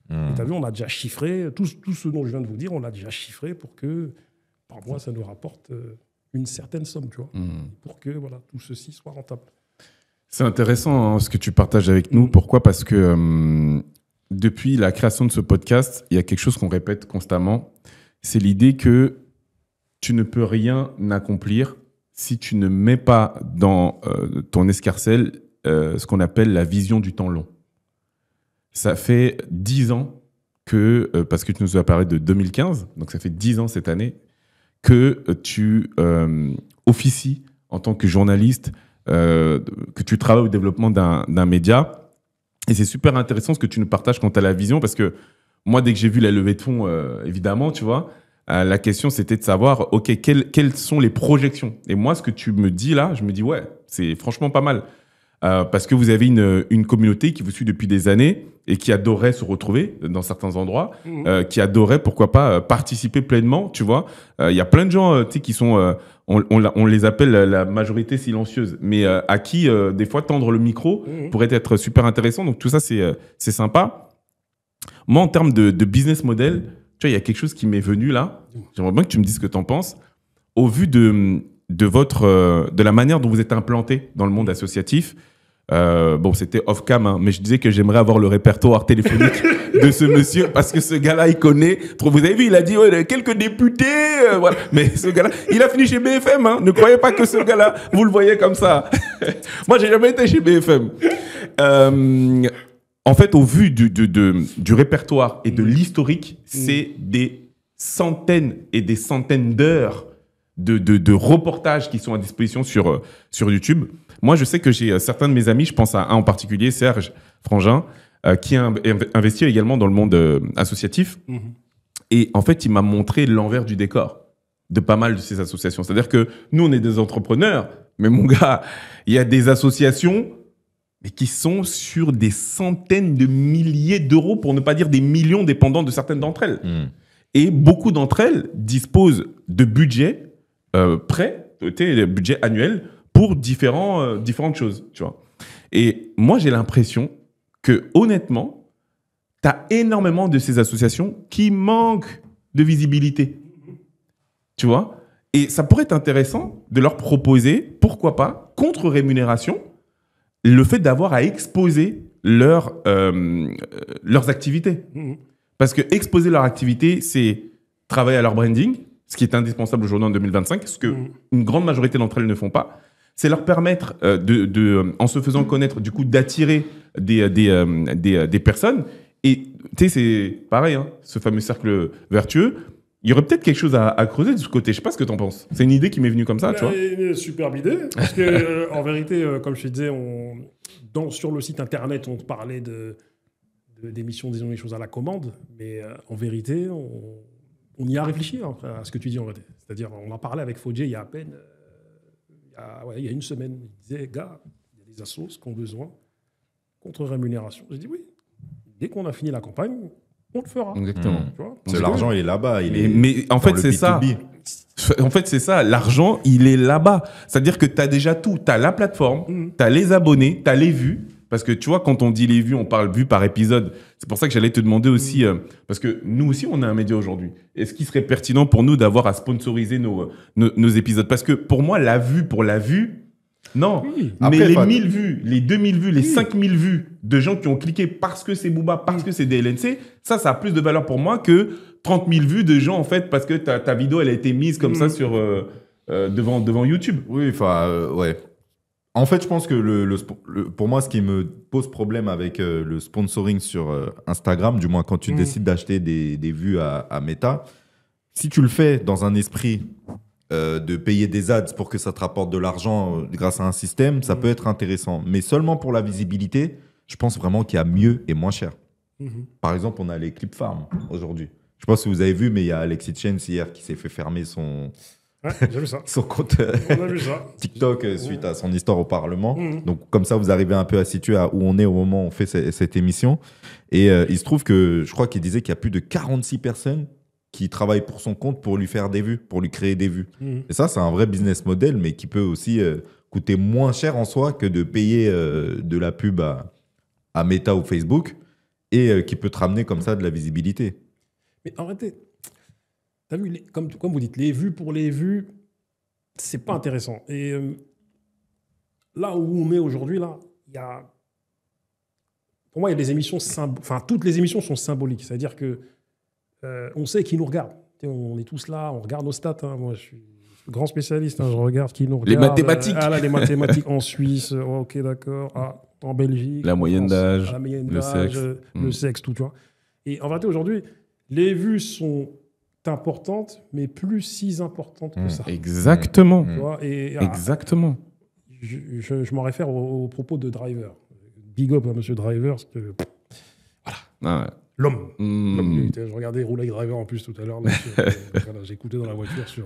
Et tu as vu, on a déjà chiffré, tout ce dont je viens de vous dire, on l'a déjà chiffré pour que par mois, ça nous rapporte une certaine somme, tu vois, pour que voilà, tout ceci soit rentable. C'est intéressant ce que tu partages avec nous. Pourquoi ? Parce que depuis la création de ce podcast, il y a quelque chose qu'on répète constamment. C'est l'idée que tu ne peux rien accomplir si tu ne mets pas dans ton escarcelle ce qu'on appelle la vision du temps long. Ça fait 10 ans que, parce que tu nous as parlé de 2015, donc ça fait 10 ans cette année, que tu officies en tant que journaliste, que tu travailles au développement d'un média. Et c'est super intéressant ce que tu nous partages quant à la vision, parce que moi, dès que j'ai vu la levée de fonds, évidemment, tu vois, la question, c'était de savoir, OK, quelles sont les projections ? Et moi, ce que tu me dis là, je me dis, ouais, c'est franchement pas mal. Parce que vous avez une communauté qui vous suit depuis des années et qui adorait se retrouver dans certains endroits, qui adorait, pourquoi pas, participer pleinement, tu vois. Il y a plein de gens qui sont, on les appelle la majorité silencieuse, mais à qui, des fois, tendre le micro pourrait être super intéressant. Donc, tout ça, c'est sympa. Moi, en termes de business model, tu vois, il y a quelque chose qui m'est venu là. J'aimerais bien que tu me dises ce que tu en penses. Au vu de la manière dont vous êtes implanté dans le monde associatif, bon, c'était off-cam, hein, mais je disais que j'aimerais avoir le répertoire téléphonique de ce monsieur, parce que ce gars-là, il connaît. Vous avez vu, il a dit ouais, quelques députés, voilà. Mais ce gars-là, il a fini chez BFM. Hein. Ne croyez pas que ce gars-là, vous le voyez comme ça. Moi, j'ai jamais été chez BFM. En fait, au vu du répertoire et de l'historique, c'est des centaines et des centaines d'heures de reportages qui sont à disposition sur YouTube. Moi, je sais que j'ai certains de mes amis, je pense à un en particulier, Serge Frangin, qui a investi également dans le monde associatif. Et en fait, il m'a montré l'envers du décor de pas mal de ces associations. C'est-à-dire que nous, on est des entrepreneurs, mais mon gars, il y a des associations mais qui sont sur des centaines de milliers d'euros, pour ne pas dire des millions, dépendant de certaines d'entre elles. Et beaucoup d'entre elles disposent de budgets prêts, des budgets annuels, pour différentes choses, tu vois. Et moi, j'ai l'impression que, honnêtement, tu as énormément de ces associations qui manquent de visibilité, tu vois. Et ça pourrait être intéressant de leur proposer, pourquoi pas, contre rémunération, le fait d'avoir à exposer leurs activités. Parce que exposer leur activité, c'est travailler à leur branding, ce qui est indispensable aujourd'hui en 2025, ce qu'une grande majorité d'entre elles ne font pas. C'est leur permettre, en se faisant connaître, du coup, d'attirer des personnes. Et tu sais, c'est pareil, hein, ce fameux cercle vertueux. Il y aurait peut-être quelque chose à creuser de ce côté. Je ne sais pas ce que tu en penses. C'est une idée qui m'est venue comme ça, tu vois. Une superbe idée. Parce que, en vérité, comme je te disais, sur le site internet, on parlait d'émissions, disons les choses à la commande. Mais en vérité, on y a réfléchi à ce que tu dis en vérité. C'est-à-dire, on en parlait avec Fodje il y a à peine. Il y a une semaine, il disait, gars, il y a des assos qui ont besoin contre rémunération. J'ai dit oui. Dès qu'on a fini la campagne, on le fera. Exactement. Tu vois, parce que l'argent, il est là-bas. Mais en fait, c'est ça. En fait, c'est ça. L'argent, il est là-bas. C'est-à-dire que tu as déjà tout. Tu as la plateforme, tu as les abonnés, tu as les vues. Parce que tu vois, quand on dit les vues, on parle vues par épisode. C'est pour ça que j'allais te demander aussi, parce que nous aussi, on a un média aujourd'hui. Est-ce qu'il serait pertinent pour nous d'avoir à sponsoriser nos épisodes? Parce que pour moi, la vue pour la vue, non. Oui. Mais après, les 1000 vues, les 2000 vues, les 5000 vues de gens qui ont cliqué parce que c'est Booba, parce que c'est DLNC, ça a plus de valeur pour moi que 30 000 vues de gens, en fait, parce que ta vidéo, elle a été mise comme ça sur, devant YouTube. Oui, enfin, ouais. En fait, je pense que pour moi, ce qui me pose problème avec le sponsoring sur Instagram, du moins quand tu décides d'acheter des vues à Meta, si tu le fais dans un esprit de payer des ads pour que ça te rapporte de l'argent grâce à un système, ça peut être intéressant. Mais seulement pour la visibilité, je pense vraiment qu'il y a mieux et moins cher. Par exemple, on a les Clip Farm aujourd'hui. Je sais pas si vous avez vu, mais il y a Alexis Chance hier qui s'est fait fermer son... Ouais, j'ai vu ça. son compte TikTok suite à son histoire au Parlement. Donc, comme ça, vous arrivez un peu à situer à où on est au moment où on fait cette émission. Et il se trouve que, je crois qu'il disait qu'il y a plus de 46 personnes qui travaillent pour son compte pour lui faire des vues, pour lui créer des vues. Et ça, c'est un vrai business model, mais qui peut aussi coûter moins cher en soi que de payer de la pub à Meta ou Facebook et qui peut te ramener comme ça de la visibilité. Mais en réalité... T'as vu, comme vous dites, les vues pour les vues, c'est pas intéressant. Et là où on est aujourd'hui, là, pour moi, il y a des émissions toutes les émissions sont symboliques. C'est-à-dire que on sait qui nous regarde. On est tous là, on regarde nos stats. Hein. Moi, je suis grand spécialiste. Hein. Je regarde qui nous regarde. Les mathématiques. Les mathématiques en Suisse. Ok, d'accord. En Belgique. La moyenne d'âge. Le sexe. Le sexe, tout, tu vois. Et en vérité, aujourd'hui, les vues sont importante, mais plus si importante que ça. Exactement. Tu vois, exactement. Je m'en réfère au propos de Driver. Big up à Monsieur Driver, parce que voilà. L'homme. Je regardais Roulette Driver en plus tout à l'heure. J'écoutais dans la voiture sur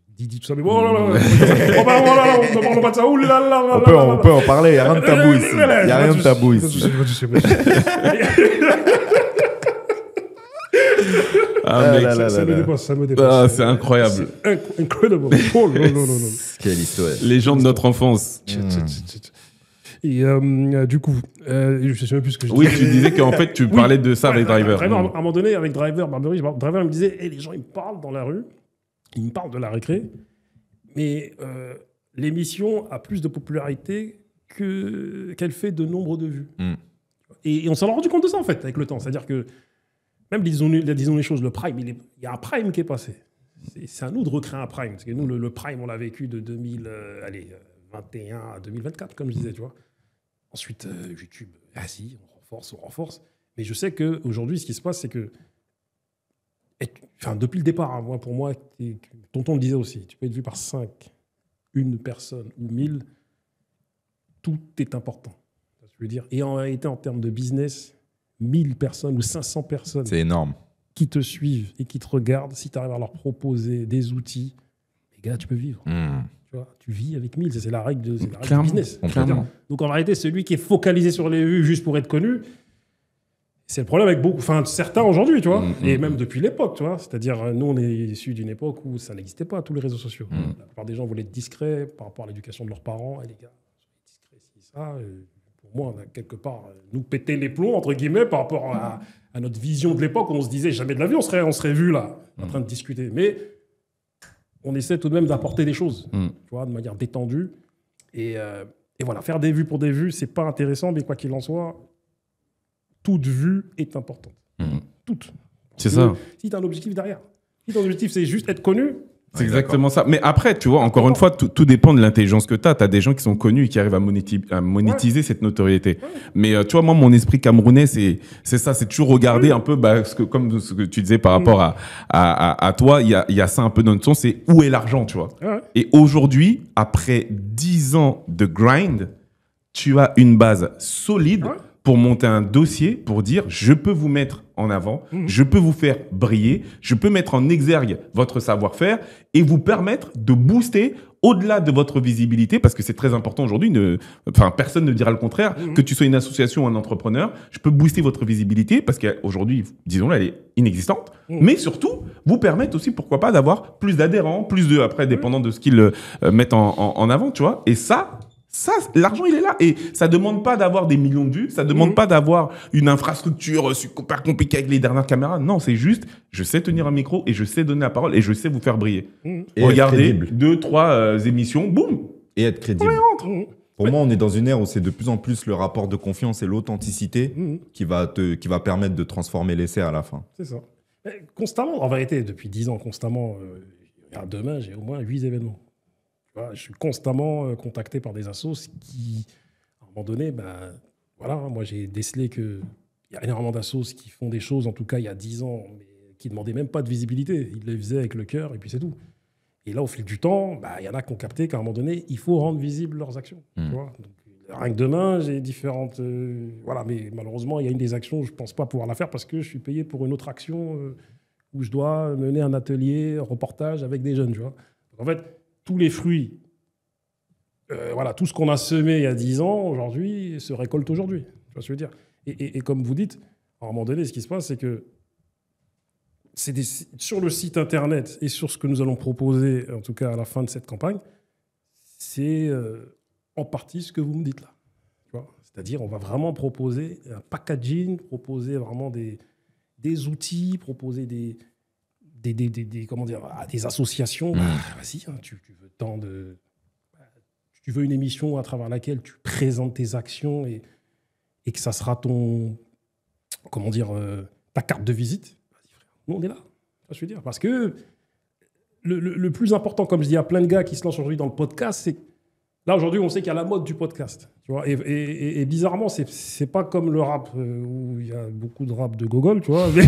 Didi, tout ça. Mais bon, on ne parle pas de ça. On peut en parler, il n'y a rien de tabou ici. Il n'y a rien de tabou ici. Ça me dépasse. C'est incroyable. C'est incroyable. Oh, non. Quelle histoire. Les gens de notre enfance. Et du coup, je sais même plus ce que je Oui, disais. tu disais qu'en fait, tu parlais de ça avec Driver. À un moment donné, avec Driver, Barbery, Driver me disait les gens, ils me parlent dans la rue, ils me parlent de la récré, mais l'émission a plus de popularité qu'elle fait de nombre de vues. Et on s'en est rendu compte de ça, en fait, avec le temps. C'est-à-dire que, même, disons les choses, le Prime, il y a un Prime qui est passé. C'est à nous de recréer un Prime. Parce que nous, le Prime, on l'a vécu de 2021 à 2024, comme je disais, tu vois. Ensuite, YouTube, vas-y, on renforce. Mais je sais qu'aujourd'hui, ce qui se passe, c'est que, depuis le départ, hein, pour moi, tonton le disait aussi, tu peux être vu par 5, une personne ou 1000, tout est important. Je veux dire. Et en réalité, en termes de business, 1000 personnes ou 500 personnes, c'est énorme, qui te suivent et qui te regardent, si tu arrives à leur proposer des outils, les gars, tu peux vivre. Tu vois, tu vis avec 1000, c'est la règle, du business. Donc en réalité, celui qui est focalisé sur les vues juste pour être connu, c'est le problème avec certains aujourd'hui, tu vois, et même depuis l'époque, tu vois. C'est-à-dire, nous, on est issus d'une époque où ça n'existait pas, tous les réseaux sociaux. La plupart des gens voulaient être discrets par rapport à l'éducation de leurs parents. Et les gars, soyez discrets, c'est ça. Pour moi, on a quelque part nous pété les plombs, entre guillemets, par rapport à notre vision de l'époque où on se disait jamais de la vie, on serait vu là, en train de discuter. Mais on essaie tout de même d'apporter des choses, tu vois, de manière détendue. Et voilà, faire des vues pour des vues, c'est pas intéressant, mais quoi qu'il en soit, toute vue est importante. Toute. C'est ça. Si tu as un objectif derrière, si ton objectif c'est juste être connu, c'est exactement ça. Mais après, tu vois, encore une fois, tout dépend de l'intelligence que tu as. Tu as des gens qui sont connus et qui arrivent à monétiser cette notoriété. Mais tu vois, moi, mon esprit camerounais, c'est ça. C'est toujours regarder un peu, comme ce que tu disais par rapport à toi, il y a ça un peu dans notre son, c'est où est l'argent, tu vois. Et aujourd'hui, après 10 ans de grind, tu as une base solide pour monter un dossier, pour dire je peux vous mettre en avant, je peux vous faire briller, je peux mettre en exergue votre savoir-faire et vous permettre de booster au-delà de votre visibilité, parce que c'est très important aujourd'hui, personne ne dira le contraire, que tu sois une association ou un entrepreneur, je peux booster votre visibilité, parce qu'aujourd'hui, disons-le, elle est inexistante, mais surtout, vous permettre aussi, pourquoi pas, d'avoir plus d'adhérents, après, dépendant de ce qu'ils mettent en avant, tu vois, et ça, l'argent, il est là. Et ça ne demande pas d'avoir des millions de vues. Ça ne demande pas d'avoir une infrastructure super compliquée avec les dernières caméras. Non, c'est juste, je sais tenir un micro et je sais donner la parole et je sais vous faire briller. Et regardez 2-3 émissions, boum. Et être crédible. Pour moi, on est dans une ère où c'est de plus en plus le rapport de confiance et l'authenticité qui va permettre de transformer l'essai à la fin. C'est ça. Mais constamment, en vérité, depuis 10 ans, constamment, demain, j'ai au moins 8 événements. Je suis constamment contacté par des assos qui, à un moment donné, moi j'ai décelé qu'il y a énormément d'assos qui font des choses, en tout cas il y a 10 ans, mais qui ne demandaient même pas de visibilité. Ils les faisaient avec le cœur et puis c'est tout. Et là, au fil du temps, il y en a qui ont capté qu'à un moment donné, il faut rendre visibles leurs actions. Tu vois. Donc, rien que demain, j'ai différentes... mais malheureusement, il y a une des actions où je ne pense pas pouvoir la faire parce que je suis payé pour une autre action où je dois mener un atelier, un reportage avec des jeunes. Tu vois. Donc, en fait, tous les fruits, tout ce qu'on a semé il y a 10 ans, aujourd'hui, se récolte aujourd'hui. Tu vois ce que je veux dire ? Et comme vous dites, à un moment donné, ce qui se passe, c'est que sur le site internet et sur ce que nous allons proposer, en tout cas à la fin de cette campagne, c'est en partie ce que vous me dites là. Tu vois ? C'est-à-dire, on va vraiment proposer un packaging, proposer vraiment des outils, proposer des associations. Vas-y, tu veux tant de... Tu veux une émission à travers laquelle tu présentes tes actions et que ça sera ta carte de visite. Vas-y, frère. Nous, on est là. Je veux dire. Parce que le plus important, comme je dis à plein de gars qui se lancent aujourd'hui dans le podcast, c'est que là, aujourd'hui, on sait qu'il y a la mode du podcast. Tu vois, et bizarrement, c'est pas comme le rap, où il y a beaucoup de rap de gogol, tu vois, mais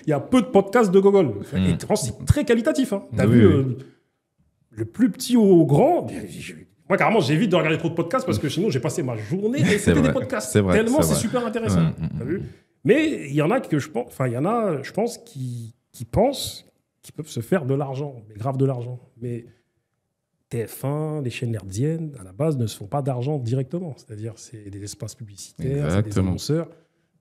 il y a peu de podcasts de gogol. Et c'est très qualitatif. Hein. T'as vu le plus petit au grand. Moi, carrément, j'évite de regarder trop de podcasts parce que sinon, j'ai passé ma journée à écouter des podcasts. Tellement c'est super intéressant. T'as vu ? Mais il y en a je pense, qui pensent qu'ils peuvent se faire de l'argent, mais grave de l'argent. Mais TF1, les chaînes hertziennes, à la base, ne se font pas d'argent directement. C'est-à-dire, c'est des espaces publicitaires, c'est des annonceurs.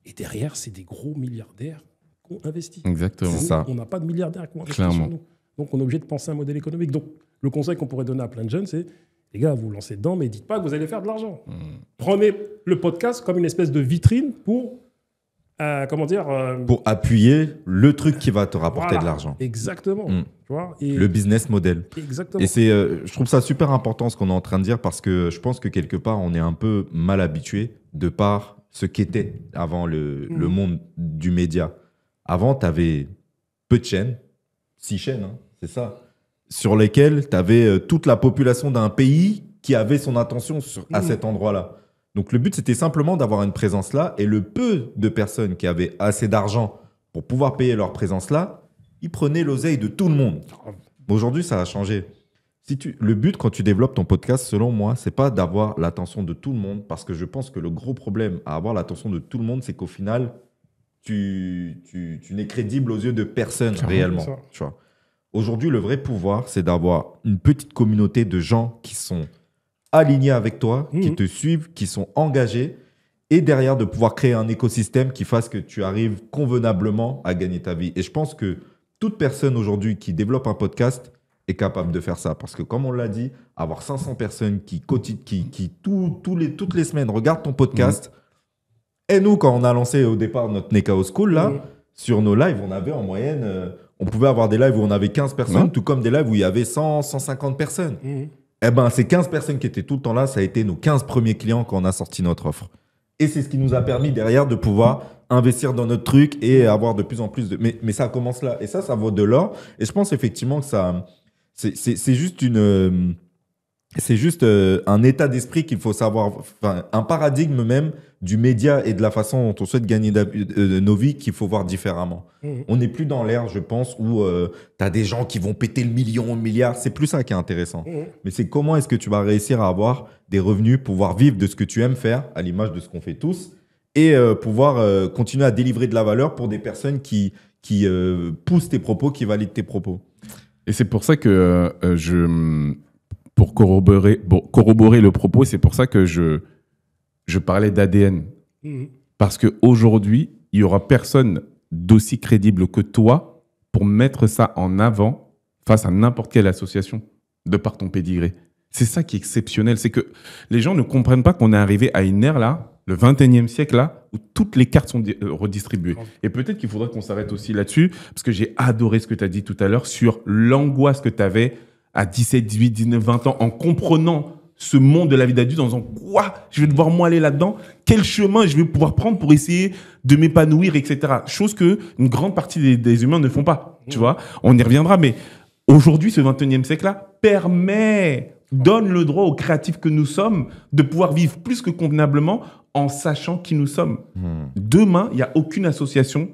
Et derrière, c'est des gros milliardaires qui ont investi. Exactement. C'est ça. On n'a pas de milliardaires qui ont investi sur nous. Donc, on est obligé de penser à un modèle économique. Donc, le conseil qu'on pourrait donner à plein de jeunes, c'est Les gars, vous vous lancez dedans, mais dites pas que vous allez faire de l'argent. Prenez le podcast comme une espèce de vitrine pour, pour appuyer le truc qui va te rapporter de l'argent. Exactement. Tu vois, et le business model. Exactement. Et je trouve ça super important ce qu'on est en train de dire parce que je pense que quelque part, on est un peu mal habitué de par ce qu'était avant le monde du média. Avant, tu avais peu de chaînes, 6 chaînes, hein, c'est ça, sur lesquelles tu avais toute la population d'un pays qui avait son attention à cet endroit-là. Donc le but, c'était simplement d'avoir une présence là, et le peu de personnes qui avaient assez d'argent pour pouvoir payer leur présence là, ils prenaient l'oseille de tout le monde. Aujourd'hui, ça a changé. Le but, quand tu développes ton podcast, selon moi, c'est pas d'avoir l'attention de tout le monde, parce que je pense que le gros problème à avoir l'attention de tout le monde, c'est qu'au final, tu n'es crédible aux yeux de personne réellement. Tu vois. Aujourd'hui, le vrai pouvoir, c'est d'avoir une petite communauté de gens qui sont alignés avec toi, qui te suivent, qui sont engagés, et derrière de pouvoir créer un écosystème qui fasse que tu arrives convenablement à gagner ta vie. Et je pense que toute personne aujourd'hui qui développe un podcast est capable de faire ça. Parce que comme on l'a dit, avoir 500 personnes qui toutes les semaines regardent ton podcast. Et nous, quand on a lancé au départ notre Nekao School, là, sur nos lives, on avait en moyenne... on pouvait avoir des lives où on avait 15 personnes, tout comme des lives où il y avait 100, 150 personnes. Eh ben, ces 15 personnes qui étaient tout le temps là, ça a été nos 15 premiers clients quand on a sorti notre offre. Et c'est ce qui nous a permis derrière de pouvoir investir dans notre truc et avoir de plus en plus de... Mais ça commence là. Et ça vaut de l'or. Et je pense effectivement que ça... C'est juste une... C'est juste un état d'esprit qu'il faut savoir, enfin, un paradigme même du média et de la façon dont on souhaite gagner nos vies qu'il faut voir différemment. On n'est plus dans l'ère, je pense, où tu as des gens qui vont péter le million, le milliard. C'est plus ça qui est intéressant. Mais c'est comment est-ce que tu vas réussir à avoir des revenus, pouvoir vivre de ce que tu aimes faire, à l'image de ce qu'on fait tous, et pouvoir continuer à délivrer de la valeur pour des personnes qui poussent tes propos, qui valident tes propos. Et c'est pour ça que pour corroborer le propos, c'est pour ça que je parlais d'ADN. Parce qu'aujourd'hui, il n'y aura personne d'aussi crédible que toi pour mettre ça en avant face à n'importe quelle association, de par ton pédigré. C'est ça qui est exceptionnel. C'est que les gens ne comprennent pas qu'on est arrivé à une ère là, le 21e siècle là, où toutes les cartes sont redistribuées. Et peut-être qu'il faudrait qu'on s'arrête aussi là-dessus, parce que j'ai adoré ce que tu as dit tout à l'heure sur l'angoisse que tu avais à 17, 18, 19, 20 ans, en comprenant ce monde de la vie d'adulte, en disant quoi, je vais devoir moi aller là-dedans, quel chemin je vais pouvoir prendre pour essayer de m'épanouir, etc. Chose que une grande partie des humains ne font pas, tu vois. On y reviendra, mais aujourd'hui, ce 21e siècle-là donne le droit aux créatifs que nous sommes de pouvoir vivre plus que convenablement en sachant qui nous sommes. Demain, il n'y a aucune association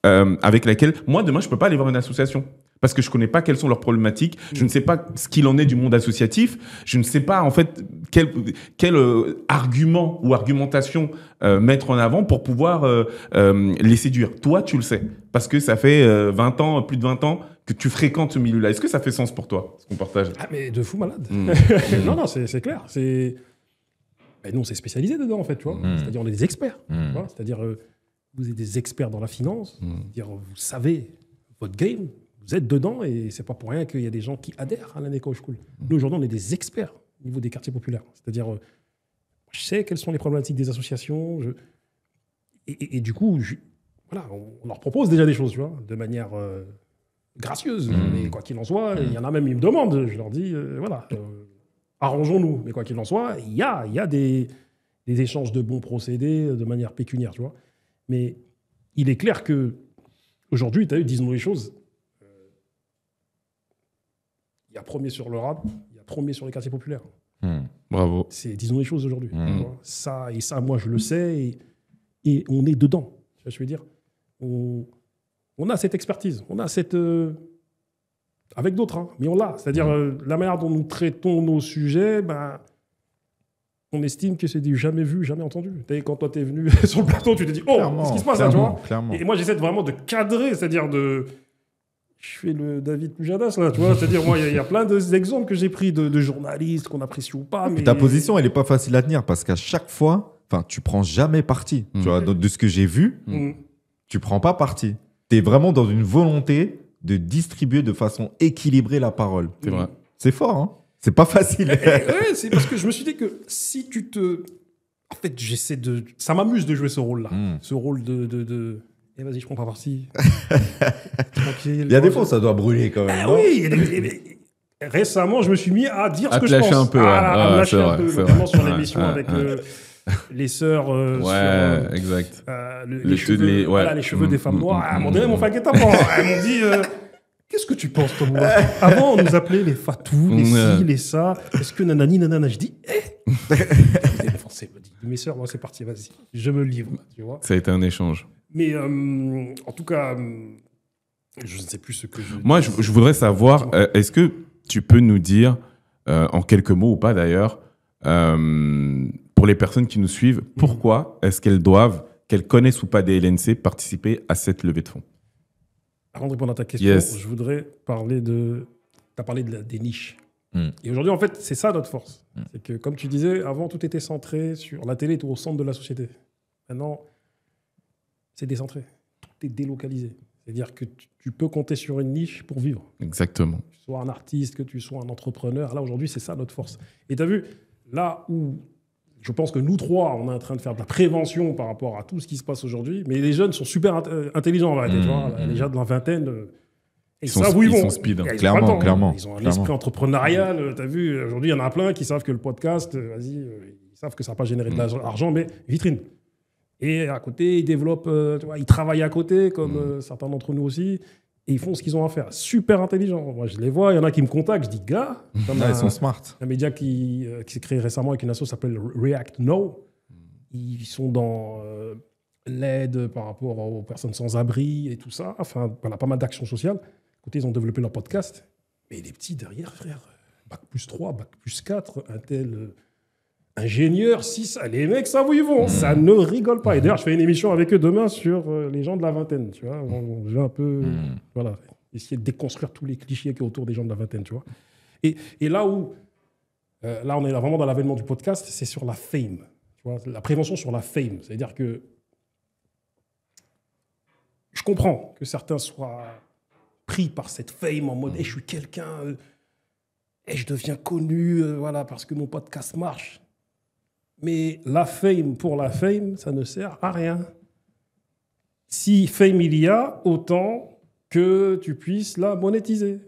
avec laquelle... Moi, demain, je ne peux pas aller voir une association. Parce que je ne connais pas quelles sont leurs problématiques, je ne sais pas ce qu'il en est du monde associatif, je ne sais pas en fait quel argument ou argumentation mettre en avant pour pouvoir les séduire. Toi, tu le sais, parce que ça fait 20 ans, plus de 20 ans que tu fréquentes ce milieu-là. Est-ce que ça fait sens pour toi, ce qu'on partage ? Ah mais de fou malade. Non, c'est clair. Ben, nous, on s'est spécialisé dedans en fait, tu vois. C'est-à-dire on est des experts. Tu vois. C'est-à-dire vous êtes des experts dans la finance, c'est-à-dire vous savez votre game. Vous êtes dedans et c'est pas pour rien qu'il y a des gens qui adhèrent à la Nekao School. Nous, aujourd'hui, on est des experts au niveau des quartiers populaires. C'est-à-dire, je sais quelles sont les problématiques des associations. Et du coup, voilà, on leur propose déjà des choses, tu vois, de manière gracieuse. Mais quoi qu'il en soit, il y en a même, ils me demandent. Je leur dis, voilà, arrangeons-nous. Mais quoi qu'il en soit, il y a des échanges de bons procédés de manière pécuniaire, tu vois. Mais il est clair que aujourd'hui, tu as eu, disons les choses. Il y a premier sur le rap, il y a premier sur les quartiers populaires. Bravo. Disons les choses aujourd'hui. Ça, moi, je le sais et on est dedans. Tu vois ce que je veux dire, on a cette expertise, on a cette... avec d'autres, hein, mais on l'a. C'est-à-dire, la manière dont nous traitons nos sujets, ben, on estime que c'est du jamais vu, jamais entendu. Quand toi, tu es venu sur le plateau, tu t'es dit, oh, qu'est-ce qui se passe là, tu vois ? Et moi, j'essaie vraiment de cadrer, c'est-à-dire de... Je fais le David Pujadas, là, tu vois. C'est-à-dire, moi, il y a plein d'exemples que j'ai pris de journalistes qu'on apprécie ou pas. Mais... Ta position, elle n'est pas facile à tenir parce qu'à chaque fois, tu prends jamais parti. Tu vois, de ce que j'ai vu, tu prends pas parti. Tu es vraiment dans une volonté de distribuer de façon équilibrée la parole. C'est vrai. C'est fort, hein ? C'est pas facile. Ouais, c'est parce que je me suis dit que si tu te... En fait, j'essaie de... Ça m'amuse de jouer ce rôle-là. Ce rôle de... Eh, vas-y, je prends pas parti. Tranquille. Il y a des fois où ça doit brûler quand même. Oui, il y a des... Récemment, je me suis mis à dire ce que je pense. Un peu, à me lâcher un peu, notamment sur l'émission avec les sœurs. Exact. Les cheveux des femmes noires. À un moment donné, mon fait guet-apens. Elles m'ont dit qu'est-ce que tu penses, toi, moi Avant, on nous appelait les fatous, les ci, les ça. Est-ce que nanani, nanana Je dis mes sœurs, moi, c'est parti, vas-y. Je me livre. Tu vois. Ça a été un échange. Mais en tout cas, je ne sais plus ce que je. Moi, je voudrais savoir, est-ce que tu peux nous dire, en quelques mots ou pas d'ailleurs, pour les personnes qui nous suivent, pourquoi est-ce qu'elles connaissent ou pas des LNC, participer à cette levée de fonds? Avant de répondre à ta question, je voudrais parler de... Tu as parlé des niches. Et aujourd'hui, en fait, c'est ça notre force. C'est que, comme tu disais, avant, tout était centré sur... La télé était au centre de la société. Maintenant, c'est décentré. Tout est délocalisé. C'est-à-dire que tu peux compter sur une niche pour vivre. Exactement. Que tu sois un artiste, que tu sois un entrepreneur. Là, aujourd'hui, c'est ça notre force. Et tu as vu, là où je pense que nous trois, on est en train de faire de la prévention par rapport à tout ce qui se passe aujourd'hui, mais les jeunes sont super intelligents, en vérité. Tu vois, les gens de la vingtaine, ils savent où ils vont. Ils sont speed. Clairement. Ils ont un esprit entrepreneurial. Tu as vu, aujourd'hui, il y en a plein qui savent que le podcast, ils savent que ça ne va pas générer de l'argent, mais vitrine. Et à côté, ils développent, tu vois, ils travaillent à côté, comme certains d'entre nous aussi, et ils font ce qu'ils ont à faire. Super intelligents. Moi, je les vois, il y en a qui me contactent, je dis, gars, ils sont smart. Un média qui s'est créé récemment avec une asso qui s'appelle React Now. Ils sont dans l'aide par rapport aux personnes sans abri et tout ça. Enfin, voilà, pas mal d'actions sociales. Écoutez, ils ont développé leur podcast. Mais les petits derrière, frère, Bac plus 3, Bac plus 4, un tel... ingénieur, 6, les mecs savent où ils vont. Ça ne rigole pas. Et d'ailleurs, je fais une émission avec eux demain sur les gens de la vingtaine. Tu vois, on veut un peu voilà, essayer de déconstruire tous les clichés qui sont autour des gens de la vingtaine. Tu vois. Et là où là, on est vraiment dans l'avènement du podcast, c'est sur la fame. Tu vois, la prévention sur la fame. C'est-à-dire que je comprends que certains soient pris par cette fame en mode je suis quelqu'un, je deviens connu voilà, parce que mon podcast marche. Mais la fame pour la fame, ça ne sert à rien. Si fame il y a, autant que tu puisses la monétiser.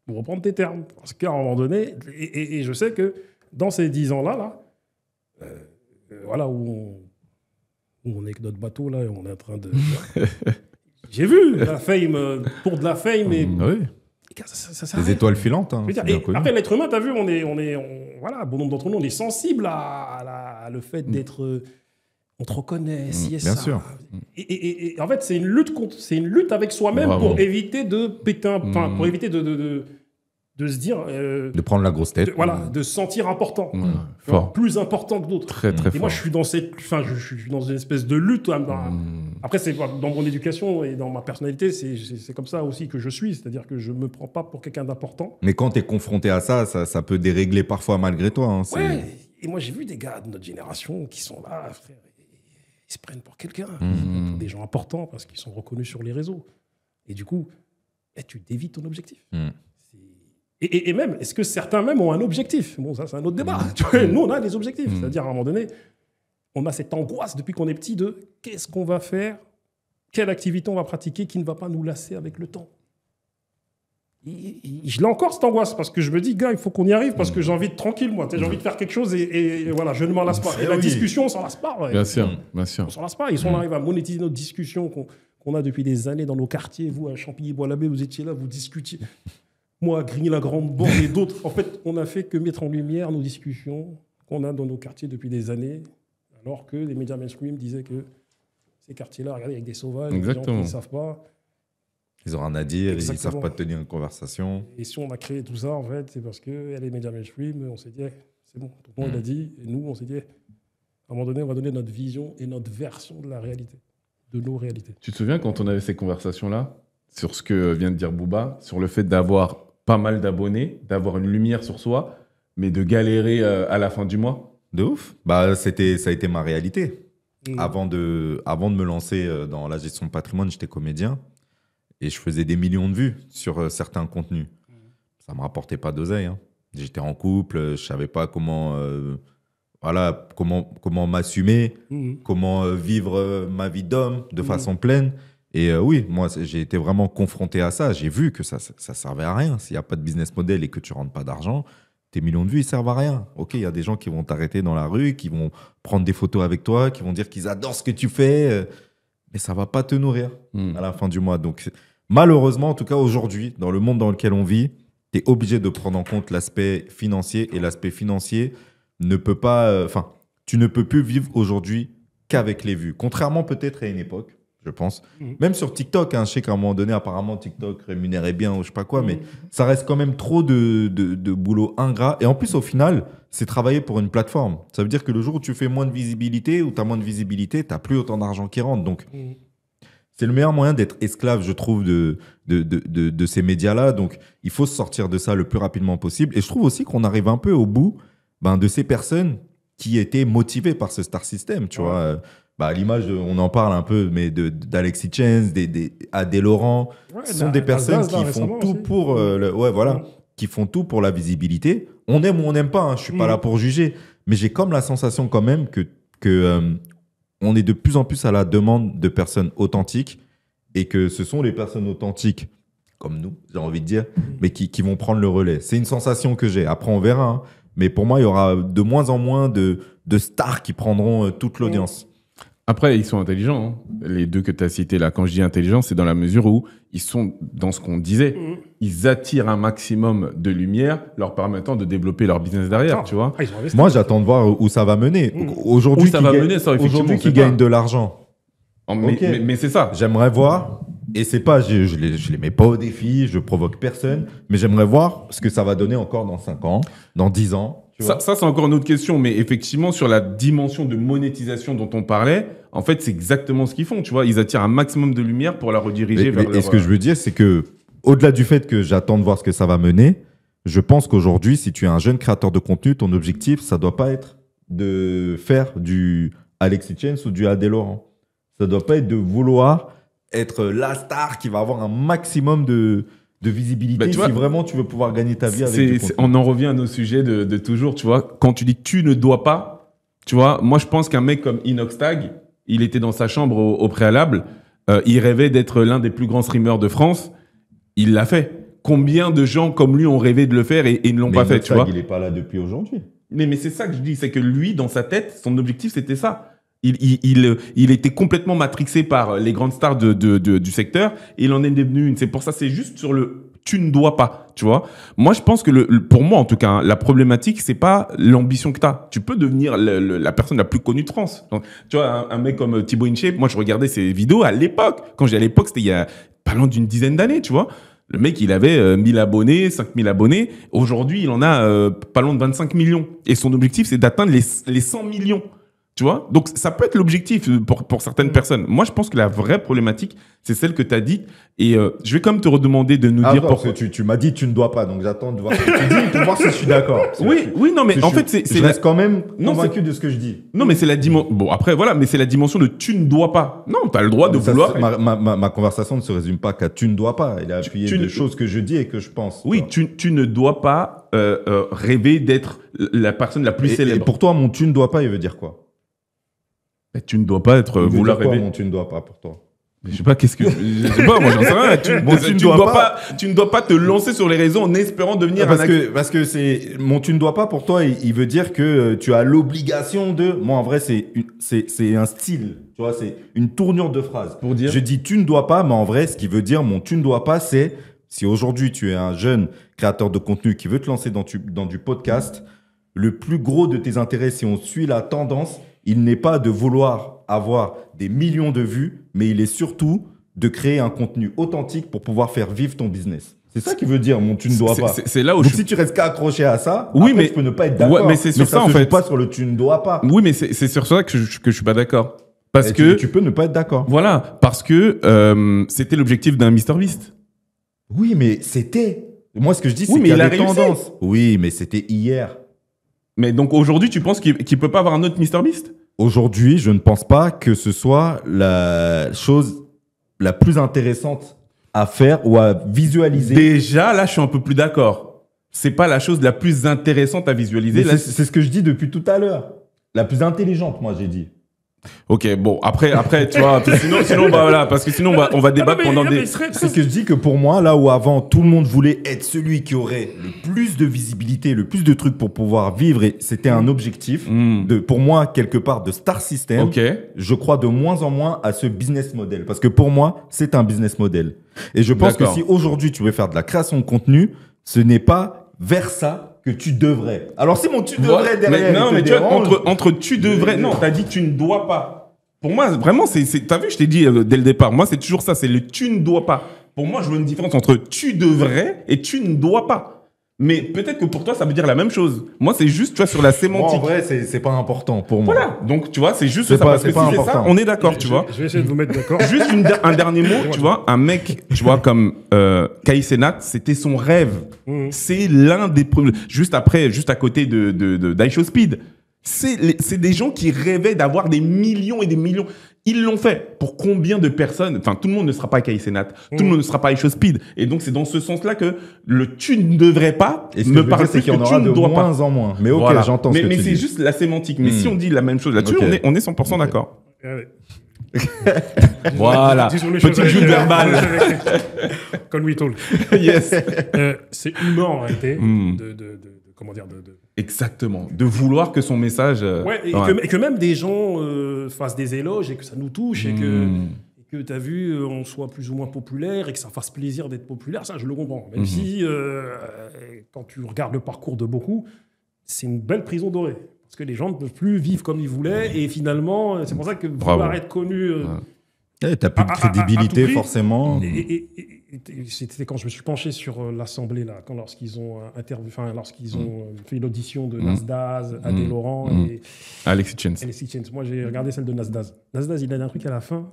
Pour reprendre tes termes. Parce qu'à un moment donné, et je sais que dans ces 10 ans-là, voilà où on est avec notre bateau, là, et on est en train de... J'ai vu la fame, pour de la fame, et... Oui. Des étoiles filantes. Hein, après, l'être humain, tu as vu, voilà, bon nombre d'entre nous, on est sensible à le fait d'être... on te reconnaît, si et ça. Bien sûr. Et en fait, c'est une lutte avec soi-même pour éviter de péter un... pour éviter de se dire... de prendre la grosse tête. De se sentir important. Fort. Plus important que d'autres. Très, très fort. Et moi, je suis dans je suis dans une espèce de lutte. Après, c'est dans mon éducation et dans ma personnalité, c'est comme ça aussi que je suis. C'est-à-dire que je ne me prends pas pour quelqu'un d'important. Mais quand tu es confronté à ça peut dérégler parfois malgré toi. Hein, ouais. Et moi, j'ai vu des gars de notre génération qui sont là, frère. Ils se prennent pour quelqu'un. Pour des gens importants parce qu'ils sont reconnus sur les réseaux. Et du coup, tu dévis ton objectif. Et même, est-ce que certains même ont un objectif? Bon, ça, c'est un autre débat. Nous, on a des objectifs. C'est-à-dire, à un moment donné, on a cette angoisse depuis qu'on est petit de qu'est-ce qu'on va faire, quelle activité on va pratiquer qui ne va pas nous lasser avec le temps. Je l'ai encore, cette angoisse, parce que je me dis, gars, il faut qu'on y arrive, parce que j'ai envie de tranquille, moi. J'ai envie de faire quelque chose et voilà, je ne m'en lasse pas. Et la discussion, on s'en lasse pas. Ouais. Bien sûr. On s'en lasse pas. Et si on arrive à monétiser notre discussion qu'on a depuis des années dans nos quartiers, vous, à Champigny-Bois-l'Abbé, vous étiez là, vous discutiez. Moi, à Grigny-la-Grande-Borne et d'autres, en fait, on n'a fait que mettre en lumière nos discussions qu'on a dans nos quartiers depuis des années, alors que les médias mainstream disaient que ces quartiers-là, regardez, avec des sauvages, des gens qui ne savent pas. Ils ont rien à dire, ils ne savent pas tenir une conversation. Et si on a créé tout ça, en fait, c'est parce que les médias mainstream, on s'est dit, c'est bon, tonton, il a dit, et nous, on s'est dit, à un moment donné, on va donner notre vision et notre version de la réalité, de nos réalités. Tu te souviens quand on avait ces conversations-là, sur ce que vient de dire Booba, sur le fait d'avoir pas mal d'abonnés, d'avoir une lumière sur soi, mais de galérer à la fin du mois? De ouf. Bah, ça a été ma réalité. Avant de me lancer dans la gestion de patrimoine, j'étais comédien et je faisais des millions de vues sur certains contenus. Ça ne me rapportait pas d'oseille. Hein. J'étais en couple, je savais pas comment m'assumer, comment vivre ma vie d'homme de façon pleine. Et oui, moi, j'ai été vraiment confronté à ça. J'ai vu que ça servait à rien. S'il n'y a pas de business model et que tu rentres pas d'argent, tes millions de vues, ils servent à rien. Ok, il y a des gens qui vont t'arrêter dans la rue, qui vont prendre des photos avec toi, qui vont dire qu'ils adorent ce que tu fais, mais ça va pas te nourrir à la fin du mois. Donc, malheureusement, en tout cas aujourd'hui, dans le monde dans lequel on vit, tu es obligé de prendre en compte l'aspect financier. Et l'aspect financier ne peut pas... tu ne peux plus vivre aujourd'hui qu'avec les vues. Contrairement peut-être à une époque, je pense. Même sur TikTok, je sais qu'à un moment donné, apparemment, TikTok rémunérait bien ou je sais pas quoi, mais ça reste quand même trop de boulot ingrat. Et en plus, au final, c'est travailler pour une plateforme. Ça veut dire que le jour où tu fais moins de visibilité ou tu as moins de visibilité, tu n'as plus autant d'argent qui rentre. Donc, c'est le meilleur moyen d'être esclave, je trouve, de ces médias-là. Donc, il faut se sortir de ça le plus rapidement possible. Et je trouve aussi qu'on arrive un peu au bout de ces personnes qui étaient motivées par ce star system, tu vois. À l'image, on en parle un peu, mais d'Alexis Chance, Adé Laurent, ce sont des personnes qui font tout pour qui font tout pour la visibilité. On aime ou on n'aime pas, je suis pas là pour juger, mais j'ai comme la sensation quand même que on est de plus en plus à la demande de personnes authentiques et que ce sont les personnes authentiques comme nous, j'ai envie de dire, mais qui vont prendre le relais. C'est une sensation que j'ai. Après, on verra, mais pour moi, il y aura de moins en moins de stars qui prendront toute l'audience. Après, ils sont intelligents, les deux que tu as cités là. Quand je dis intelligents, c'est dans la mesure où ils sont dans ce qu'on disait. Ils attirent un maximum de lumière, leur permettant de développer leur business derrière, tu vois. Moi, j'attends de voir où ça va mener. Aujourd'hui, qui gagne de l'argent. Mais c'est ça. J'aimerais voir, et c'est pas, je les mets pas au défi, je provoque personne, mais j'aimerais voir ce que ça va donner encore dans 5 ans, dans 10 ans. Ça, c'est encore une autre question, mais effectivement, sur la dimension de monétisation dont on parlait, en fait, c'est exactement ce qu'ils font, tu vois. Ils attirent un maximum de lumière pour la rediriger vers leur... Et ce que je veux dire, c'est que, au-delà du fait que j'attends de voir ce que ça va mener, je pense qu'aujourd'hui, si tu es un jeune créateur de contenu, ton objectif, ça doit pas être de faire du Alexis Chance ou du Adé Laurent. Ça doit pas être de vouloir être la star qui va avoir un maximum de visibilité, si vraiment tu veux pouvoir gagner ta vie avec du contenu. On en revient à nos sujets de toujours, tu vois. Quand tu dis tu ne dois pas, tu vois, moi je pense qu'un mec comme Inoxtag, il était dans sa chambre au préalable, il rêvait d'être l'un des plus grands streamers de France, il l'a fait. Combien de gens comme lui ont rêvé de le faire et ne l'ont pas fait, tu vois. Il n'est pas là depuis aujourd'hui. Mais c'est ça que je dis, c'est que lui, dans sa tête, son objectif c'était ça. Il était complètement matrixé par les grandes stars du secteur et il en est devenu une. C'est pour ça, c'est juste sur le tu ne dois pas, tu vois. Moi, je pense que pour moi, en tout cas, la problématique, c'est pas l'ambition que tu as. Tu peux devenir la personne la plus connue de France. Donc, tu vois, un mec comme Thibaut InShape, moi, je regardais ses vidéos à l'époque. Quand j'ai à l'époque, c'était il y a pas loin d'une dizaine d'années, tu vois. Le mec, il avait 1000 abonnés, 5000 abonnés. Aujourd'hui, il en a pas loin de 25 millions. Et son objectif, c'est d'atteindre les 100 millions. Tu vois? Donc, ça peut être l'objectif pour certaines personnes. Moi, je pense que la vraie problématique, c'est celle que tu as dite. Et je vais quand même te redemander de nous dire pourquoi. Tu m'as dit tu ne dois pas, donc j'attends de voir ce que tu dis pour voir si je suis d'accord. Oui, non, mais en fait, je reste quand même convaincu de ce que je dis. Non, mais c'est la dimension. Bon, après, voilà, mais c'est la dimension de tu ne dois pas. Non, tu as le droit de vouloir. Ma conversation ne se résume pas qu'à tu ne dois pas. Elle est appuyée de choses que je dis et que je pense. Oui, tu ne dois pas rêver d'être la personne la plus célèbre. Et pour toi, mon tu ne dois pas, il veut dire quoi? Mais tu ne dois pas être vouloir rêver. Mon tu ne dois pas pour toi. Je sais pas qu'est-ce que je sais pas, moi j'en sais rien. Tu ne dois pas te lancer sur les réseaux en espérant devenir parce que c'est mon tu ne dois pas pour toi, il veut dire que tu as l'obligation de. Moi en vrai c'est un style, tu vois, c'est une tournure de phrase. Pour dire. Je dis tu ne dois pas, mais en vrai ce qui veut dire mon tu ne dois pas, c'est si aujourd'hui tu es un jeune créateur de contenu qui veut te lancer dans du podcast, le plus gros de tes intérêts, si on suit la tendance, il n'est pas de vouloir avoir des millions de vues, mais il est surtout de créer un contenu authentique pour pouvoir faire vivre ton business. C'est ça qui veut dire mon tu ne dois pas. C'est là où donc si tu restes accroché à ça, oui, mais tu peux ne pas être d'accord. Ouais, mais c'est sur ça en fait. Pas sur le tu ne dois pas. Oui, mais c'est sur ça que je suis pas d'accord. Parce que tu peux ne pas être d'accord. Voilà, parce que c'était l'objectif d'un MrBeast. Oui, mais c'était. Moi, ce que je dis, c'est qu'il y a des tendances. Oui, mais c'était hier. Mais donc aujourd'hui, tu penses qu'il peut pas avoir un autre MrBeast? Aujourd'hui, je ne pense pas que ce soit la chose la plus intéressante à faire ou à visualiser. Déjà, là, je suis un peu plus d'accord. c'est pas la chose la plus intéressante à visualiser. Là, c'est ce que je dis depuis tout à l'heure. La plus intelligente, moi, j'ai dit. Ok, bon, après, tu vois, sinon, bah, voilà, parce que sinon, on va débattre pendant des... C'est que je dis que pour moi, là où avant, tout le monde voulait être celui qui aurait le plus de visibilité, le plus de trucs pour pouvoir vivre, et c'était un objectif, pour moi, quelque part, de Star System, je crois de moins en moins à ce business model. Parce que pour moi, c'est un business model. Et je pense que si aujourd'hui, tu veux faire de la création de contenu, ce n'est pas vers ça que tu devrais. Alors si mon tu devrais derrière... Non, mais tu vois, entre tu devrais... Non, t'as dit tu ne dois pas. Pour moi, vraiment, t'as vu, je t'ai dit dès le départ, moi, c'est toujours ça, c'est le tu ne dois pas. Pour moi, je vois une différence entre tu devrais et tu ne dois pas. Mais peut-être que pour toi, ça veut dire la même chose. Moi, c'est juste, tu vois, sur la sémantique. Moi, en vrai, c'est pas important pour moi. Voilà. Donc, tu vois, c'est juste ça. Parce que si c'est ça, on est d'accord, tu vois. Je vais essayer de vous mettre d'accord. Juste un dernier mot, tu vois. Un mec, tu vois, comme Kai Cenat, c'était son rêve. C'est l'un des premiers. Juste à côté d'Aisho-Speed. C'est des gens qui rêvaient d'avoir des millions et des millions. Ils l'ont fait. Pour combien de personnes? Enfin, tout le monde ne sera pas Kai Cenat. Tout le monde ne sera pas Aisho-Speed. Et donc, c'est dans ce sens-là que le tu ne devrais pas me parle plus que tu ne dois pas. De moins en moins. Mais ok, voilà. J'entends ce que tu dis. Mais c'est juste la sémantique. Mais si on dit la même chose là-dessus, on est 100% d'accord. Voilà. Petit jeu verbal. Comme we told. Yes. C'est humain en réalité comment dire Exactement. De vouloir que son message... et que même des gens fassent des éloges et que ça nous touche et que tu as vu, on soit plus ou moins populaire et que ça fasse plaisir d'être populaire, ça je le comprends. Même si, quand tu regardes le parcours de beaucoup, c'est une belle prison dorée. Parce que les gens ne peuvent plus vivre comme ils voulaient et finalement, c'est pour ça que vouloir être connu... t'as plus de crédibilité forcément. C'était quand je me suis penché sur l'Assemblée là, lorsqu'ils ont fait l'audition de Nasdaz, Adé Laurent et Alexis Chance. Moi j'ai regardé celle de Nasdaz. Nasdaz il a dit un truc à la fin.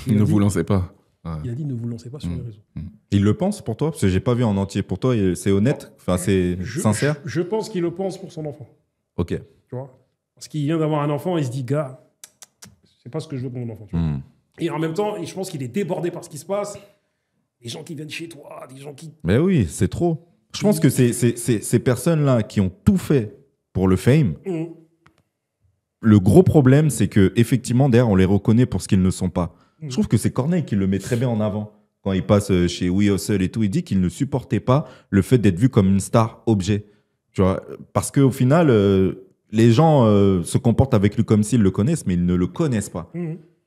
Ne vous lancez pas. Il a dit ne vous lancez pas sur les réseaux. Il le pense pour toi? Parce que j'ai pas vu en entier. Pour toi, c'est honnête? Enfin, c'est sincère? Je pense qu'il le pense pour son enfant. Ok. Tu vois? Parce qu'il vient d'avoir un enfant et il se dit, gars, c'est pas ce que je veux pour mon enfant. Tu vois? Et en même temps, je pense qu'il est débordé par ce qui se passe. Des gens qui viennent chez toi, des gens qui... Mais oui, c'est trop. Je pense que ces personnes-là qui ont tout fait pour le fame, le gros problème, c'est qu'effectivement, derrière, on les reconnaît pour ce qu'ils ne sont pas. Je trouve que c'est Corneille qui le met très bien en avant. Quand il passe chez We Hustle et tout, il dit qu'il ne supportait pas le fait d'être vu comme une star objet. Tu vois, parce qu'au final, les gens se comportent avec lui comme s'ils le connaissent, mais ils ne le connaissent pas.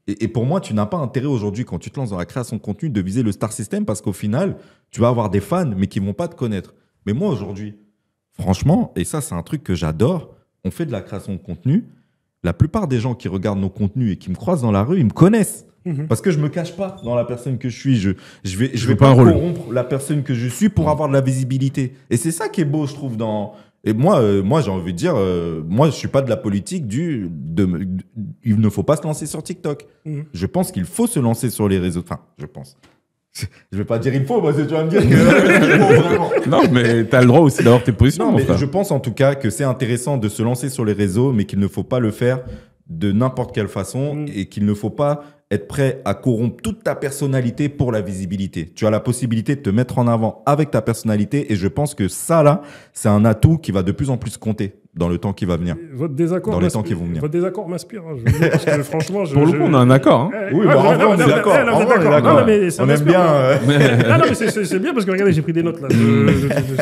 Et pour moi, tu n'as pas intérêt aujourd'hui, quand tu te lances dans la création de contenu, de viser le star system parce qu'au final, tu vas avoir des fans, mais qui ne vont pas te connaître. Mais moi, aujourd'hui, franchement, et ça, c'est un truc que j'adore, on fait de la création de contenu. La plupart des gens qui regardent nos contenus et qui me croisent dans la rue, ils me connaissent. Parce que je ne me cache pas dans la personne que je suis. Je vais pas corrompre la personne que je suis pour avoir de la visibilité. Et c'est ça qui est beau, je trouve, dans... Et moi, j'ai envie de dire, moi, je suis pas de la politique il ne faut pas se lancer sur TikTok. Je pense qu'il faut se lancer sur les réseaux. Enfin, je pense. Je vais pas dire il faut, parce que tu vas me dire que vraiment. Non, mais tu as le droit aussi d'avoir tes positions. Non, mais je pense en tout cas que c'est intéressant de se lancer sur les réseaux, mais qu'il ne faut pas le faire de n'importe quelle façon et qu'il ne faut pas être prêt à corrompre toute ta personnalité pour la visibilité. Tu as la possibilité de te mettre en avant avec ta personnalité et je pense que ça, là, c'est un atout qui va de plus en plus compter dans le temps qui va venir. Votre désaccord dans les temps qui vont venir. Votre désaccord m'inspire. Hein, parce que franchement, pour le coup, on a un accord. Hein. Oui, mais en vrai, on est d'accord. On aime bien. Non, mais c'est bien parce que regardez, j'ai pris des notes là.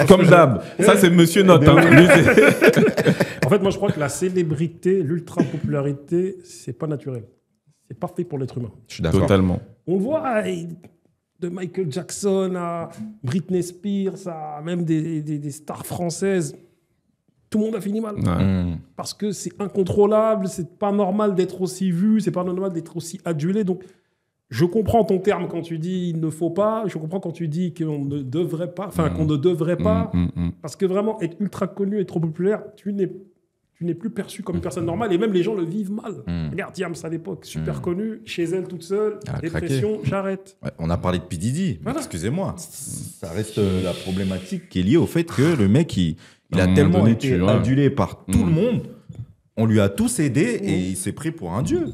Comme d'hab. Ça, c'est Monsieur Note. En fait, moi, je crois que la célébrité, l'ultra-popularité, c'est pas naturel. C'est pas fait pour l'être humain. Je suis d'accord. Totalement. On le voit de Michael Jackson à Britney Spears à même des stars françaises. Tout le monde a fini mal. Parce que c'est incontrôlable, c'est pas normal d'être aussi vu, c'est pas normal d'être aussi adulé. Donc, je comprends ton terme quand tu dis il ne faut pas, je comprends quand tu dis qu'on ne devrait pas, qu'on ne devrait pas, parce que vraiment, être ultra connu et trop populaire, tu n'es plus perçu comme une personne normale et même les gens le vivent mal. Regarde Yams à l'époque, super connue, chez elle toute seule, dépression, j'arrête. Ouais, on a parlé de P. Diddy, voilà. Excusez-moi. Ça reste la problématique qui est liée au fait que le mec, il a tellement été adulé par tout le monde, on lui a tous aidé et il s'est pris pour un dieu.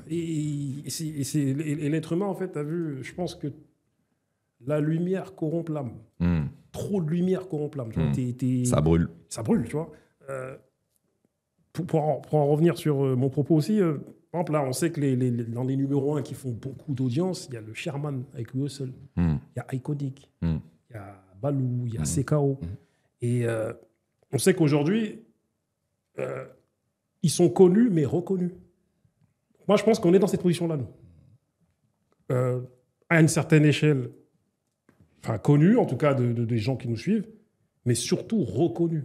Et l'être humain, en fait, a vu, je pense que la lumière corrompt l'âme. trop de lumière qu'on enflamme. Ça brûle. Ça brûle, tu vois. Pour en revenir sur mon propos aussi, par exemple, là, on sait que dans les numéros 1 qui font beaucoup d'audience, il y a le Sherman avec Hustle, il y a Iconic, il y a Balou, il y a CKO. Et on sait qu'aujourd'hui, ils sont connus, mais reconnus. Moi, je pense qu'on est dans cette position-là, nous. À une certaine échelle, enfin connus, en tout cas des gens qui nous suivent, mais surtout reconnus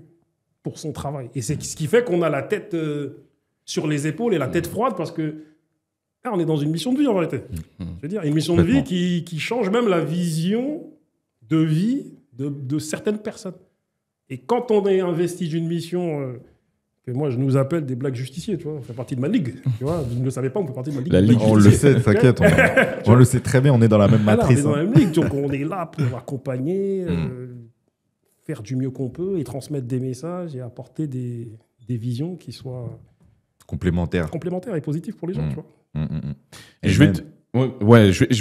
pour son travail. Et c'est ce qui fait qu'on a la tête sur les épaules et la tête froide, parce que là, on est dans une mission de vie, en réalité. Je veux dire, une mission de vie qui change même la vision de vie de certaines personnes. Et quand on est investi d'une mission... que moi, je nous appelle des blagues justiciers, tu vois. On fait partie de ma ligue, tu vois. Vous ne le savez pas, on fait partie de ma ligue. La ligue, on le sait, t'inquiète. On le sait très bien, on est dans la même matrice. On est dans la même ligue, donc on est là pour accompagner, faire du mieux qu'on peut et transmettre des messages et apporter des visions qui soient complémentaires et positives pour les gens, tu vois. Et je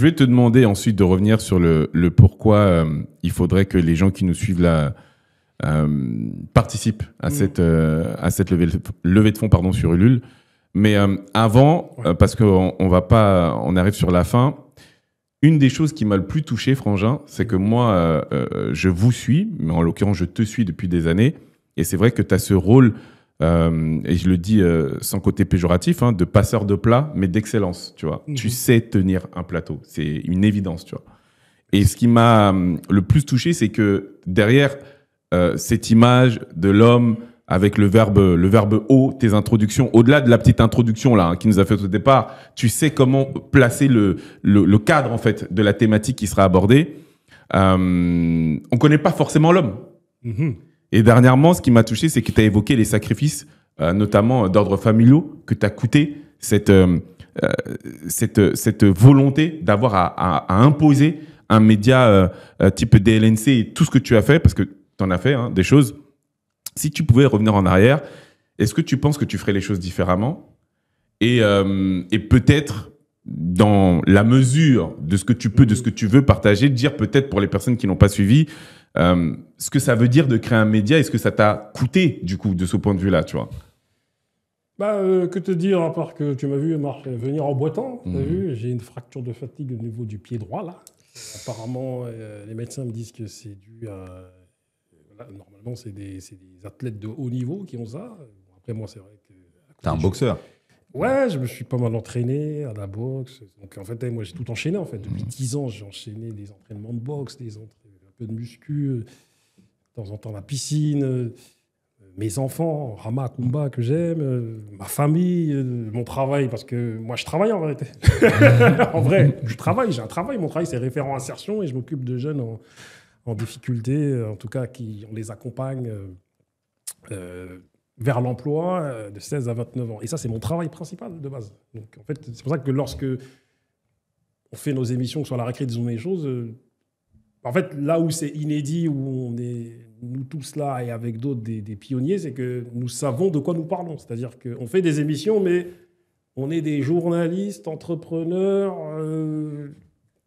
vais te demander ensuite de revenir sur le pourquoi il faudrait que les gens qui nous suivent là participent à cette levée de fonds sur Ulule. Mais avant, parce qu'on arrive sur la fin, une des choses qui m'a le plus touché, Frangin, c'est que moi, je vous suis, mais en l'occurrence, je te suis depuis des années. Et c'est vrai que tu as ce rôle, et je le dis sans côté péjoratif, de passeur de plat, mais d'excellence, tu vois. Tu sais tenir un plateau. C'est une évidence, tu vois. Et ce qui m'a le plus touché, c'est que derrière cette image de l'homme avec le verbe haut, tes introductions, au-delà de la petite introduction là qui nous a fait au départ, tu sais comment placer le cadre en fait de la thématique qui sera abordée. On connaît pas forcément l'homme. Et dernièrement, ce qui m'a touché, c'est que tu as évoqué les sacrifices, notamment d'ordre familiaux, que t'as coûté cette volonté d'avoir à imposer un média type DLNC et tout ce que tu as fait, parce que tu en as fait des choses. Si tu pouvais revenir en arrière, est-ce que tu penses que tu ferais les choses différemment ? Et peut-être, dans la mesure de ce que tu peux, de ce que tu veux partager, dire peut-être pour les personnes qui n'ont pas suivi, ce que ça veut dire de créer un média, est-ce que ça t'a coûté, du coup, de ce point de vue-là, tu vois ? Que te dire, à part que tu m'as vu venir en boitant, t'as vu, j'ai une fracture de fatigue au niveau du pied droit, là. Apparemment, les médecins me disent que c'est dû à... Normalement, c'est des athlètes de haut niveau qui ont ça. Après, moi, c'est vrai que... T'es un boxeur. Ouais, je me suis pas mal entraîné à la boxe. Donc, en fait, moi, j'ai tout enchaîné, en fait. Depuis 10 ans, j'ai enchaîné des entraînements de boxe, un peu de muscu, de temps en temps la piscine, mes enfants, Rama, Kumba, que j'aime, ma famille, mon travail, parce que moi, je travaille, en vérité. En vrai, je travaille, j'ai un travail. Mon travail, c'est référent insertion et je m'occupe de jeunes en difficulté, en tout cas, on les accompagne vers l'emploi de 16 à 29 ans. Et ça, c'est mon travail principal de base. Donc, en fait, c'est pour ça que lorsque on fait nos émissions, sur la récré, disons des choses, en fait, là où c'est inédit, où on est, nous tous là, et avec d'autres, des pionniers, c'est que nous savons de quoi nous parlons. C'est-à-dire qu'on fait des émissions, mais on est des journalistes, entrepreneurs...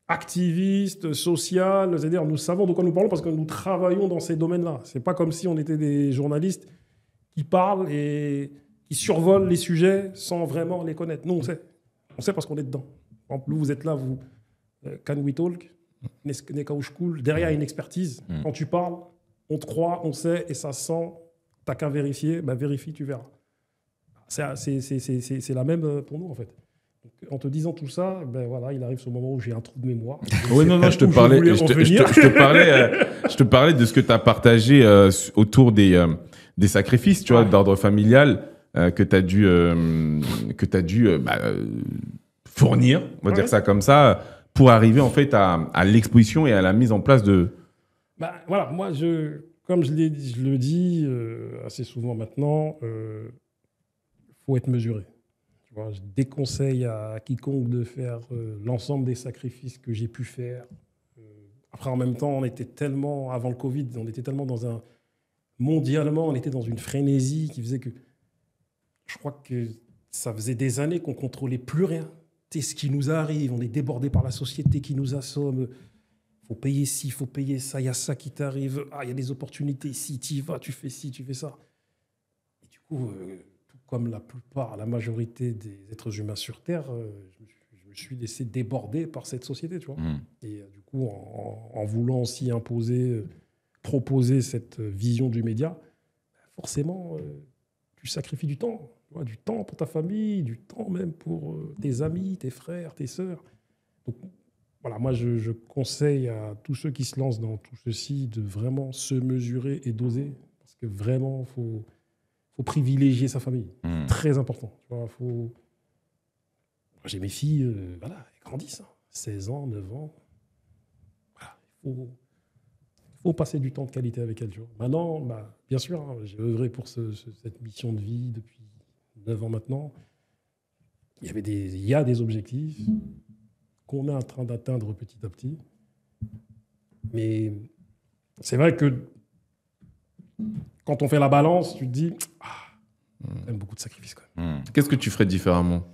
activistes, social, c'est-à-dire nous savons de quoi nous parlons parce que nous travaillons dans ces domaines-là. C'est pas comme si on était des journalistes qui parlent et qui survolent les sujets sans vraiment les connaître. Nous, on sait. On sait parce qu'on est dedans. Par exemple, vous êtes là, vous, Can We Talk, Nekaouchkoul, derrière une expertise. Quand tu parles, on te croit, on sait et ça sent. T'as qu'à vérifier, vérifie, tu verras. C'est la même pour nous, en fait. En te disant tout ça, voilà, il arrive ce moment où j'ai un trou de mémoire. Oui, non, je te parlais de ce que tu as partagé autour des sacrifices, tu vois, d'ordre familial que tu as dû fournir, on va dire ça comme ça, pour arriver en fait à l'exposition et à la mise en place de... Voilà, moi, comme je le dis assez souvent maintenant, faut être mesuré. Je déconseille à quiconque de faire l'ensemble des sacrifices que j'ai pu faire. Après, en même temps, on était tellement, avant le Covid, on était tellement mondialement, on était dans une frénésie qui faisait que je crois que ça faisait des années qu'on ne contrôlait plus rien. C'est ce qui nous arrive, on est débordé par la société qui nous assomme. faut payer ci, il faut payer ça, il y a ça qui t'arrive, il y a des opportunités, si tu y vas, tu fais ci, tu fais ça. Et du coup, tout comme la majorité des êtres humains sur Terre, je me suis laissé déborder par cette société, tu vois. Et du coup, en voulant aussi proposer cette vision du média, forcément, tu sacrifies du temps. Tu vois, du temps pour ta famille, du temps même pour tes amis, tes frères, tes sœurs. Donc, voilà, moi, je conseille à tous ceux qui se lancent dans tout ceci de vraiment se mesurer et doser. Parce que vraiment, il faut privilégier sa famille. C'est très important. Tu vois, j'ai mes filles, voilà, elles grandissent. 16 ans, 9 ans. Voilà, il faut passer du temps de qualité avec elles. Tu vois. Maintenant, bien sûr, hein, j'ai œuvré pour cette mission de vie depuis 9 ans maintenant. Il y a des objectifs qu'on est en train d'atteindre petit à petit. Mais c'est vrai que quand on fait la balance, tu te dis, quand même beaucoup de sacrifices. Quand même. Qu'est-ce que tu ferais différemment?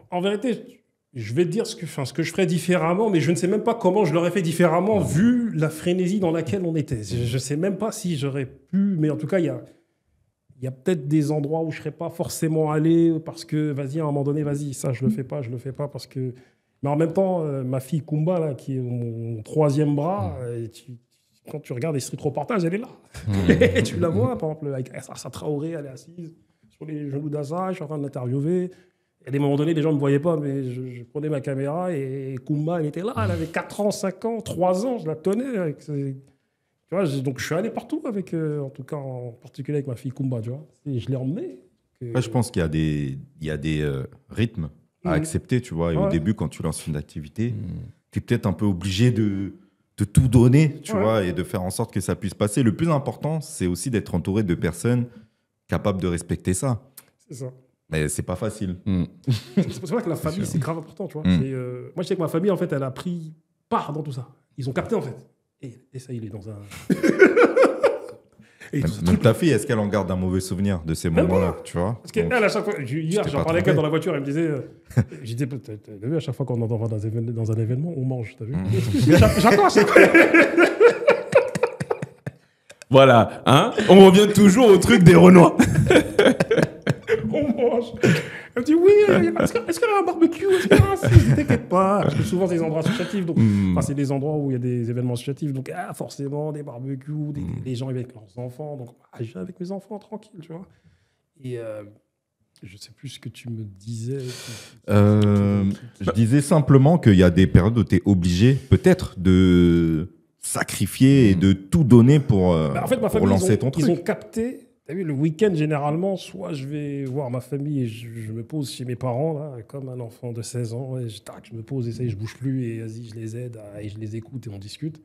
En vérité, je vais te dire ce que je ferais différemment, mais je ne sais même pas comment je l'aurais fait différemment vu la frénésie dans laquelle on était. Je ne sais même pas si j'aurais pu, mais en tout cas, il y a peut-être des endroits où je ne serais pas forcément allé parce que, vas-y, à un moment donné, vas-y, ça, je ne le fais pas parce que... Mais en même temps, ma fille Kumba, là, qui est mon troisième bras, quand tu regardes les street reportages, elle est là. Et tu la vois, par exemple, avec Assa Traoré, elle est assise sur les genoux d'Assa, je suis en train de l'interviewer. Et à des moments donnés, les gens ne me voyaient pas, mais je prenais ma caméra et Kumba, elle était là. Elle avait 4 ans, 5 ans, 3 ans, je la tenais. Tu vois, donc je suis allé partout, en tout cas en particulier avec ma fille Kumba, tu vois. Et je l'ai emmenée. Je pense qu'il y a des rythmes à accepter, tu vois. Et au début, quand tu lances une activité, tu es peut-être un peu obligé de tout donner, tu vois, et de faire en sorte que ça puisse passer. Le plus important, c'est aussi d'être entouré de personnes capables de respecter ça. C'est ça. Mais c'est pas facile. C'est pour ça que la famille, c'est grave important, tu vois. Moi, je sais que ma famille, en fait, elle a pris part dans tout ça. Ils ont capté, en fait. Et ça, il est dans un... Même ta fille, est-ce qu'elle en garde un mauvais souvenir de ces moments-là, tu vois? Parce qu'elle, à chaque fois... Hier, j'en parlais avec elle dans la voiture, elle me disait... J'ai dit, t'as vu, à chaque fois qu'on va dans un événement, on mange, t'as vu? J'attends, c'est quoi? Voilà, hein? On revient toujours au truc des Renois. On mange. Elle me dit, oui, est-ce qu'il y a un barbecue? Est-ce qu'il y a un... Si, t'inquiète pas. Parce que souvent, c'est des endroits associatifs. Donc, c'est des endroits où il y a des événements associatifs. Donc, forcément, des barbecues, des gens avec leurs enfants. Donc, je viens avec mes enfants, tranquille, tu vois. Et je ne sais plus ce que tu me disais. Je disais simplement qu'il y a des périodes où tu es obligé, peut-être, de sacrifier et de tout donner pour, en fait, ma famille, lancer ton truc. Ils ont capté... T'as vu, le week-end, généralement, soit je vais voir ma famille et je me pose chez mes parents, là, comme un enfant de 16 ans. Ouais, je me pose, je bouge plus et vas-y, je les aide et je les écoute et on discute.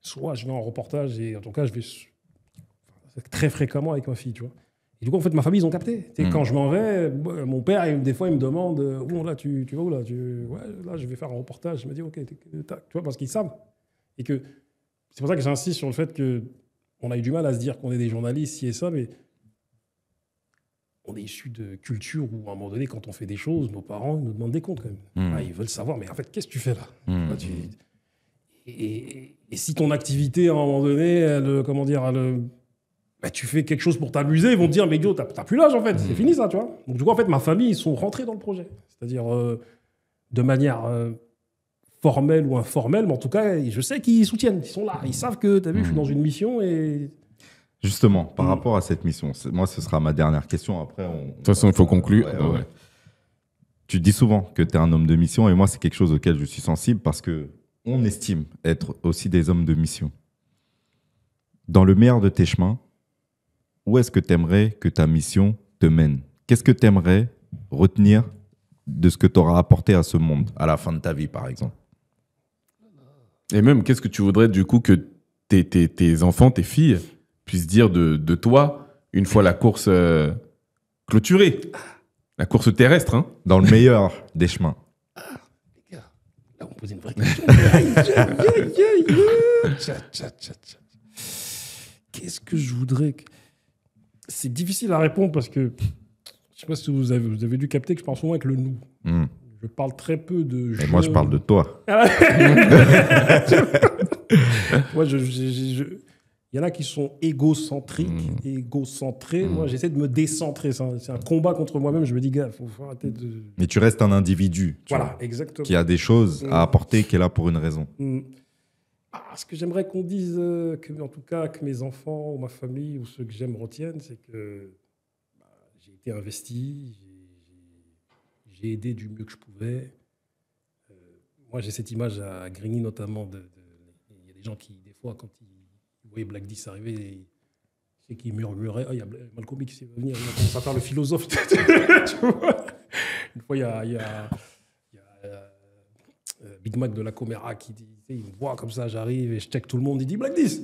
Soit je vais en reportage et en tout cas, je vais très fréquemment avec ma fille, tu vois. Et du coup, en fait, ma famille, ils ont capté. Quand je m'en vais, mon père, des fois, il me demande bon, là, tu vas où là? Ouais, là, je vais faire un reportage. Je me dis, ok, tu vois, parce qu'ils savent. Et que c'est pour ça que j'insiste sur le fait qu'on a eu du mal à se dire qu'on est des journalistes, ci et ça, mais on est issu de culture où, à un moment donné, quand on fait des choses, nos parents nous demandent des comptes quand même. Ils veulent savoir, mais en fait, qu'est-ce que tu fais là? Et si ton activité, à un moment donné, tu fais quelque chose pour t'amuser, ils vont te dire, mais Guillaume, t'as plus l'âge en fait, c'est fini ça, tu vois. Donc du coup, en fait, ma famille, ils sont rentrés dans le projet. C'est-à-dire de manière formelle ou informelle, mais en tout cas, je sais qu'ils soutiennent, ils sont là, ils savent que, t'as vu, je suis dans une mission et... Justement, par rapport à cette mission, moi, ce sera ma dernière question. Après, de toute façon, il faut conclure. Ouais. Tu dis souvent que tu es un homme de mission, et moi, c'est quelque chose auquel je suis sensible parce qu'on estime être aussi des hommes de mission. Dans le meilleur de tes chemins, où est-ce que tu aimerais que ta mission te mène? Qu'est-ce que tu aimerais retenir de ce que tu auras apporté à ce monde, à la fin de ta vie, par exemple? Et même, qu'est-ce que tu voudrais, du coup, que tes enfants, tes filles puissent dire de toi une fois la course clôturée, la course terrestre, hein? Dans le meilleur des chemins. Les gars, là on pose une vraie question. Qu'est-ce que je voudrais C'est difficile à répondre parce que je ne sais pas si vous avez dû capter que je parle souvent avec le nous. je parle très peu de jeux. Et moi, je parle de toi. Moi, il y en a qui sont égocentriques, égocentrés. Moi, j'essaie de me décentrer. C'est un combat contre moi-même. Je me dis, gars, il faut arrêter de... Mais tu restes un individu. Voilà, exactement. Qui a des choses à apporter, qui est là pour une raison. Ce que j'aimerais qu'on dise, en tout cas, que mes enfants ou ma famille ou ceux que j'aime retiennent, c'est que j'ai été investi, j'ai aidé du mieux que je pouvais. Moi, j'ai cette image à Grigny, notamment. Il y a des gens qui, des fois, quand ils voyaient Black 10 arriver, c'est qu'ils murmuraient, il y a Malcolm X qui va venir, il commence à faire le philosophe. Tu vois, une fois, il y a Big Mac de la Coméra qui dit, il me voit comme ça, j'arrive et je check tout le monde, il dit Black 10.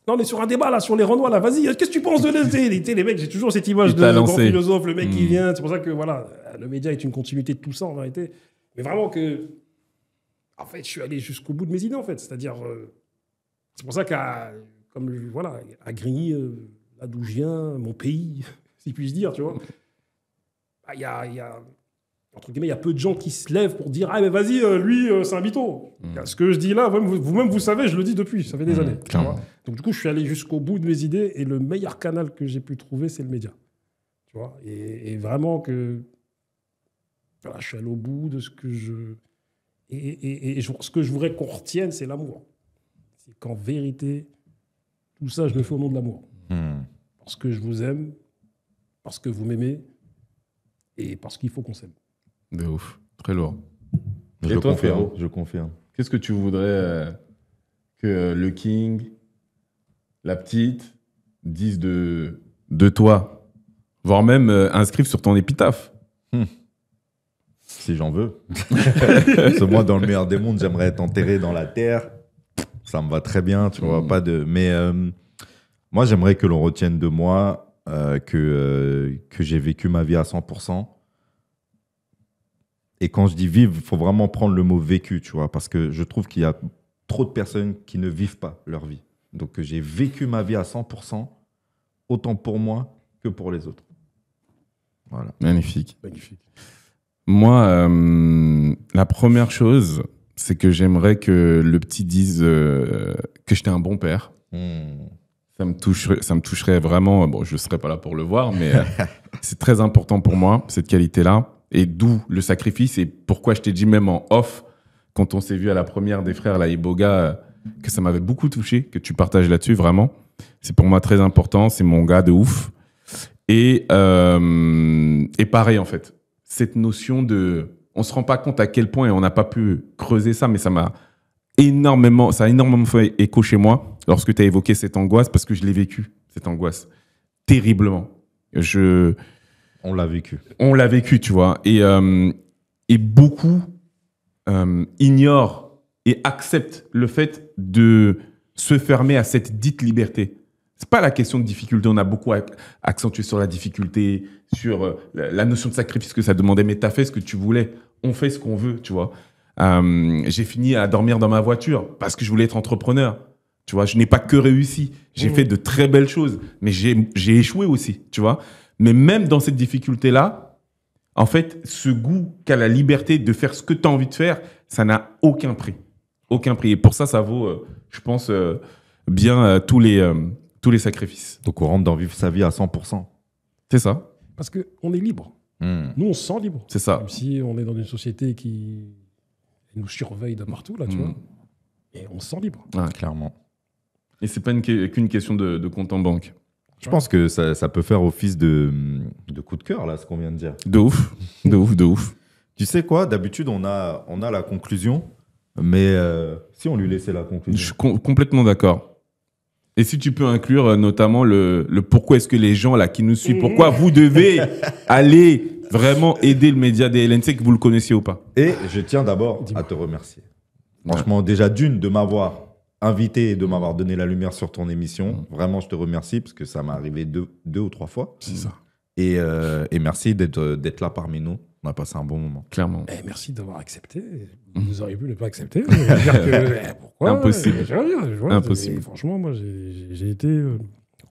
Non, on est sur un débat là, sur les Renois, là, vas-y, qu'est-ce que tu penses de les mecs, j'ai toujours cette image de grand philosophe, le mec qui vient, c'est pour ça que voilà, le média est une continuité de tout ça en vérité. Mais vraiment que, en fait, je suis allé jusqu'au bout de mes idées, en fait. C'est-à-dire, c'est pour ça qu'à Grigny, là d'où je viens, mon pays, si puis-je dire, tu vois, il y a entre guillemets, il y a peu de gens qui se lèvent pour dire « Ah, mais vas-y, lui, c'est un mytho. » Ce que je dis là, vous-même, vous savez, je le dis depuis, ça fait des années. Tu vois. Donc, du coup, je suis allé jusqu'au bout de mes idées et le meilleur canal que j'ai pu trouver, c'est le média. Tu vois, et vraiment que... Voilà, je suis allé au bout de ce que je... ce que je voudrais qu'on retienne, c'est l'amour. C'est qu'en vérité, tout ça, je le fais au nom de l'amour. Parce que je vous aime, parce que vous m'aimez et parce qu'il faut qu'on s'aime. De ouf, très lourd. Je confirme. Qu'est-ce que tu voudrais que le King, la petite, disent de toi, voire même inscrivent sur ton épitaphe? Si j'en veux. Parce que moi, dans le meilleur des mondes, j'aimerais être enterré dans la terre. Ça me va très bien, tu vois. Pas de... Mais moi, j'aimerais que l'on retienne de moi que j'ai vécu ma vie à 100%. Et quand je dis vivre, il faut vraiment prendre le mot vécu, tu vois, parce que je trouve qu'il y a trop de personnes qui ne vivent pas leur vie. Donc, j'ai vécu ma vie à 100%, autant pour moi que pour les autres. Voilà. Magnifique. Moi, la première chose, c'est que j'aimerais que le petit dise que j'étais un bon père. Ça me toucherait vraiment. Bon, je ne serais pas là pour le voir, mais c'est très important pour moi, cette qualité-là. Et d'où le sacrifice. Et pourquoi je t'ai dit même en off, quand on s'est vu à la première des frères, là, Iboga, que ça m'avait beaucoup touché, que tu partages là-dessus, vraiment. C'est pour moi très important. C'est mon gars de ouf. Et pareil, en fait. Cette notion de... On ne se rend pas compte à quel point, et on n'a pas pu creuser ça, mais ça a énormément fait écho chez moi lorsque tu as évoqué cette angoisse, parce que je l'ai vécu, cette angoisse, terriblement. On l'a vécu. On l'a vécu, tu vois. Et beaucoup ignorent et acceptent le fait de se fermer à cette dite liberté. C'est pas la question de difficulté. On a beaucoup accentué sur la difficulté, sur la notion de sacrifice que ça demandait. Mais tu as fait ce que tu voulais. On fait ce qu'on veut, tu vois. J'ai fini à dormir dans ma voiture parce que je voulais être entrepreneur. Tu vois, je n'ai pas que réussi. J'ai fait de très belles choses, mais j'ai échoué aussi, tu vois. Mais même dans cette difficulté-là, en fait, ce goût qu'a la liberté de faire ce que tu as envie de faire, ça n'a aucun prix. Aucun prix. Et pour ça, ça vaut, je pense, bien tous les sacrifices. Donc, on rentre dans vivre sa vie à 100%. C'est ça. Parce qu'on est libre. Nous, on se sent libre. C'est ça. Même si on est dans une société qui nous surveille de partout, là, tu vois. Et on se sent libre. Ah, clairement. Et c'est pas qu'une question de compte en banque. Je pense que ça peut faire office de coup de cœur, là, ce qu'on vient de dire. De ouf. De ouf. Tu sais quoi? D'habitude, on a la conclusion, mais si on lui laissait la conclusion. Je suis complètement d'accord. Et si tu peux inclure notamment le pourquoi est-ce que les gens là qui nous suivent, pourquoi vous devez aller vraiment aider le média des LNC, que vous le connaissiez ou pas. Et je tiens d'abord à te remercier. Franchement, déjà de m'avoir invité et de m'avoir donné la lumière sur ton émission. Vraiment, je te remercie parce que ça m'est arrivé deux ou trois fois. C'est ça. Et merci d'être là parmi nous. On a passé un bon moment. Clairement. Merci d'avoir accepté. Vous auriez pu ne pas accepter. Pourquoi? Impossible. Impossible. Franchement, moi, j'ai été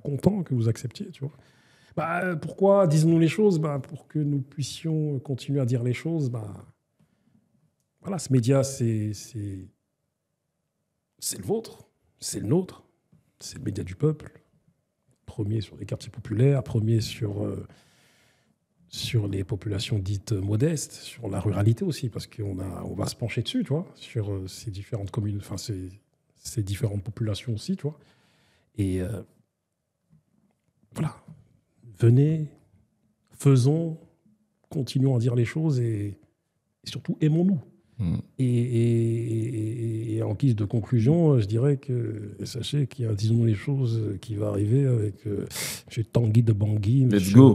content que vous acceptiez. Tu vois. Pourquoi disons-nous les choses? Pour que nous puissions continuer à dire les choses. voilà, ce média, c'est le vôtre, c'est le nôtre, c'est le média du peuple. Premier sur les quartiers populaires, premier sur les populations dites modestes, sur la ruralité aussi, parce qu'on va se pencher dessus, tu vois, sur ces différentes communes, enfin ces différentes populations aussi, tu vois. Et voilà, venez, faisons, continuons à dire les choses et surtout aimons-nous. Et en guise de conclusion, je dirais que sachez qu'il y a, disons les choses, qui va arriver avec M. Tanguy de Bangui, Let's go.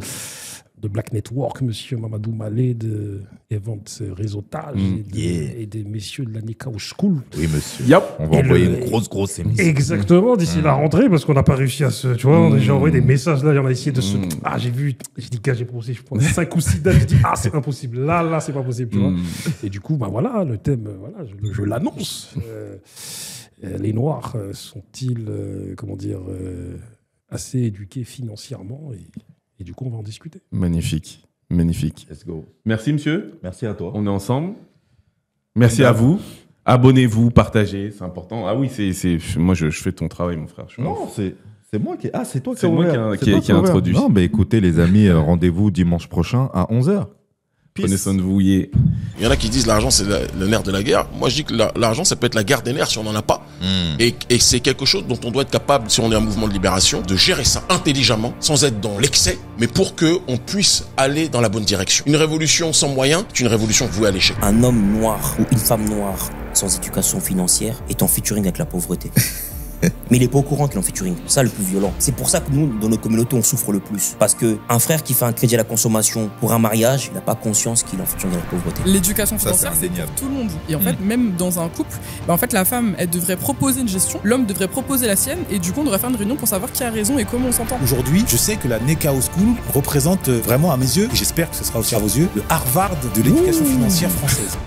De Black Network, M. Mamadou Malé de Event Réseautage et des messieurs de la Nekao School. Oui, monsieur. Yep. On va envoyer une grosse émission. Exactement, d'ici la rentrée, parce qu'on n'a pas réussi à se... Tu vois, on a déjà envoyé des messages, là, on a essayé de se... Ah, j'ai dit, gars, j'ai proposé, je prends 5 ou 6 dates, j'ai dit, ah, c'est impossible, là, c'est pas possible, tu vois. Et du coup, bah voilà, le thème, voilà, je l'annonce. Les Noirs sont-ils, comment dire, assez éduqués financièrement et du coup, on va en discuter. Magnifique. Magnifique. Let's go. Merci, monsieur. Merci à toi. On est ensemble. Merci à vous. Abonnez-vous, partagez, c'est important. Ah oui, moi, je fais ton travail, mon frère. Non, c'est moi qui... Ah, c'est toi qui C'est moi qui ai introduit. Non, mais écoutez, les amis, rendez-vous dimanche prochain à 11h. Prenez soin de vous. Il y en a qui disent l'argent c'est le nerf de la guerre. Moi je dis que l'argent ça peut être la guerre des nerfs si on n'en a pas. Et c'est quelque chose dont on doit être capable, si on est un mouvement de libération, de gérer ça intelligemment, sans être dans l'excès, mais pour qu'on puisse aller dans la bonne direction. Une révolution sans moyens, c'est une révolution vouée à l'échec. Un homme noir ou une femme noire sans éducation financière est en featuring avec la pauvreté. Mais il n'est pas au courant qu'il est en featuring. C'est ça le plus violent. C'est pour ça que nous, dans nos communautés, on souffre le plus. Parce qu'un frère qui fait un crédit à la consommation pour un mariage, il n'a pas conscience qu'il est en featuring avec la pauvreté. L'éducation financière, c'est pour tout le monde. Et en fait, même dans un couple, en fait, la femme, elle devrait proposer une gestion, l'homme devrait proposer la sienne, et du coup, on devrait faire une réunion pour savoir qui a raison et comment on s'entend. Aujourd'hui, je sais que la Nekao School représente vraiment, à mes yeux, et j'espère que ce sera aussi à vos yeux, le Harvard de l'éducation financière française.